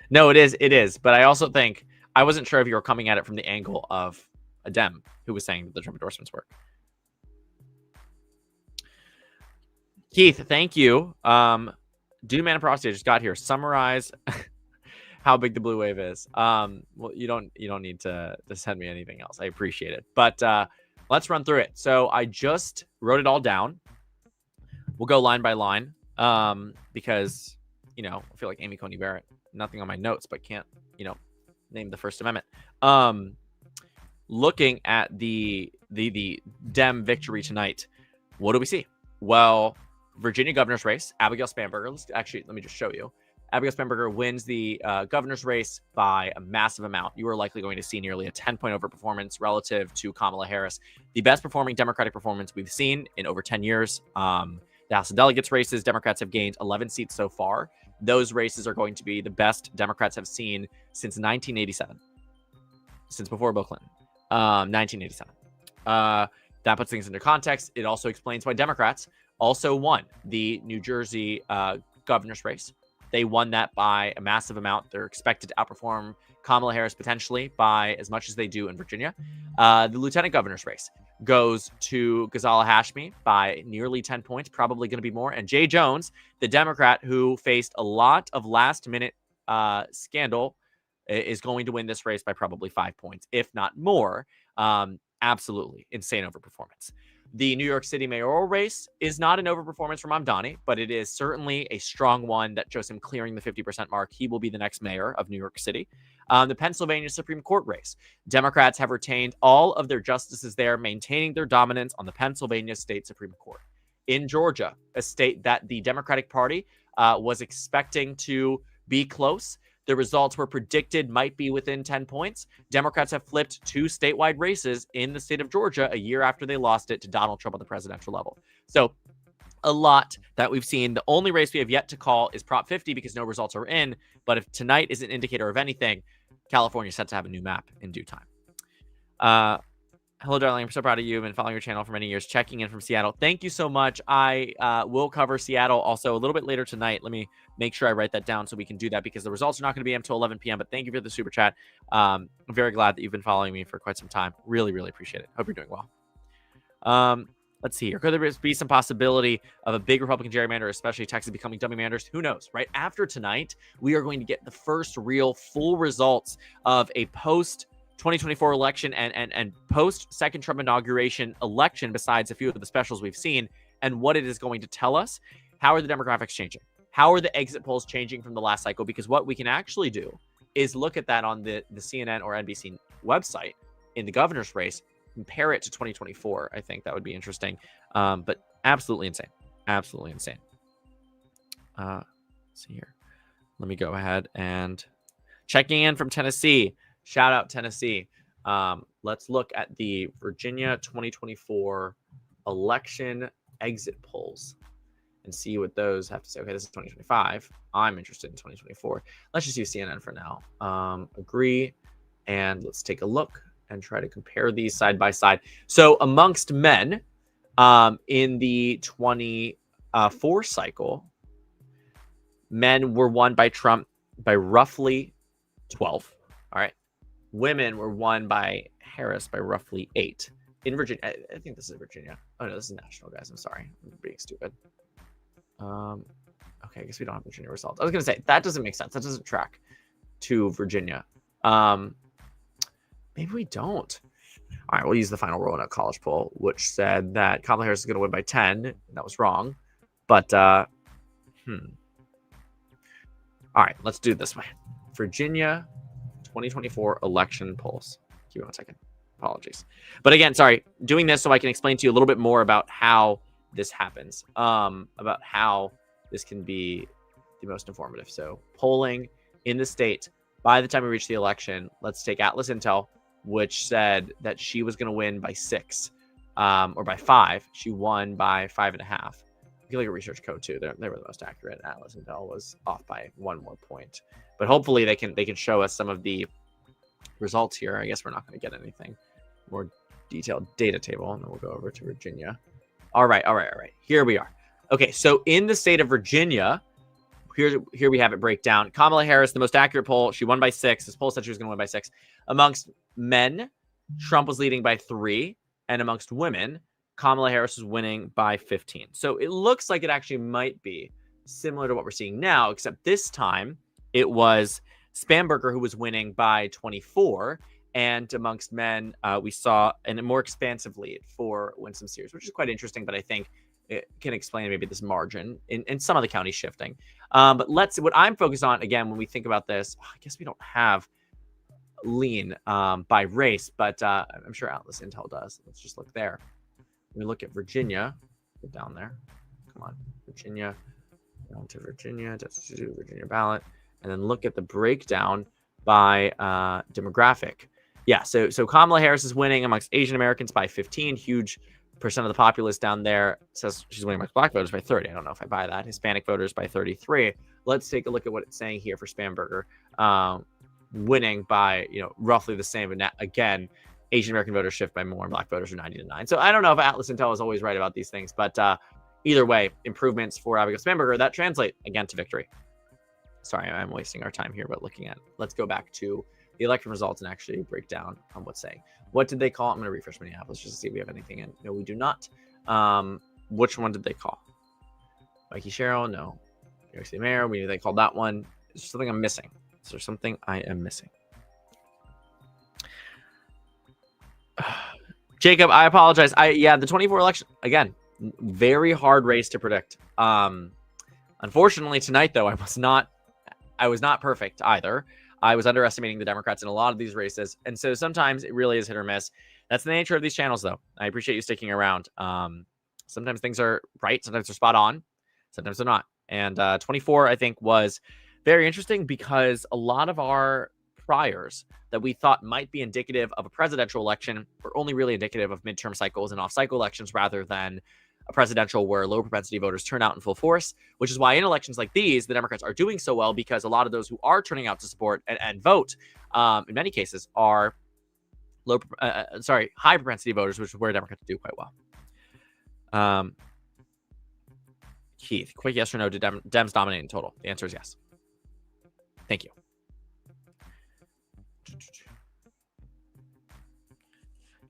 no, it is. But I also think I wasn't sure if you were coming at it from the angle of a Dem who was saying that the Trump endorsements work. Keith, thank you. Dude Man Prostate just got here. Summarize how big the blue wave is. Well, you don't need to send me anything else. I appreciate it. But let's run through it. So I just wrote it all down. We'll go line by line. Because I feel like Amy Coney Barrett. Nothing on my notes, but can't, name the First Amendment. Looking at the Dem victory tonight, what do we see? Well, Virginia governor's race, Abigail Spanberger. Let me just show you. Abigail Spanberger wins the governor's race by a massive amount. You are likely going to see nearly a 10-point overperformance relative to Kamala Harris, the best performing Democratic performance we've seen in over 10 years. The House of Delegates races, Democrats have gained 11 seats so far. Those races are going to be the best Democrats have seen since 1987, since before Bill Clinton. 1987. That puts things into context. It also explains why Democrats also won the New Jersey governor's race. They won that by a massive amount. They're expected to outperform Kamala Harris potentially by as much as they do in Virginia. The lieutenant governor's race goes to Ghazala Hashmi by nearly 10 points, probably going to be more. And Jay Jones, the Democrat who faced a lot of last-minute scandal, is going to win this race by probably 5 points, if not more. Absolutely insane overperformance. The New York City mayoral race is not an overperformance from Mamdani, but it is certainly a strong one that shows him clearing the 50% mark. He will be the next mayor of New York City. The Pennsylvania Supreme Court race. Democrats have retained all of their justices there, maintaining their dominance on the Pennsylvania State Supreme Court. In Georgia, a state that the Democratic Party was expecting to be close, the results were predicted might be within 10 points. Democrats have flipped 2 statewide races in the state of Georgia a year after they lost it to Donald Trump on the presidential level. So a lot that we've seen. The only race we have yet to call is Prop 50 because no results are in. But if tonight is an indicator of anything, California is set to have a new map in due time. Hello, darling. I'm so proud of you. I've been following your channel for many years. Checking in from Seattle. Thank you so much. I will cover Seattle also a little bit later tonight. Let me make sure I write that down so we can do that because the results are not going to be until 11 p.m. But thank you for the super chat. I'm very glad that you've been following me for quite some time. Really, really appreciate it. Hope you're doing well. Let's see here. Could there be some possibility of a big Republican gerrymander, especially Texas becoming dummy manders? Who knows, right? After tonight, we are going to get the first real full results of a post 2024 election and post second Trump inauguration election, besides a few of the specials we've seen, and what it is going to tell us. How are the demographics changing? How are the exit polls changing from the last cycle? Because what we can actually do is look at that on the CNN or NBC website in the governor's race, compare it to 2024. I think that would be interesting. But absolutely insane. Absolutely insane. Let's see here. Let me go ahead and checking in from Tennessee. Shout out Tennessee. Let's look at the Virginia 2024 election exit polls and see what those have to say. Okay, this is 2025. I'm interested in 2024. Let's just use CNN for now. Agree. And let's take a look and try to compare these side by side. So amongst men in the 24 cycle, men were won by Trump by roughly 12. All right. Women were won by Harris by roughly 8. In Virginia, I think this is Virginia. Oh, no, this is national, guys. I'm sorry. I'm being stupid. Okay, I guess we don't have Virginia results. I was going to say, that doesn't make sense. That doesn't track to Virginia. Maybe we don't. All right, we'll use the final roll in a college poll, which said that Kamala Harris is going to win by 10. That was wrong. But, all right, let's do it this way. Virginia 2024 election polls. Give me 1 second. Apologies. But again, sorry, doing this so I can explain to you a little bit more about how this happens, about how this can be the most informative. So polling in the state, by the time we reach the election, let's take Atlas Intel, which said that she was going to win by 6 or by 5. She won by 5.5. You can look at Research Code too. They were the most accurate. Atlas Intel was off by 1 more point. But hopefully they can show us some of the results here. I guess we're not going to get anything more detailed data table, and then we'll go over to Virginia. All right. Here we are. Okay, so in the state of Virginia, here we have it break down. Kamala Harris, the most accurate poll, she won by 6. This poll said she was going to win by 6. Amongst men, Trump was leading by 3, and amongst women, Kamala Harris was winning by 15. So it looks like it actually might be similar to what we're seeing now, except this time it was Spamberger who was winning by 24. And amongst men, we saw a more expansive lead for Winsome Sears, which is quite interesting, but I think it can explain maybe this margin in some of the counties shifting. But what I'm focused on, again, when we think about this, I guess we don't have lean by race, but I'm sure Atlas Intel does. Let's just look there. We look at Virginia, go down there. Come on, Virginia, down to Virginia, do Virginia ballot, and then look at the breakdown by demographic. Yeah, so Kamala Harris is winning amongst Asian Americans by 15, huge percent of the populace down there. Says she's winning amongst Black voters by 30. I don't know if I buy that. Hispanic voters by 33. Let's take a look at what it's saying here for Spamberger. Winning by roughly the same, but again, Asian American voters shift by more, and Black voters are 90 to 9. So I don't know if Atlas Intel is always right about these things, but either way, improvements for Abigail Spamberger that translate again to victory. Sorry, I'm wasting our time here, but looking at it. Let's go back to the election results and actually break down on what's saying. What did they call? I'm going to refresh Minneapolis just to see if we have anything in. No, we do not. Which one did they call? Mikey Sherrill? No. New York City Mayor? We knew they called that one. Is there something I'm missing? Is there something I am missing? Jacob, I apologize. The 24 election, again, very hard race to predict. Unfortunately, tonight, though, I was not perfect either. I was underestimating the Democrats in a lot of these races. And so sometimes it really is hit or miss. That's the nature of these channels, though. I appreciate you sticking around. Sometimes things are right. Sometimes they're spot on. Sometimes they're not. And 24, I think, was very interesting because a lot of our priors that we thought might be indicative of a presidential election were only really indicative of midterm cycles and off-cycle elections rather than a presidential where low propensity voters turn out in full force, which is why in elections like these, the Democrats are doing so well because a lot of those who are turning out to support and vote, in many cases, are high propensity voters, which is where Democrats do quite well. Keith, quick yes or no, did Dems dominate in total? The answer is yes. Thank you.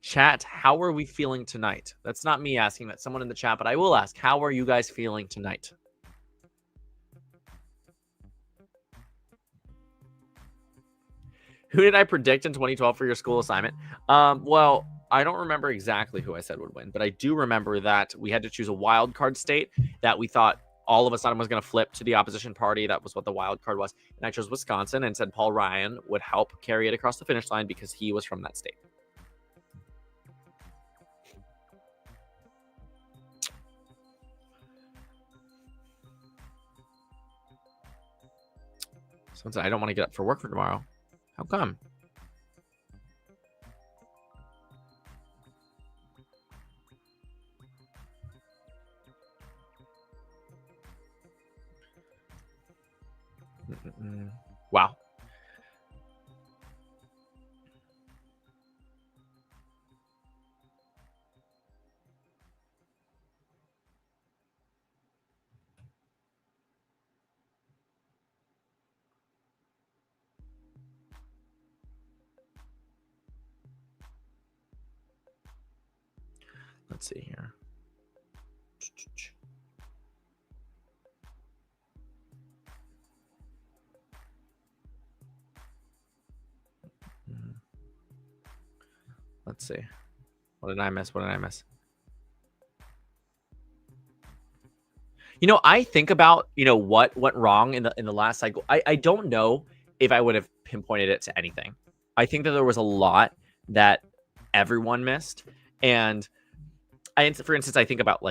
Chat, how are we feeling tonight? That's not me asking, that's someone in the chat, but I will ask, how are you guys feeling tonight? Who did I predict in 2012 for your school assignment? Well, I don't remember exactly who I said would win, but I do remember that we had to choose a wild card state that we thought all of a sudden was going to flip to the opposition party. That was what the wild card was. And I chose Wisconsin and said Paul Ryan would help carry it across the finish line because he was from that state. Someone said, I don't want to get up for work for tomorrow. How come? Wow. Let's see here. Let's see. What did I miss? What did I miss? You know, I think about, what went wrong in the last cycle. I don't know if I would have pinpointed it to anything. I think that there was a lot that everyone missed. And for instance, I think about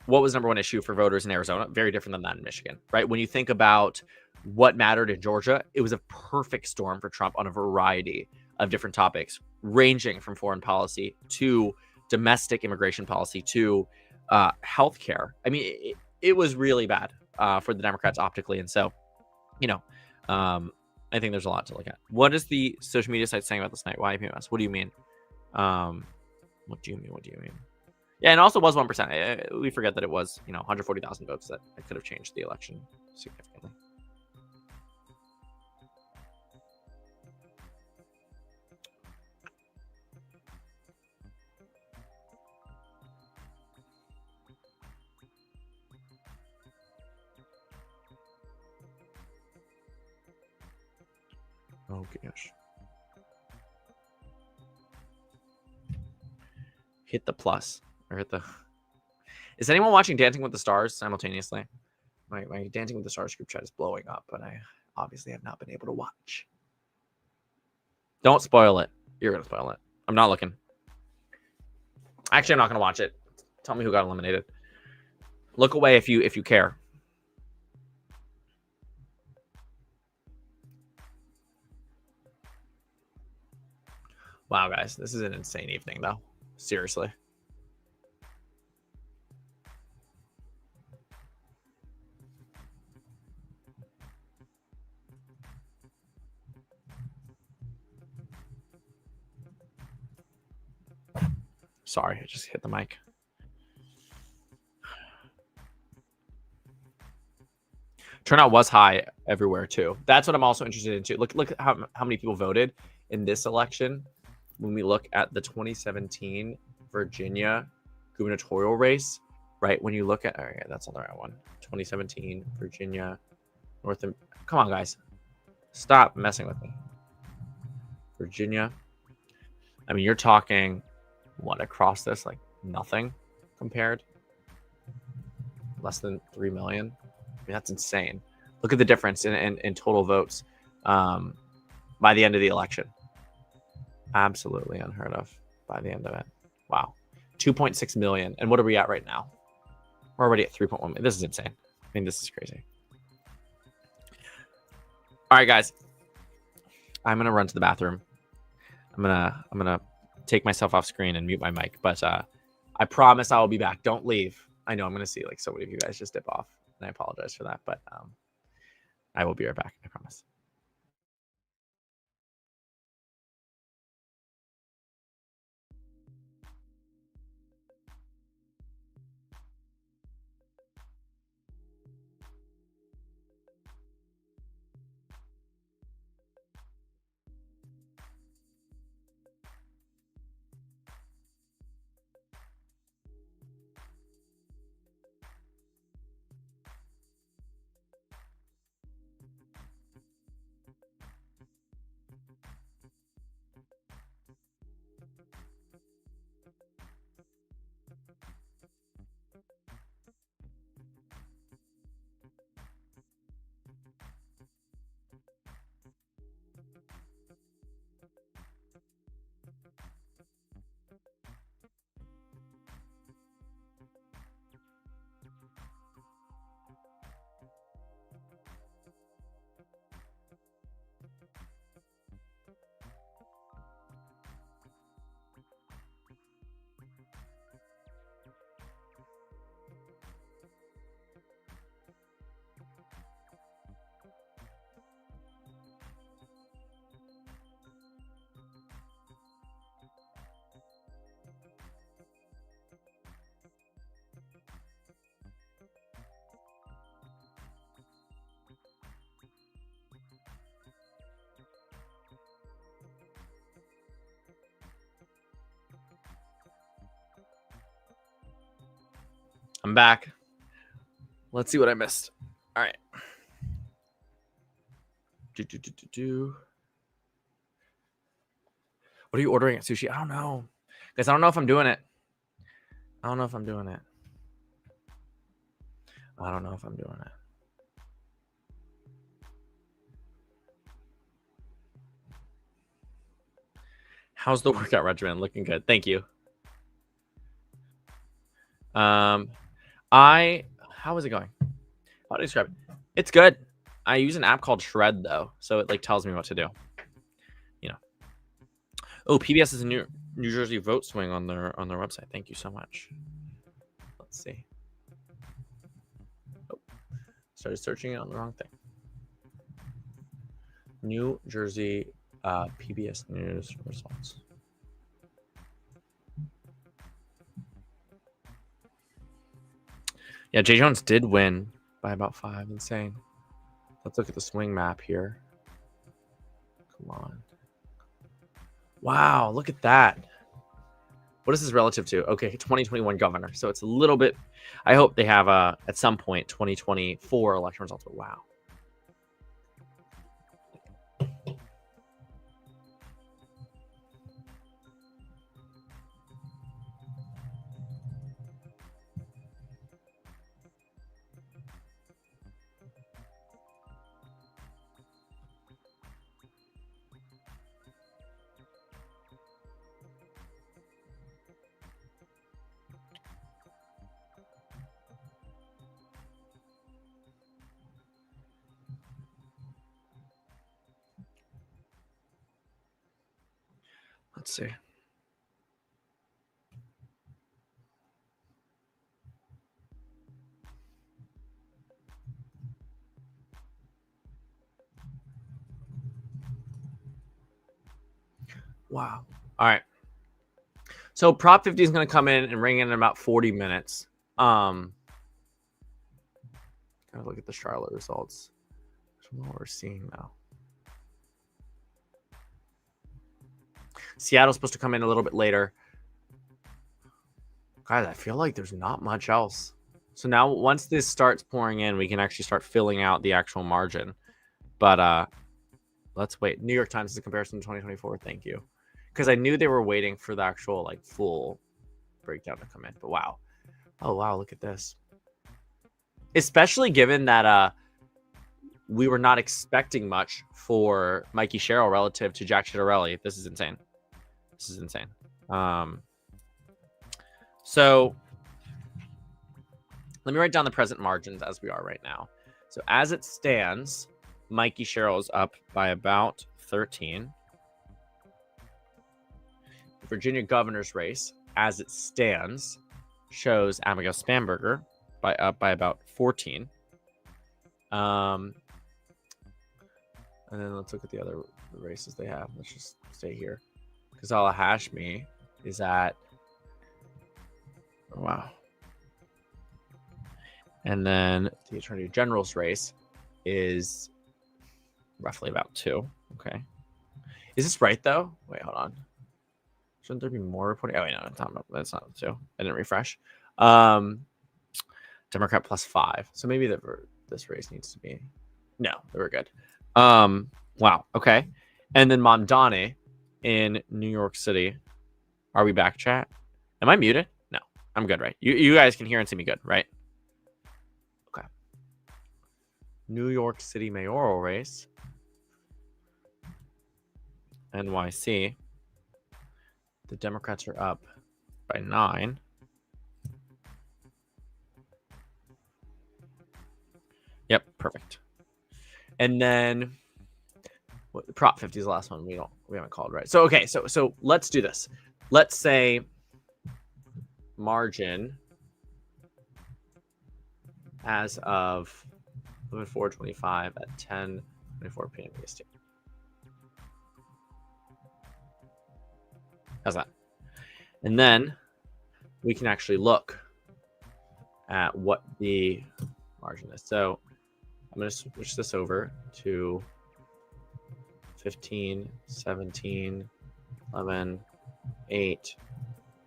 what was number one issue for voters in Arizona? Very different than that in Michigan, right? When you think about what mattered in Georgia, it was a perfect storm for Trump on a variety of different topics, ranging from foreign policy to domestic immigration policy to healthcare. I mean, it was really bad for the Democrats optically. And so, I think there's a lot to look at. What is the social media site saying about this night? Why PMS? What do you mean? What do you mean? What do you mean? Yeah, and also was 1%. We forget that it was, 140,000 votes that could have changed the election significantly. Oh gosh. Hit the plus or hit the. Is anyone watching Dancing with the Stars simultaneously? My Dancing with the Stars group chat is blowing up, but I obviously have not been able to watch. Don't spoil it. You're gonna spoil it. I'm not looking. Actually, I'm not gonna watch it. Tell me who got eliminated. Look away if you care. Wow, guys, this is an insane evening, though. Seriously. Sorry, I just hit the mic. Turnout was high everywhere too. That's what I'm also interested in too. Look at how many people voted in this election. When we look at the 2017 Virginia gubernatorial race, right? When you look at, yeah, that's on the right one. 2017 Virginia come on, guys, stop messing with me. Virginia. I mean, you're talking what across this, like nothing compared. Less than 3 million. I mean, that's insane. Look at the difference in total votes by the end of the election. Absolutely unheard of by the end of it. Wow. 2.6 million. And what are we at right now? We're already at 3.1 million. This is insane. I mean, this is crazy. All right, guys. I'm going to run to the bathroom. I'm going to take myself off screen and mute my mic. But I promise I will be back. Don't leave. I know I'm going to see like so many of you guys just dip off. And I apologize for that. But I will be right back. I promise. I'm back. Let's see what I missed. All right. What are you ordering at sushi? I don't know. Guys, I don't know if I'm doing it. I don't know if I'm doing it. How's the workout regimen? Looking good. Thank you. How is it going? How do you describe it? It's good. I use an app called Shred though, so it like tells me what to do. You know. Oh, PBS is a New Jersey vote swing on their website. Thank you so much. Let's see. Oh, started searching it on the wrong thing. New Jersey PBS News results. Yeah, Jay Jones did win by about 5. Insane. Let's look at the swing map here. Come on. Wow, look at that. What is this relative to? Okay, 2021 governor. So it's a little bit. I hope they have at some point 2024 election results. But wow. Let's see. Wow. All right. So Prop 50 is going to come in and ring in about 40 minutes. Kind of look at the Charlotte results. I don't know what we're seeing now. Seattle's supposed to come in a little bit later. Guys, I feel like there's not much else. So now once this starts pouring in, we can actually start filling out the actual margin. But let's wait. New York Times is a comparison to 2024. Thank you. Because I knew they were waiting for the actual like full breakdown to come in. But wow. Oh, wow. Look at this. Especially given that we were not expecting much for Mikey Sherrill relative to Jack Ciattarelli. This is insane. This is insane. So let me write down the present margins as we are right now. So as it stands, Mikey Sherrill is up by about 13. Virginia governor's race, as it stands, shows Abigail Spanberger up by about 14. And then let's look at the other races they have. Let's just stay here. Kazala Hashmi is at, wow. And then the Attorney General's race is roughly about 2. Okay. Is this right, though? Wait, hold on. Shouldn't there be more reporting? Oh, wait, no, that's not 2. I didn't refresh. Democrat plus 5. So maybe this race needs to be. No, they were good. Wow. Okay. And then Mamdani in New York City. Are we back, chat? Am I muted? No, I'm good, right? You guys can hear and see me good, right? Okay. New York City mayoral race. NYC. The Democrats are up by 9. Yep, perfect. And then Prop 50 is the last one we haven't called, right? So okay, so let's do this. Let's say margin as of 11/4/25 at 10:24 p.m. EST. How's that? And then we can actually look at what the margin is. So I'm going to switch this over to 15, 17, 11, 8,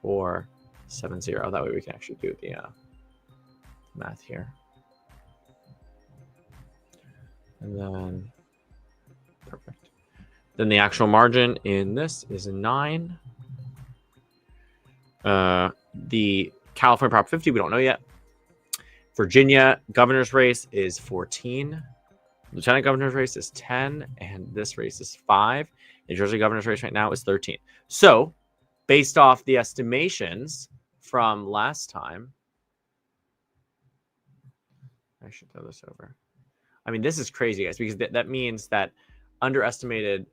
4, 7, 0. That way we can actually do math here. And then, perfect. Then the actual margin in this is a 9. The California Prop 50, we don't know yet. Virginia governor's race is 14. Lieutenant governor's race is 10. And this race is 5. New Jersey governor's race right now is 13. So, based off the estimations from last time, I should throw this over. I mean, this is crazy, guys, because that means that underestimated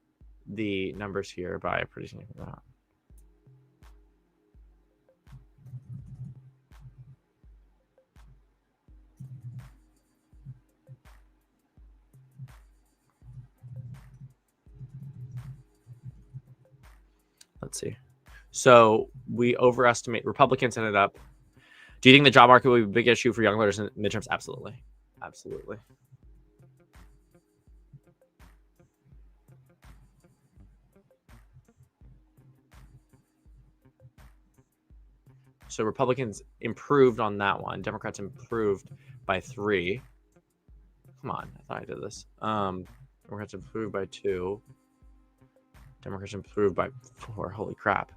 the numbers here by a pretty significant amount. Let's see. So we overestimate. Republicans ended up. Do you think the job market will be a big issue for young voters in midterms? Absolutely. Absolutely. So Republicans improved on that one. Democrats improved by 3. Come on. I thought I did this. Democrats improved by 2. Democrats improved by 4. Holy crap.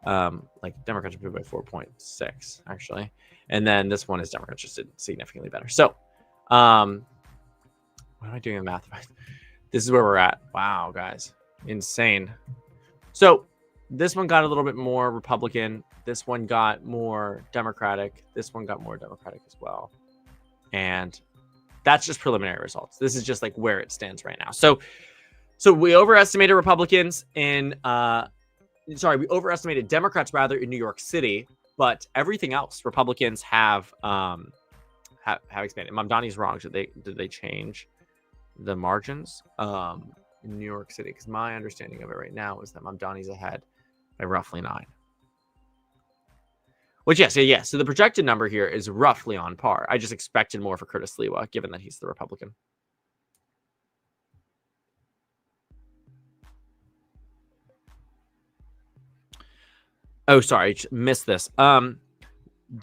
Like Democrats improved by 4.6 actually. And then this one is Democrats just did significantly better. So, what am I doing in math? This is where we're at. Wow, guys. Insane. So this one got a little bit more Republican. This one got more Democratic. This one got more Democratic as well. And that's just preliminary results. This is just like where it stands right now. So we overestimated Republicans in, we overestimated Democrats rather in New York City, but everything else Republicans have expanded. Mamdani's wrong. Did they change the margins in New York City? Because my understanding of it right now is that Mamdani's ahead by roughly 9. Which, yes. So the projected number here is roughly on par. I just expected more for Curtis Lewa, given that he's the Republican. Oh, sorry, missed this. Do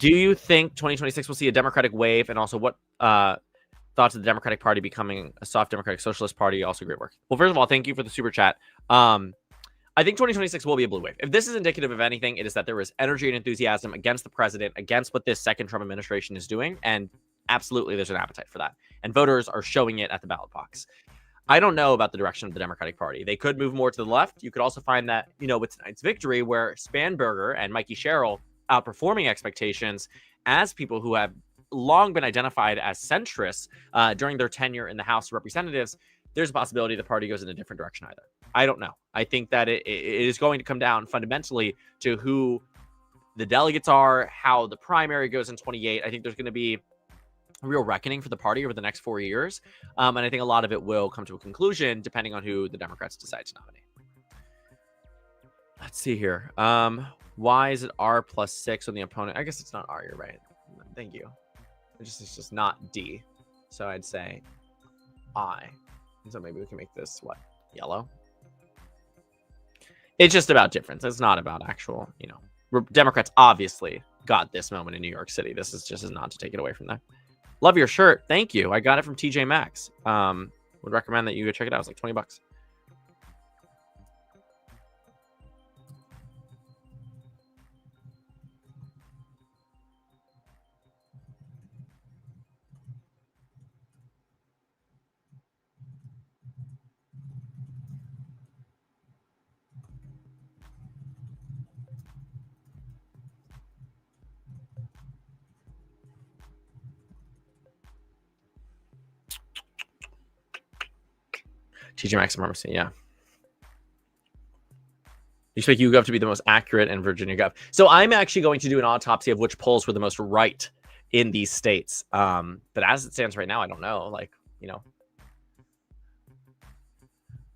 you think 2026 will see a Democratic wave? And also, what thoughts of the Democratic Party becoming a soft Democratic Socialist Party? Also, great work. Well, first of all, thank you for the super chat. I think 2026 will be a blue wave. If this is indicative of anything, it is that there is energy and enthusiasm against the president, against what this second Trump administration is doing. And absolutely, there's an appetite for that. And voters are showing it at the ballot box. I don't know about the direction of the Democratic Party. They could move more to the left. You could also find that, with tonight's victory, where Spanberger and Mikey Sherrill outperforming expectations as people who have long been identified as centrists during their tenure in the House of Representatives, there's a possibility the party goes in a different direction either. I don't know. I think that it is going to come down fundamentally to who the delegates are, how the primary goes in 28. I think there's going to be a real reckoning for the party over the next 4 years. And I think a lot of it will come to a conclusion depending on who the Democrats decide to nominate. Let's see here. Why is it R plus 6 on the opponent? I guess it's not R, you're right. Thank you. It's just not D. So I'd say I. And so maybe we can make this, yellow? It's just about difference. It's not about actual, Democrats obviously got this moment in New York City. This is just not to take it away from them. Love your shirt. Thank you. I got it from TJ Maxx. Would recommend that you go check it out. It's like $20. TJ Maxx Pharmacy, yeah. You expect YouGov to be the most accurate and Virginia Gov. So I'm actually going to do an autopsy of which polls were the most right in these states. But as it stands right now, I don't know.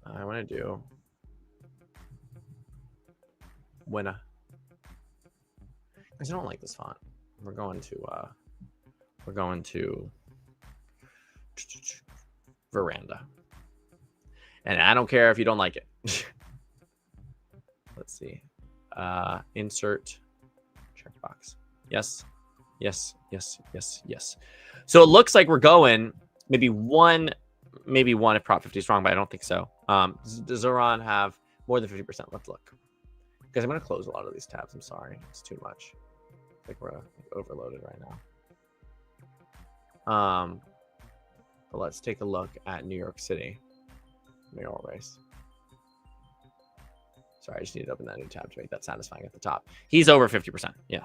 I want to do winner. Because I don't like this font. We're going to veranda. And I don't care if you don't like it. Let's see. Insert checkbox. Yes. Yes. So it looks like we're going maybe one if Prop 50 is wrong, but I don't think so. Does Iran have more than 50%? Let's look. Because I'm going to close a lot of these tabs. I'm sorry. It's too much. I think we're overloaded right now. But let's take a look at New York City mayoral race. Sorry, I just need to open that new tab to make that satisfying at the top. He's over 50%. Yeah.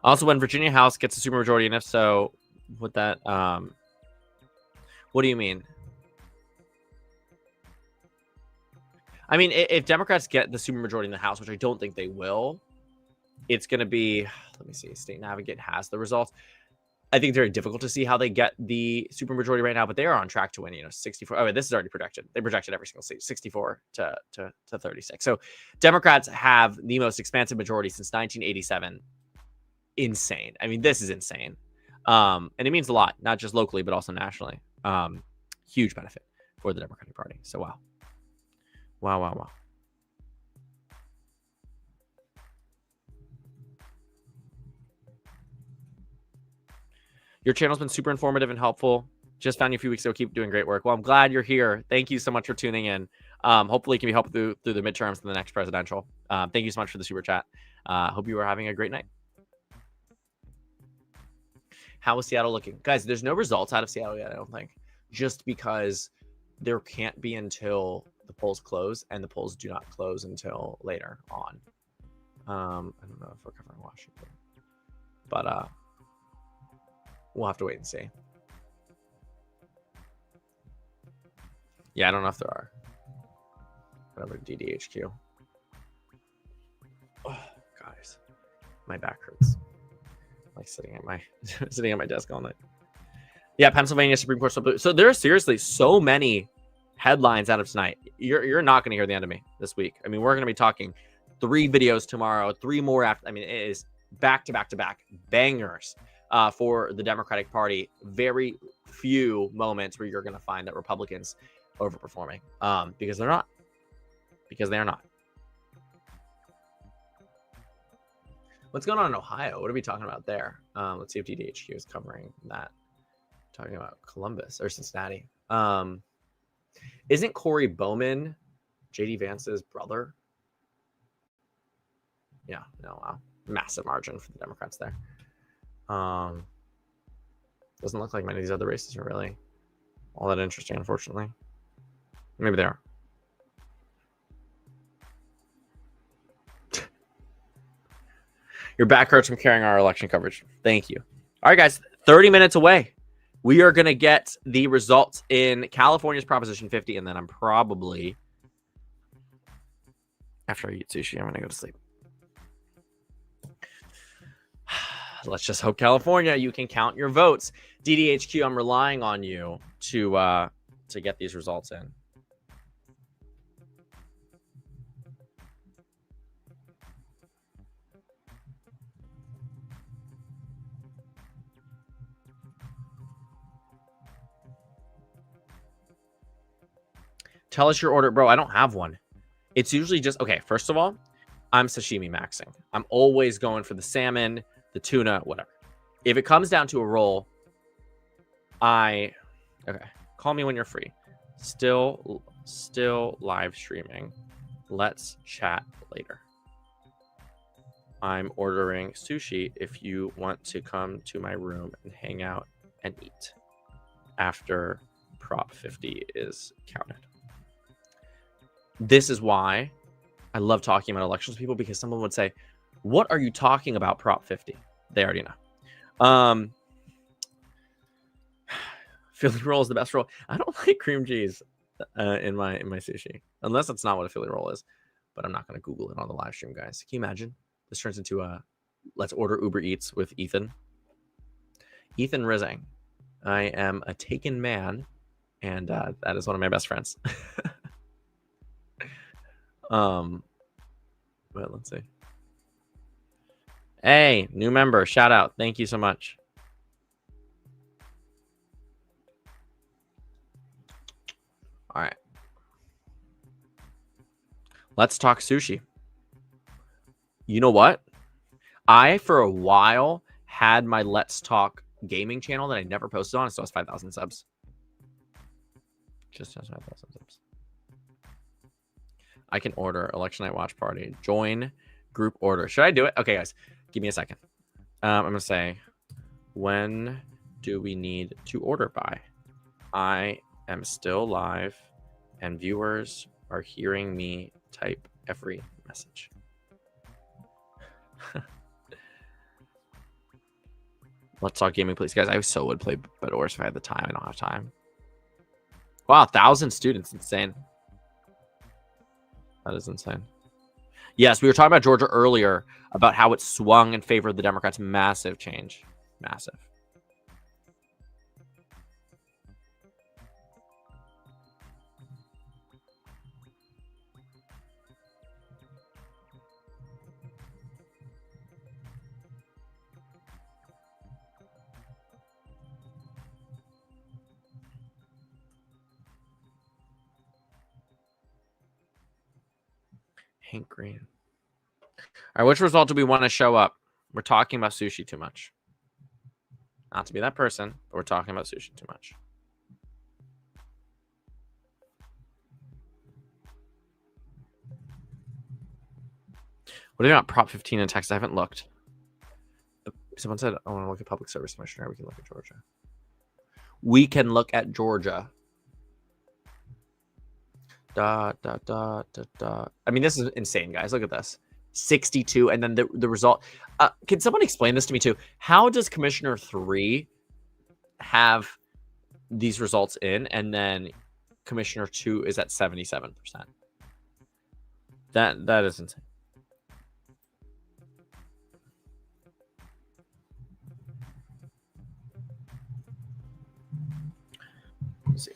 Also, when Virginia House gets a supermajority, and if so, would that what do you mean? I mean, if Democrats get the supermajority in the House, which I don't think they will, it's going to be, let me see, State Navigate has the results. I think it's very difficult to see how they get the supermajority right now, but they are on track to win, 64. Oh, wait, this is already projected. They projected every single state, 64 to 36. So Democrats have the most expansive majority since 1987. Insane. I mean, this is insane. And it means a lot, not just locally, but also nationally. Huge benefit for the Democratic Party. So, wow. Your channel's been super informative and helpful. Just found you a few weeks ago. Keep doing great work. Well, I'm glad you're here. Thank you so much for tuning in. Hopefully, it can be helpful through the midterms and the next presidential. Thank you so much for the super chat. Hope you are having a great night. How is Seattle looking? Guys, there's no results out of Seattle yet, I don't think. Just because there can't be until the polls close, and the polls do not close until later on. I don't know if we're covering Washington. But we'll have to wait and see. Yeah, I don't know if there are. Whatever, DDHQ. Oh, guys, my back hurts. Like sitting at my desk all night. Yeah, Pennsylvania Supreme Court. So there are seriously so many headlines out of tonight. You're not going to hear the end of me this week. I mean, we're going to be talking 3 videos tomorrow, 3 more after. I mean, it is back to back to back bangers for the Democratic Party. Very few moments where you're going to find that Republicans overperforming because they're not. Because they are not. What's going on in Ohio? What are we talking about there? Let's see if DDHQ is covering that. Talking about Columbus or Cincinnati. Isn't Corey Bowman JD Vance's brother? Yeah, no, wow. Massive margin for the Democrats there. Doesn't look like many of these other races are really all that interesting, unfortunately. Maybe they are. Your back hurts from carrying our election coverage. Thank you. All right, guys, 30 minutes away. We are going to get the results in California's Proposition 50, and then I'm probably, after I eat sushi, I'm going to go to sleep. Let's just hope, California, you can count your votes. DDHQ, I'm relying on you to get these results in. Tell us your order. Bro, I don't have one. It's usually just, okay, first of all, I'm sashimi maxing. I'm always going for the salmon, the tuna, whatever. If it comes down to a roll, okay, call me when you're free. Still live streaming. Let's chat later. I'm ordering sushi if you want to come to my room and hang out and eat after Prop 50 is counted. This is why I love talking about elections with people, because someone would say, what are you talking about, Prop 50? They already know. Philly roll is the best roll. I don't like cream cheese in my sushi, unless that's not what a Philly roll is. But I'm not going to Google it on the live stream, guys. Can you imagine? This turns into a let's order Uber Eats with Ethan. Ethan Rising. I am a taken man, and that is one of my best friends. But let's see. Hey, new member, shout out. Thank you so much. All right. Let's talk sushi. You know what? I, for a while, had my Let's Talk gaming channel that I never posted on. It still has 5,000 subs. Just has 5,000 subs. I can order election night watch party. Join group order. Should I do it? Okay, guys, give me a second. I'm going to say, when do we need to order by? I am still live and viewers are hearing me type every message. Let's talk gaming, please. Guys, I so would play Bedwars if I had the time. I don't have time. Wow, 1,000 students. Insane. That is insane. Yes, we were talking about Georgia earlier, about how it swung in favor of the Democrats. Massive change. Massive. Hank Green. All right, which result do we want to show up? We're talking about sushi too much. Not to be that person, but we're talking about sushi too much. What about Prop 15 in Texas? I haven't looked. Someone said, I want to look at public service commissioner. We can look at Georgia. We can look at Georgia. I mean, this is insane, guys. Look at this. 62, and then the result. Can someone explain this to me too? How does Commissioner 3 have these results in, and then Commissioner 2 is at 77%? That is insane. Let's see.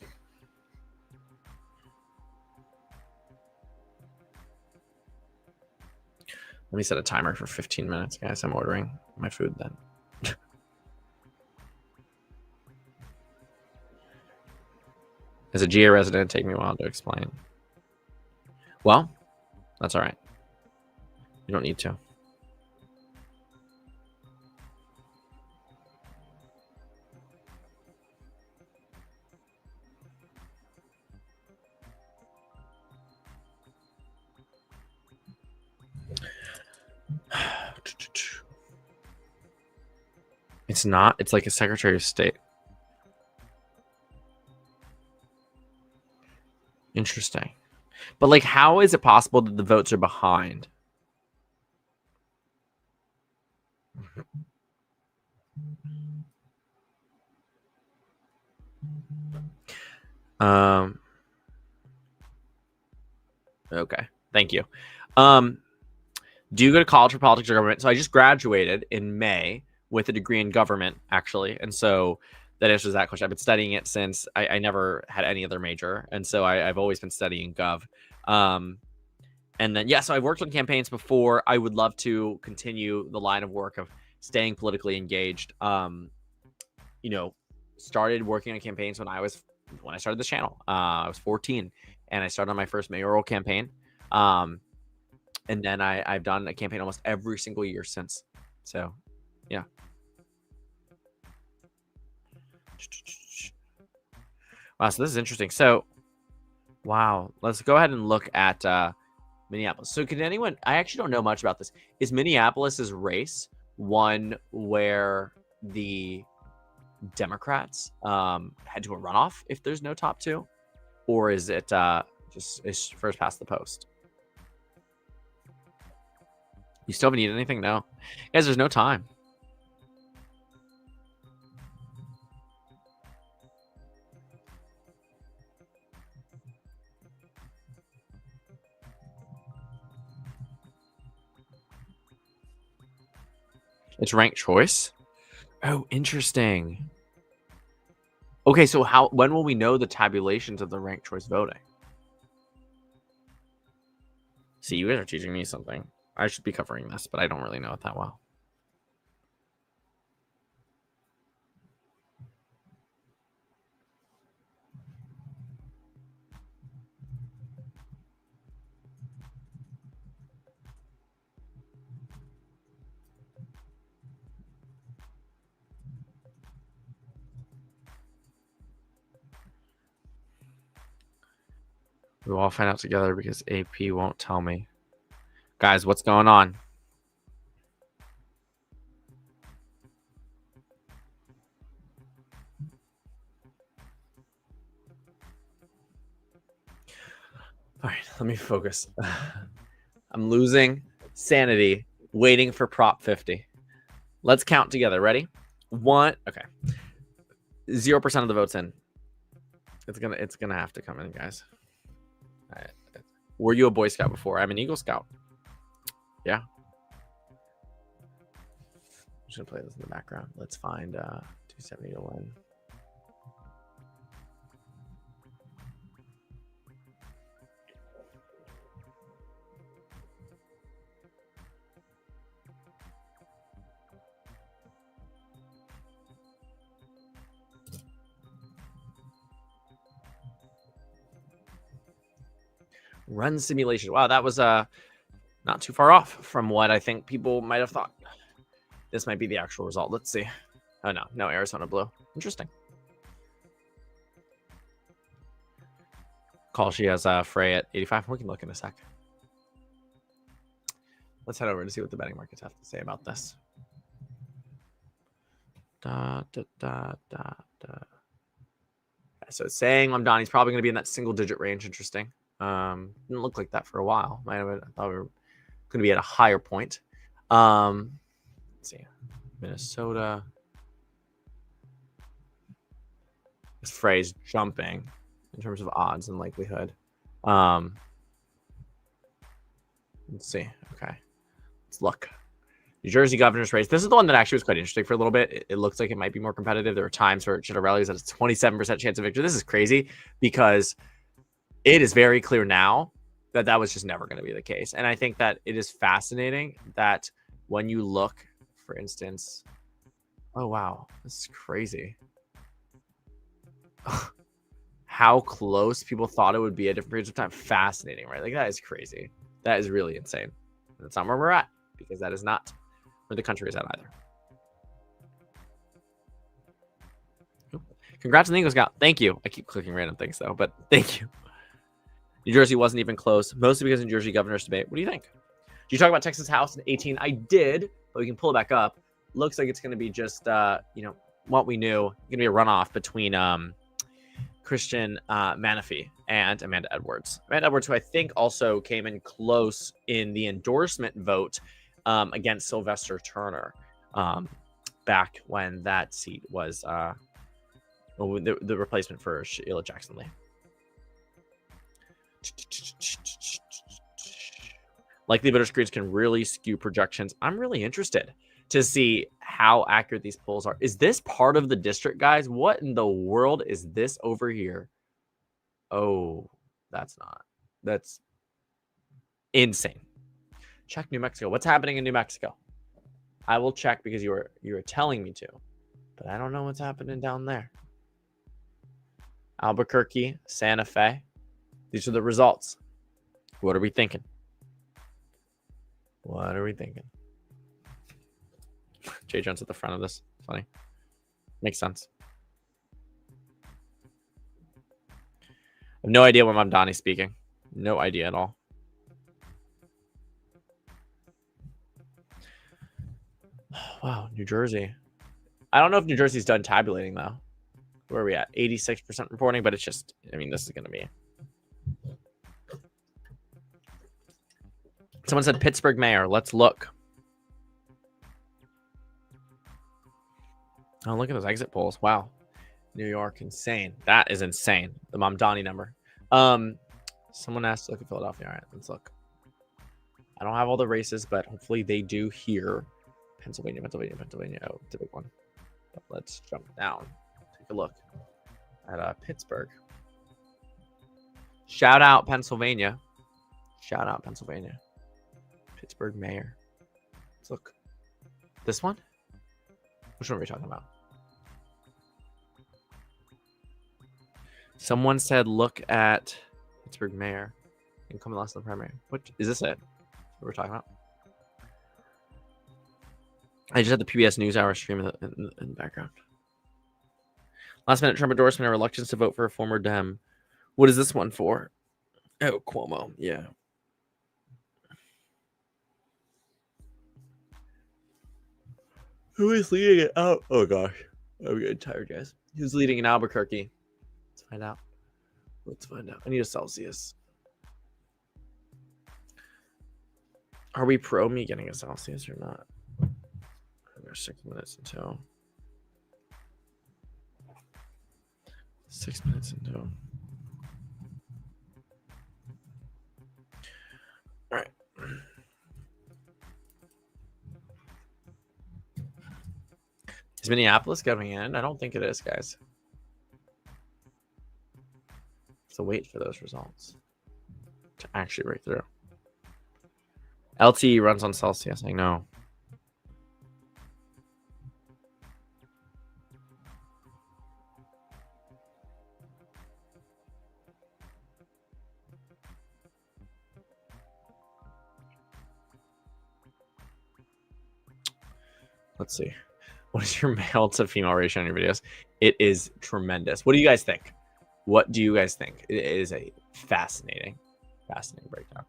Let me set a timer for 15 minutes, guys. I'm ordering my food then. As a GA resident, take me a while to explain. Well, that's all right. You don't need to. It's not. It's like a Secretary of State. Interesting. But like, how is it possible that the votes are behind? Okay. Thank you. Do you go to college for politics or government? So I just graduated in May with a degree in government, actually. And so that answers that question. I've been studying it since I never had any other major. And so I've always been studying gov. And then, yeah, so I've worked on campaigns before. I would love to continue the line of work of staying politically engaged. You know, started working on campaigns when I started this channel. I was 14 and I started on my first mayoral campaign. And then I've done a campaign almost every single year since. So, yeah. Wow, so this is interesting. So, wow, let's go ahead and look at Minneapolis. So can anyone, I actually don't know much about this. Is Minneapolis's race one where the Democrats head to a runoff if there's no top two? Or is it just first past the post? You still haven't eaten anything? No. Guys, there's no time. It's ranked choice? Oh, interesting. Okay, so when will we know the tabulations of the ranked choice voting? See, you guys are teaching me something. I should be covering this, but I don't really know it that well. We'll all find out together because AP won't tell me. Guys, what's going on? All right, let me focus. I'm losing sanity waiting for Prop 50. Let's count together. Ready? One. Okay. 0% of the votes in. It's gonna have to come in, guys. All right. Were you a Boy Scout before? I'm an Eagle Scout. Yeah. I'm just gonna play this in the background. Let's find 270 to win. Run simulation. Wow, that was not too far off from what I think people might have thought. This might be the actual result. Let's see. Oh, no, Arizona blue. Interesting. Call, she has Frey at 85. We can look in a sec. Let's head over and see what the betting markets have to say about this. So it's saying Mamdani's probably going to be in that single-digit range. Interesting. Didn't look like that for a while. I thought we were going to be at a higher point. Let's see. Minnesota. This phrase jumping in terms of odds and likelihood. Let's see. Okay. Let's look. New Jersey governor's race. This is the one that actually was quite interesting for a little bit. It looks like it might be more competitive. There were times where Chittarelli's at a 27% chance of victory. This is crazy because it is very clear now that that was just never going to be the case. And I think that it is fascinating that when you look, for instance, oh, wow, this is crazy. How close people thought it would be at different periods of time. Fascinating, right? Like, that is crazy. That is really insane. That's not where we're at, because that is not where the country is at either. Congrats on the Eagle Scout. Thank you. I keep clicking random things, though, but thank you. New Jersey wasn't even close, mostly because New Jersey governor's debate. What do you think? Did you talk about Texas House in 18? I did, but we can pull it back up. Looks like it's going to be just, what we knew. It's going to be a runoff between Christian Menifee and Amanda Edwards. Amanda Edwards, who I think also came in close in the endorsement vote against Sylvester Turner back when that seat was the replacement for Sheila Jackson Lee. Likely voter screens can really skew projections. I'm really interested to see how accurate these polls are. Is this part of the district, guys? What in the world is this over here? Oh, that's not. That's insane. Check New Mexico. What's happening in New Mexico? I will check because you were telling me to, but I don't know what's happening down there. Albuquerque, Santa Fe. These are the results. What are we thinking? What are we thinking? Jay Jones at the front of this. Funny. Makes sense. I have no idea when Mamdani's speaking. No idea at all. Wow, New Jersey. I don't know if New Jersey's done tabulating, though. Where are we at? 86% reporting, but it's just, I mean, this is going to be. Someone said Pittsburgh mayor. Let's look. Oh, look at those exit polls. Wow. New York, insane. That is insane. The Mamdani number. Someone asked to look at Philadelphia. All right, let's look. I don't have all the races, but hopefully they do here. Pennsylvania. Oh, it's a big one. But let's jump down. Take a look at Pittsburgh. Shout out Pennsylvania. Shout out Pennsylvania. Pittsburgh mayor. Let's look. This one? Which one are we talking about? Someone said look at Pittsburgh mayor. Incoming last in the primary. What is this it? What we're talking about? I just had the PBS NewsHour stream in the background. Last minute Trump endorsement and reluctance to vote for a former Dem. What is this one for? Oh, Cuomo. Yeah. Who is leading it? Oh gosh. I'm getting tired, guys. Who's leading in Albuquerque? Let's find out. I need a Celsius. Are we pro me getting a Celsius or not? There's 6 minutes until. 6 minutes until. All right. Is Minneapolis coming in? I don't think it is, guys. So wait for those results to actually break through. LTE runs on Celsius. I know. Let's see. What is your male to female ratio on your videos? It is tremendous. What do you guys think? What do you guys think? It is a fascinating breakdown.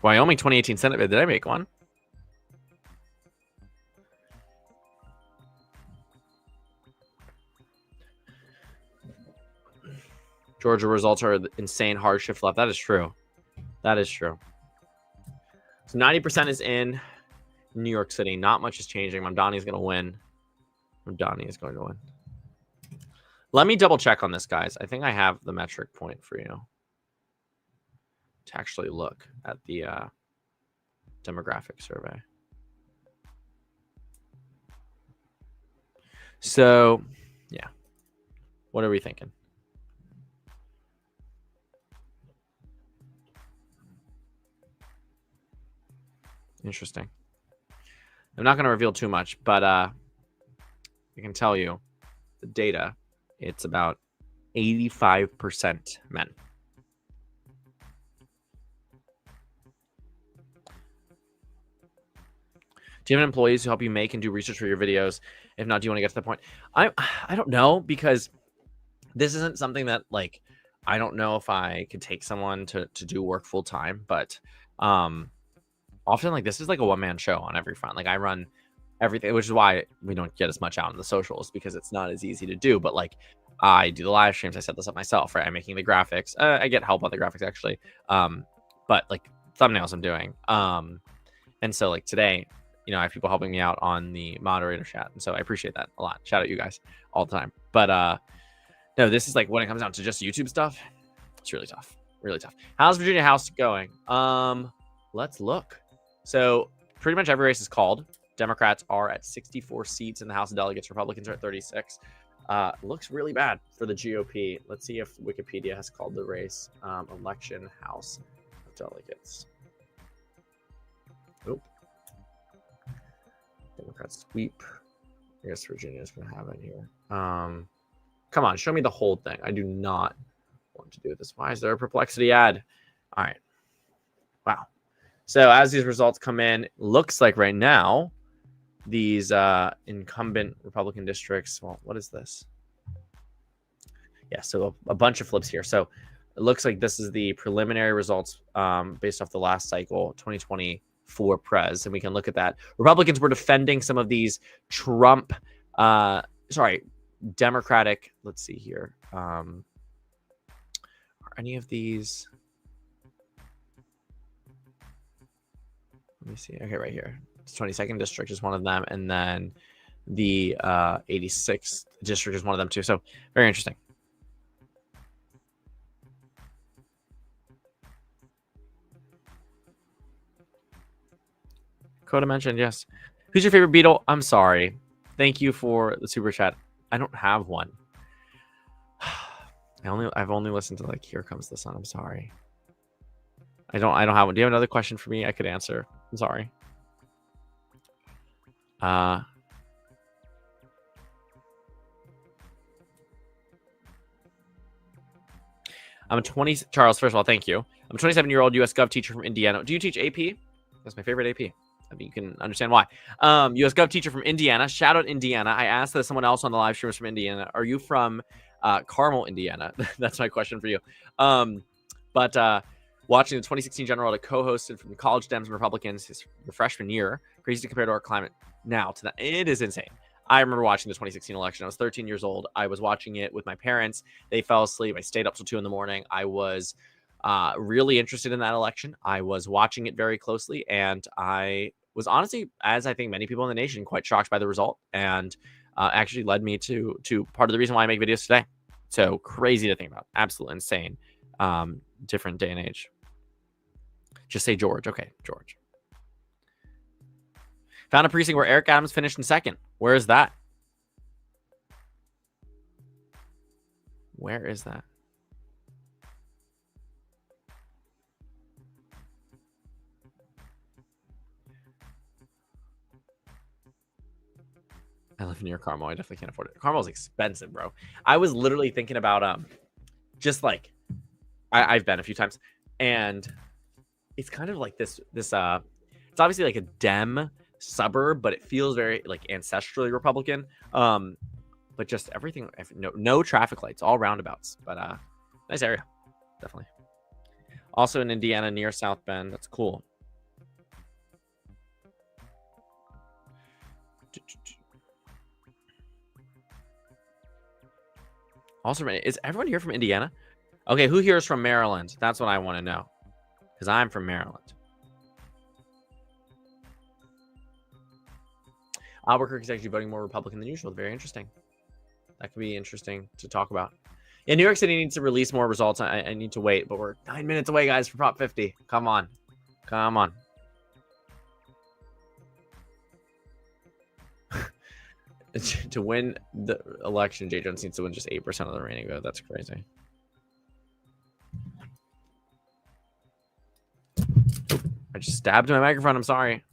Wyoming 2018 Senate bid. Did I make one? Georgia results are insane hard shift left. That is true. That is true. So 90% is in New York City. Not much is changing. Mamdani is going to win. Mamdani is going to win. Let me double check on this, guys. I think I have the metric point for you to actually look at the demographic survey. So, yeah. What are we thinking? Interesting. I'm not going to reveal too much, but I can tell you the data. It's about 85% men. Do you have employees who help you make and do research for your videos? If not, do you want to get to the point? I don't know, because this isn't something that, like, I don't know if I could take someone to do work full time, but often, like, this is like a one-man show on every front. Like, I run everything, which is why we don't get as much out in the socials, because it's not as easy to do. But, like, I do the live streams. I set this up myself, right? I'm making the graphics. I get help on the graphics, actually. But, like, thumbnails I'm doing. And so, like, today, you know, I have people helping me out on the moderator chat. And so I appreciate that a lot. Shout out you guys all the time. But no, this is like, when it comes down to just YouTube stuff, it's really tough. Really tough. How's Virginia House going? Let's look. So pretty much every race is called. Democrats are at 64 seats in the House of Delegates. Republicans are at 36. Looks really bad for the GOP. Let's see if Wikipedia has called the race. Election House of Delegates. Oop. Democrats sweep. I guess Virginia's going to have it here. Come on, show me the whole thing. I do not want to do this. Why is there a perplexity ad? All right. Wow. So as these results come in, looks like right now, these incumbent Republican districts, well, what is this? Yeah, so a bunch of flips here. So it looks like this is the preliminary results based off the last cycle, 2024 Prez, and we can look at that. Republicans were defending some of these Democratic, let's see here. Are any of these? Let me see. Okay, right here. It's 22nd district is one of them, and then the 86th district is one of them too. So very interesting. Coda mentioned, yes. Who's your favorite Beatle? I'm sorry. Thank you for the super chat. I don't have one. I've only listened to, like, Here Comes the Sun. I'm sorry. I don't have one. Do you have another question for me I could answer? I'm sorry. I'm a 20. Charles, first of all, thank you. I'm a 27-year-old US Gov teacher from Indiana. Do you teach AP? That's my favorite AP. I mean, you can understand why. US Gov teacher from Indiana. Shout out Indiana. I asked that someone else on the live stream was from Indiana. Are you from Carmel, Indiana. That's my question for you. But watching the 2016 general that co-hosted from College Dems and Republicans the freshman year, crazy to compare to our climate now to that. It is insane. I remember watching the 2016 election. I was 13 years old. I was watching it with my parents. They fell asleep. I stayed up till 2 a.m. I was really interested in that election. I was watching it very closely, and I was honestly, as I think many people in the nation, quite shocked by the result, and actually led me to part of the reason why I make videos today. So crazy to think about. Absolutely insane. Different day and age. Just say George. Okay, George. Found a precinct where Eric Adams finished in second. Where is that? Where is that? I live near Carmel. I definitely can't afford it. Carmel's expensive, bro. I was literally thinking about just like I've been a few times, and it's kind of like this it's obviously like a Dem suburb, but it feels very like ancestrally Republican. But just everything, no traffic lights, all roundabouts, but nice area, definitely. Also in Indiana near South Bend. That's cool. Also, is everyone here from Indiana? Okay, who here is from Maryland? That's what I want to know, because I'm from Maryland. Albuquerque is actually voting more Republican than usual. Very interesting. That could be interesting to talk about. Yeah, New York City needs to release more results. I need to wait, but we're 9 minutes away, guys, for Prop 50. Come on. Come on. To win the election, J. Jones needs to win just 8% of the remaining vote. That's crazy. I just stabbed my microphone. I'm sorry.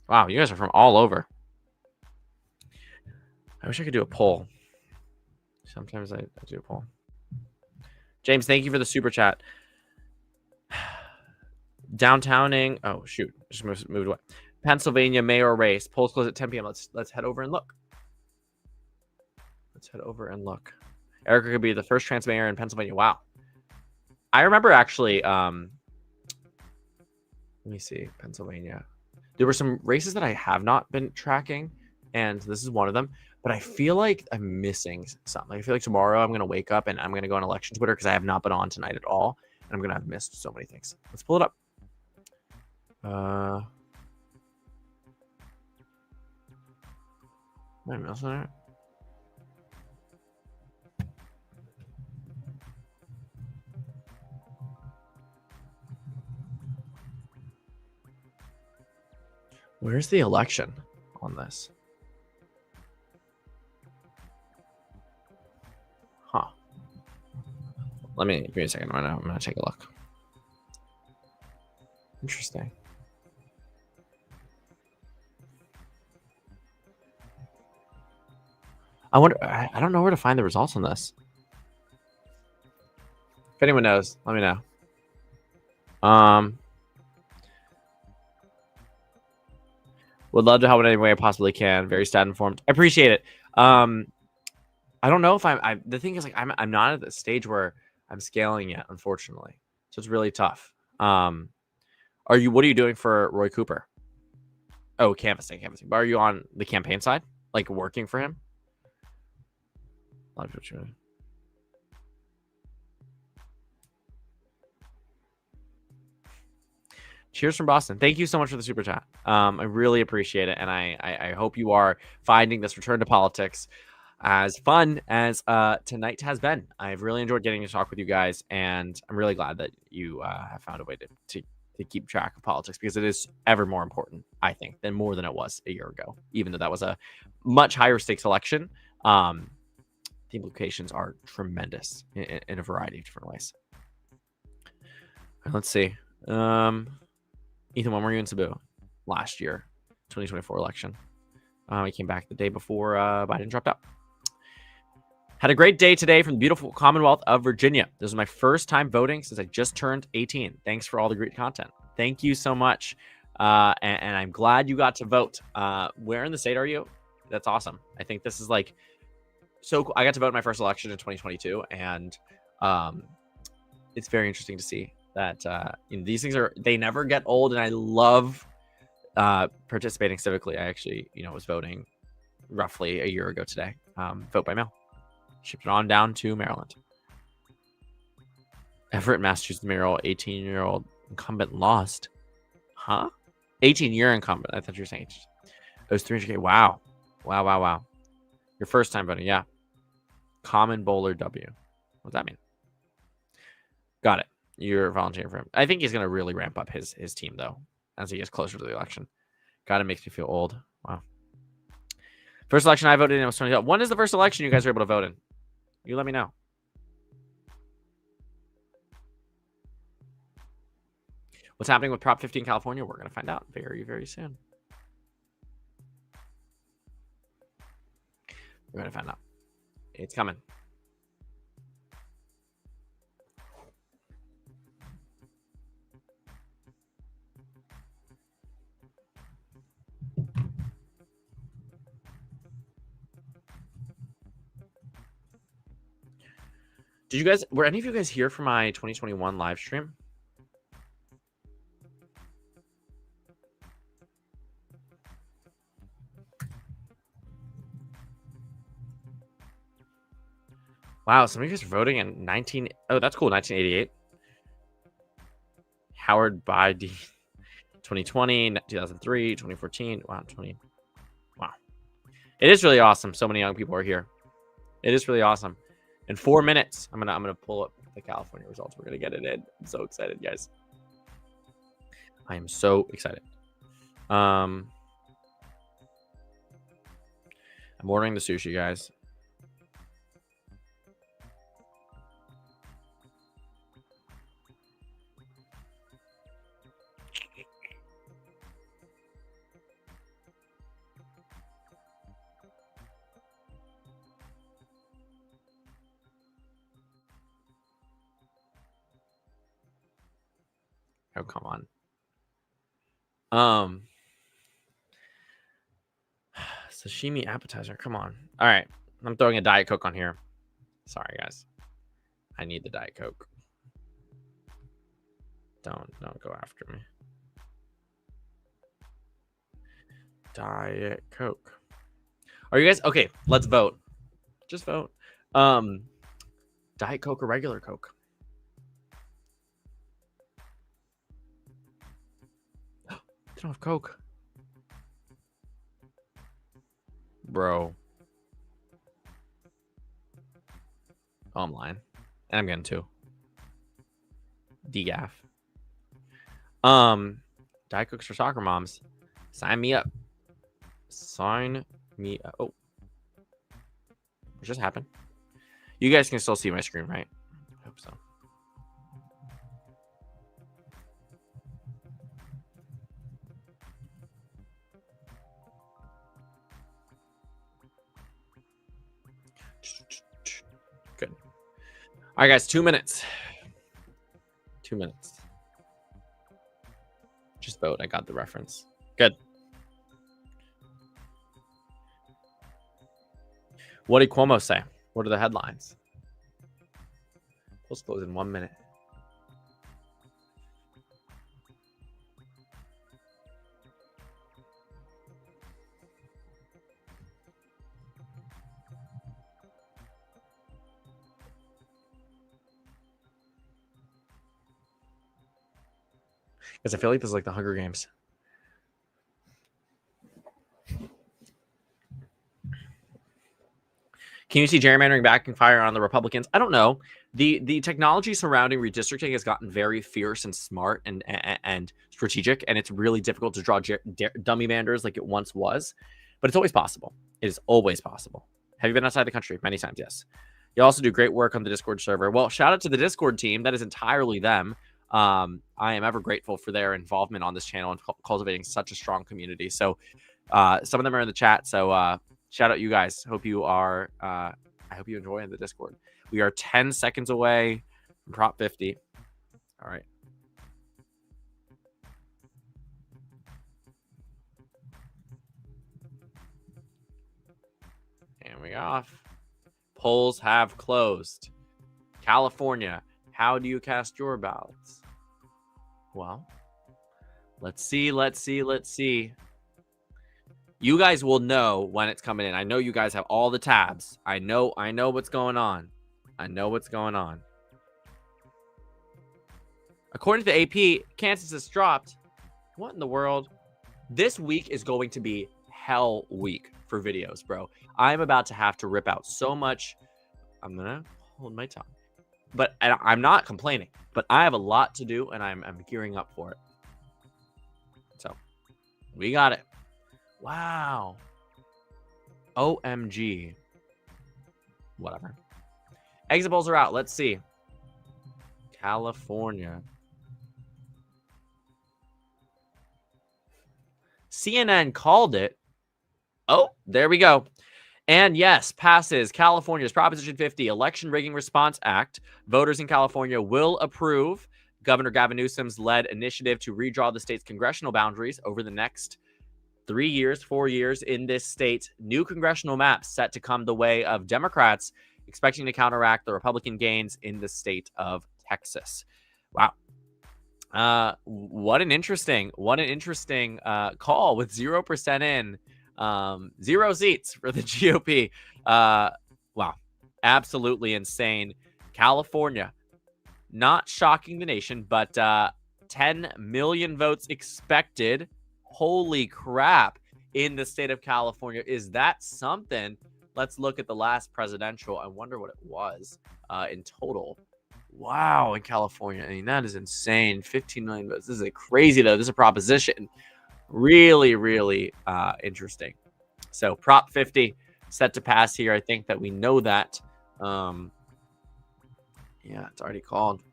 Wow, you guys are from all over. I wish I could do a poll. Sometimes I do a poll. James, thank you for the super chat. Downtowning. Oh, shoot. Just moved away. Pennsylvania mayoral race. Polls close at 10 p.m. Let's head over and look. Let's head over and look. Erica could be the first trans mayor in Pennsylvania. Wow. I remember actually, let me see, Pennsylvania. There were some races that I have not been tracking, and this is one of them. But I feel like I'm missing something. I feel like tomorrow I'm going to wake up and I'm going to go on election Twitter because I have not been on tonight at all. And I'm going to have missed so many things. Let's pull it up. Am I missing it? Where's the election on this? Huh. Give me a second. I'm gonna take a look. Interesting. I wonder. I don't know where to find the results on this. If anyone knows, let me know. Would love to help in any way I possibly can. Very stat informed. I appreciate it. I don't know if I'm. The thing is, like, I'm not at the stage where I'm scaling yet, unfortunately. So it's really tough. What are you doing for Roy Cooper? Oh, canvassing. But are you on the campaign side, like working for him? A lot of people. Cheers from Boston. Thank you so much for the super chat. I really appreciate it. And I hope you are finding this return to politics as fun as tonight has been. I've really enjoyed getting to talk with you guys. And I'm really glad that you have found a way to keep track of politics, because it is ever more important, I think, than it was a year ago, even though that was a much higher stakes election. The implications are tremendous in a variety of different ways. Let's see. Ethan, when were you in Cebu? Last year, 2024 election. I came back the day before Biden dropped out. Had a great day today from the beautiful Commonwealth of Virginia. This is my first time voting since I just turned 18. Thanks for all the great content. Thank you so much. And I'm glad you got to vote. Where in the state are you? That's awesome. I think this is like so cool. I got to vote in my first election in 2022, and it's very interesting to see that these things they never get old, and I love participating civically. I actually was voting roughly a year ago today. Vote by mail. Shipped it on down to Maryland. Everett, Massachusetts mayoral, 18-year-old incumbent lost. Huh? 18-year incumbent. I thought you were saying it was 300K. Wow. Wow. Your first time voting. Yeah. Common bowler W. What does that mean? Got it. You're volunteering for him. I think he's going to really ramp up his team, though, as he gets closer to the election. God, it makes me feel old. Wow. First election I voted in was 2012. When is the first election you guys were able to vote in? You let me know. What's happening with Prop 50 in California? We're going to find out very, very soon. We're going to find out. It's coming. Were any of you guys here for my 2021 live stream? Wow, some of you guys are voting in oh, that's cool, 1988. Howard Biden, 2020, 2003, 2014. Wow, Wow. It is really awesome. So many young people are here. It is really awesome. In 4 minutes, I'm gonna pull up the California results. We're gonna get it in. I'm so excited, guys. I am so excited. I'm ordering the sushi, guys. Oh, come on. Sashimi appetizer. Come on. All right. I'm throwing a Diet Coke on here. Sorry, guys. I need the Diet Coke. Don't go after me. Diet Coke. Are you guys okay? Let's vote. Just vote. Diet Coke or regular Coke? They don't have Coke. Bro. Oh, I'm lying. And I'm getting two. DGAF. Diet Cokes for soccer moms. Sign me up. Sign me up. Oh. What just happened? You guys can still see my screen, right? I hope so. Good. All right, guys, 2 minutes. 2 minutes. Just vote. I got the reference. Good. What did Cuomo say? What are the headlines? Polls close in 1 minute. Because I feel like this is like the Hunger Games. Can you see gerrymandering backing fire on the Republicans? I don't know. The technology surrounding redistricting has gotten very fierce and smart and strategic, and it's really difficult to draw dummy manders like it once was. But it's always possible. It is always possible. Have you been outside the country? Many times, yes. You also do great work on the Discord server. Well, shout out to the Discord team. That is entirely them. I am ever grateful for their involvement on this channel and cultivating such a strong community. So some of them are in the chat. So shout out you guys. Hope you are. I hope you enjoy the Discord. We are 10 seconds away from Prop 50. All right. And we off. Polls have closed. California, how do you cast your ballots? Well, let's see. You guys will know when it's coming in. I know you guys have all the tabs. I know what's going on. According to the AP, Kansas has dropped. What in the world? This week is going to be hell week for videos, bro. I'm about to have to rip out so much. I'm going to hold my tongue. But I'm not complaining. But I have a lot to do, and I'm gearing up for it. So, we got it. Wow. OMG. Whatever. Exit polls are out. Let's see. California. CNN called it. Oh, there we go. And yes, passes California's Proposition 50 Election Rigging Response Act. Voters in California will approve Governor Gavin Newsom's led initiative to redraw the state's congressional boundaries over the next 4 years in this state. New congressional maps set to come the way of Democrats expecting to counteract the Republican gains in the state of Texas. Wow. What an interesting call with 0% in, 0 seats for the GOP. Wow. Absolutely insane. California, not shocking the nation, but 10 million votes expected. Holy crap. In the state of California. Is that something? Let's look at the last presidential. I wonder what it was in total. Wow, in California. I mean, that is insane. 15 million votes. This is crazy, though. This is a proposition. Really, really interesting. So, Prop 50 set to pass here. I think that we know that. Yeah, it's already called.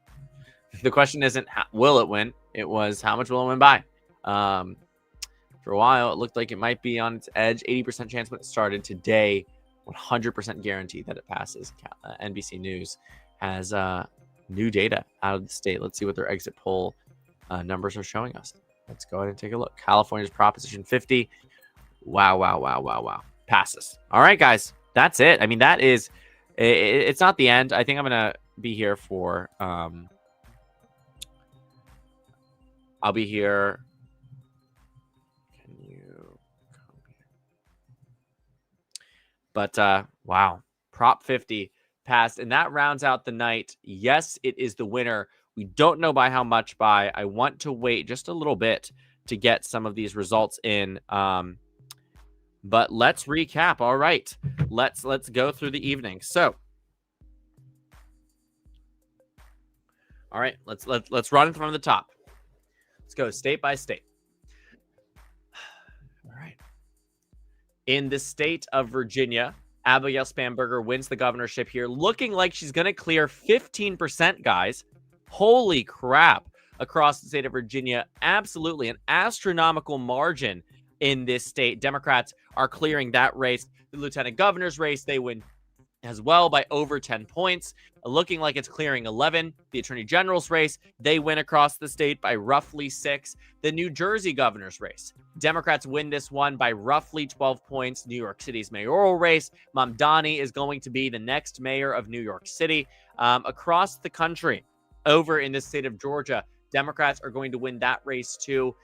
The question isn't, will it win? It was, how much will it win by? For a while, it looked like it might be on its edge. 80% chance when it started. Today, 100% guaranteed that it passes. NBC News has new data out of the state. Let's see what their exit poll numbers are showing us. Let's go ahead and take a look. California's Proposition 50. Wow. Passes. All right, guys. That's it. I mean, that is... It's not the end. I think I'm going to be here for... I'll be here... But, wow, Prop 50 passed, and that rounds out the night. Yes, it is the winner. We don't know by how much by. I want to wait just a little bit to get some of these results in. But let's recap. All right, let's go through the evening. So, all right, let's run from the top. Let's go state by state. All right. In the state of Virginia, Abigail Spanberger wins the governorship here, looking like she's going to clear 15%, guys. Holy crap. Across the state of Virginia, absolutely an astronomical margin in this state. Democrats are clearing that race. The lieutenant governor's race, they win as well by over 10 points, looking like it's clearing 11. The attorney general's race, they win across the state by roughly 6. The New Jersey governor's race, Democrats win this one by roughly 12 points. New York City's mayoral race, Mamdani is going to be the next mayor of New York City. Across the country, over in the state of Georgia, Democrats are going to win that race too.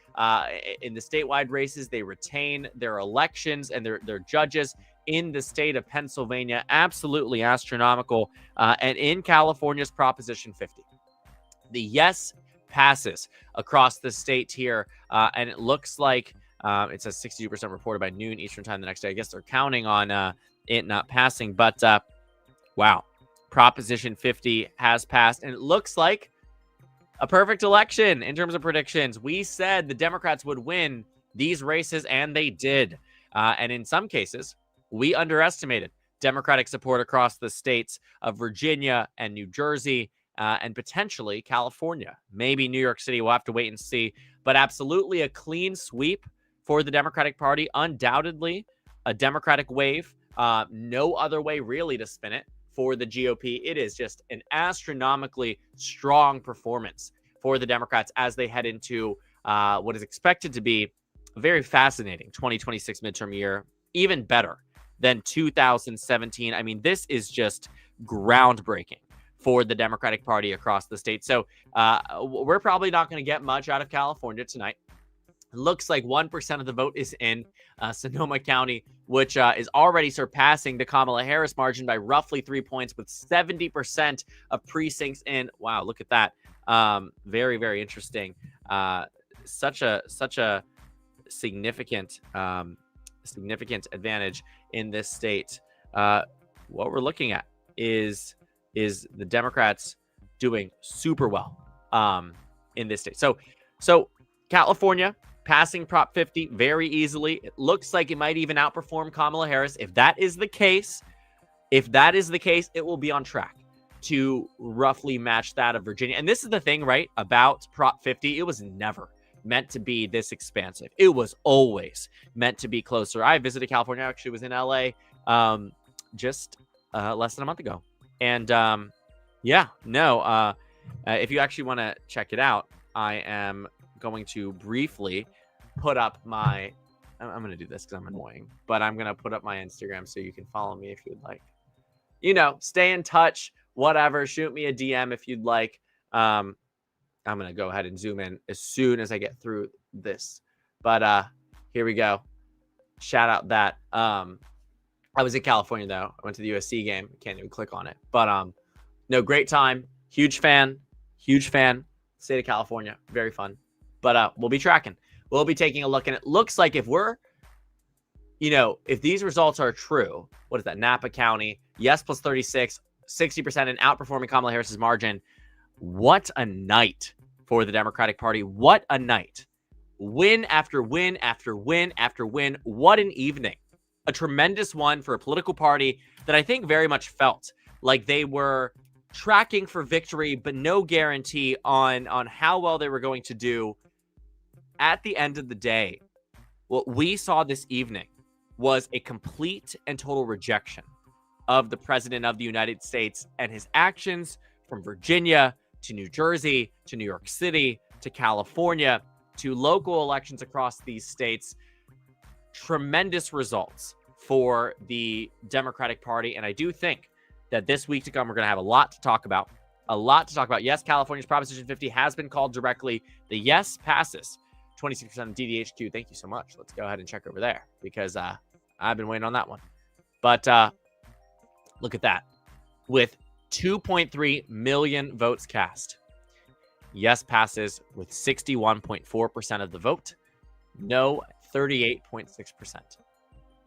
In the statewide races, they retain their elections and their judges. In the state of Pennsylvania, absolutely astronomical. And in California's Proposition 50, the yes passes across the state here. And it looks like it says 62% reported by noon Eastern time the next day. I guess they're counting on it not passing. But wow, Proposition 50 has passed. And it looks like a perfect election in terms of predictions. We said the Democrats would win these races, and they did. And in some cases, we underestimated Democratic support across the states of Virginia and New Jersey and potentially California. Maybe New York City. We'll have to wait and see. But absolutely a clean sweep for the Democratic Party. Undoubtedly a Democratic wave. No other way really to spin it for the GOP. It is just an astronomically strong performance for the Democrats as they head into what is expected to be a very fascinating 2026 midterm year. Even better than 2017. I mean, this is just groundbreaking for the Democratic Party across the state. So we're probably not going to get much out of California tonight. It looks like 1% of the vote is in Sonoma County, which is already surpassing the Kamala Harris margin by roughly 3 points, with 70% of precincts in. Wow, look at that. Very, very interesting. Such a significant advantage in this state. What we're looking at is the Democrats doing super well in this state. So California passing Prop 50 very easily. It looks like it might even outperform Kamala Harris. If that is the case, it will be on track to roughly match that of Virginia. And this is the thing, right, about Prop 50. It was never meant to be this expansive. It was always meant to be closer. I visited California. I actually was in LA just less than a month ago. And if you actually want to check it out, I am going to briefly put up my, I'm going to do this because I'm annoying, but I'm going to put up my Instagram so you can follow me if you'd like. Stay in touch, whatever. Shoot me a DM if you'd like. I'm going to go ahead and zoom in as soon as I get through this. But here we go. Shout out that. I was in California, though. I went to the USC game. Can't even click on it. But great time. Huge fan. State of California. Very fun. But we'll be tracking. We'll be taking a look. And it looks like if these results are true, what is that? Napa County. Yes, plus 36, 60% and outperforming Kamala Harris's margin. What a night for the Democratic Party. What a night. Win after win after win after win. What an evening. A tremendous one for a political party that I think very much felt like they were tracking for victory, but no guarantee on how well they were going to do. At the end of the day, what we saw this evening was a complete and total rejection of the President of the United States and his actions, from Virginia to New Jersey to New York City to California to local elections across these states. Tremendous results for the Democratic Party. And I do think that this week to come, we're going to have a lot to talk about. Yes, California's Proposition 50 has been called directly. The yes passes 26% of DDHQ. Thank you so much. Let's go ahead and check over there because I've been waiting on that one. But look at that. With 2.3 million votes cast, yes passes with 61.4% of the vote. No, 38.6%.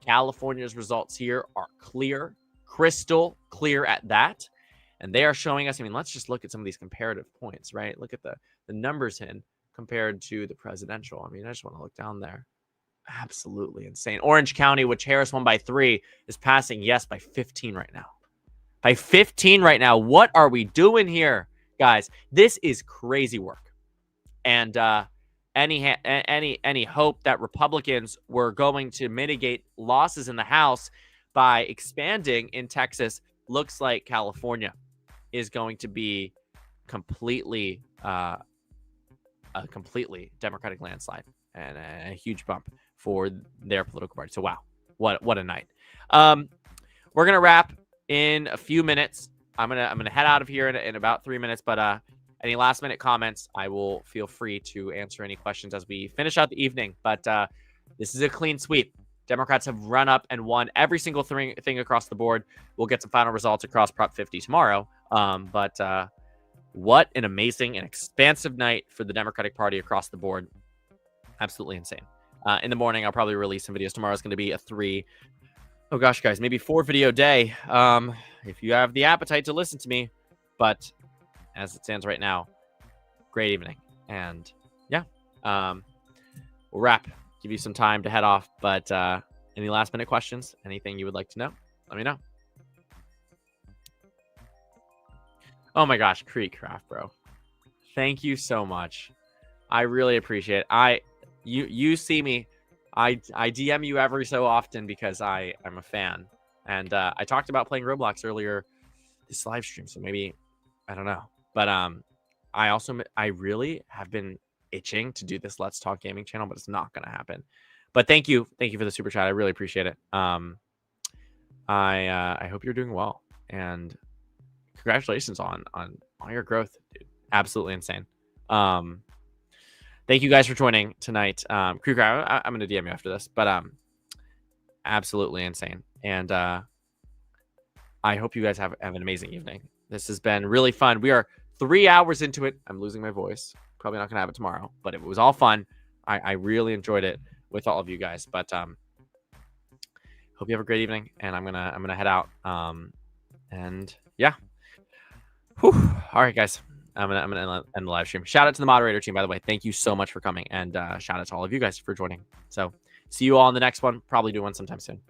California's results here are clear, crystal clear at that. And they are showing us, let's just look at some of these comparative points, right? Look at the numbers in compared to the presidential. I just want to look down there. Absolutely insane. Orange County, which Harris won by 3, is passing yes by 15 right now. By 15 right now. What are we doing here, guys? This is crazy work. And any hope that Republicans were going to mitigate losses in the House by expanding in Texas looks like California is going to be completely a completely Democratic landslide and a huge bump for their political party. So wow, what a night. We're gonna wrap in a few minutes. I'm gonna head out of here in about 3 minutes, but any last minute comments, I will feel free to answer any questions as we finish out the evening. But this is a clean sweep. Democrats have run up and won every single thing across the board. We'll get some final results across Prop 50 tomorrow. But what an amazing and expansive night for the Democratic Party across the board. Absolutely insane. In the morning, I'll probably release some videos. Tomorrow is going to be a 4 video day. If you have the appetite to listen to me. But as it stands right now, great evening. And yeah, we'll wrap. Give you some time to head off. But any last minute questions? Anything you would like to know? Let me know. Oh my gosh, Creekcraft, bro. Thank you so much. I really appreciate it. You see me. I DM you every so often because I'm a fan. And I talked about playing Roblox earlier this live stream, so maybe I don't know. But I really have been itching to do this Let's Talk Gaming channel, but it's not going to happen. But thank you for the super chat. I really appreciate it. I hope you're doing well, and congratulations on all your growth, dude. Absolutely insane. Thank you guys for joining tonight. Crew Guy, I'm gonna DM you after this, but absolutely insane. And I hope you guys have an amazing evening. This has been really fun. We are 3 hours into it. I'm losing my voice. Probably not gonna have it tomorrow, but it was all fun. I really enjoyed it with all of you guys. But hope you have a great evening, and I'm gonna head out. And yeah. Whew. All right, guys. I'm gonna end the live stream. Shout out to the moderator team, by the way. Thank you so much for coming, and shout out to all of you guys for joining. So see you all in the next one. Probably do one sometime soon.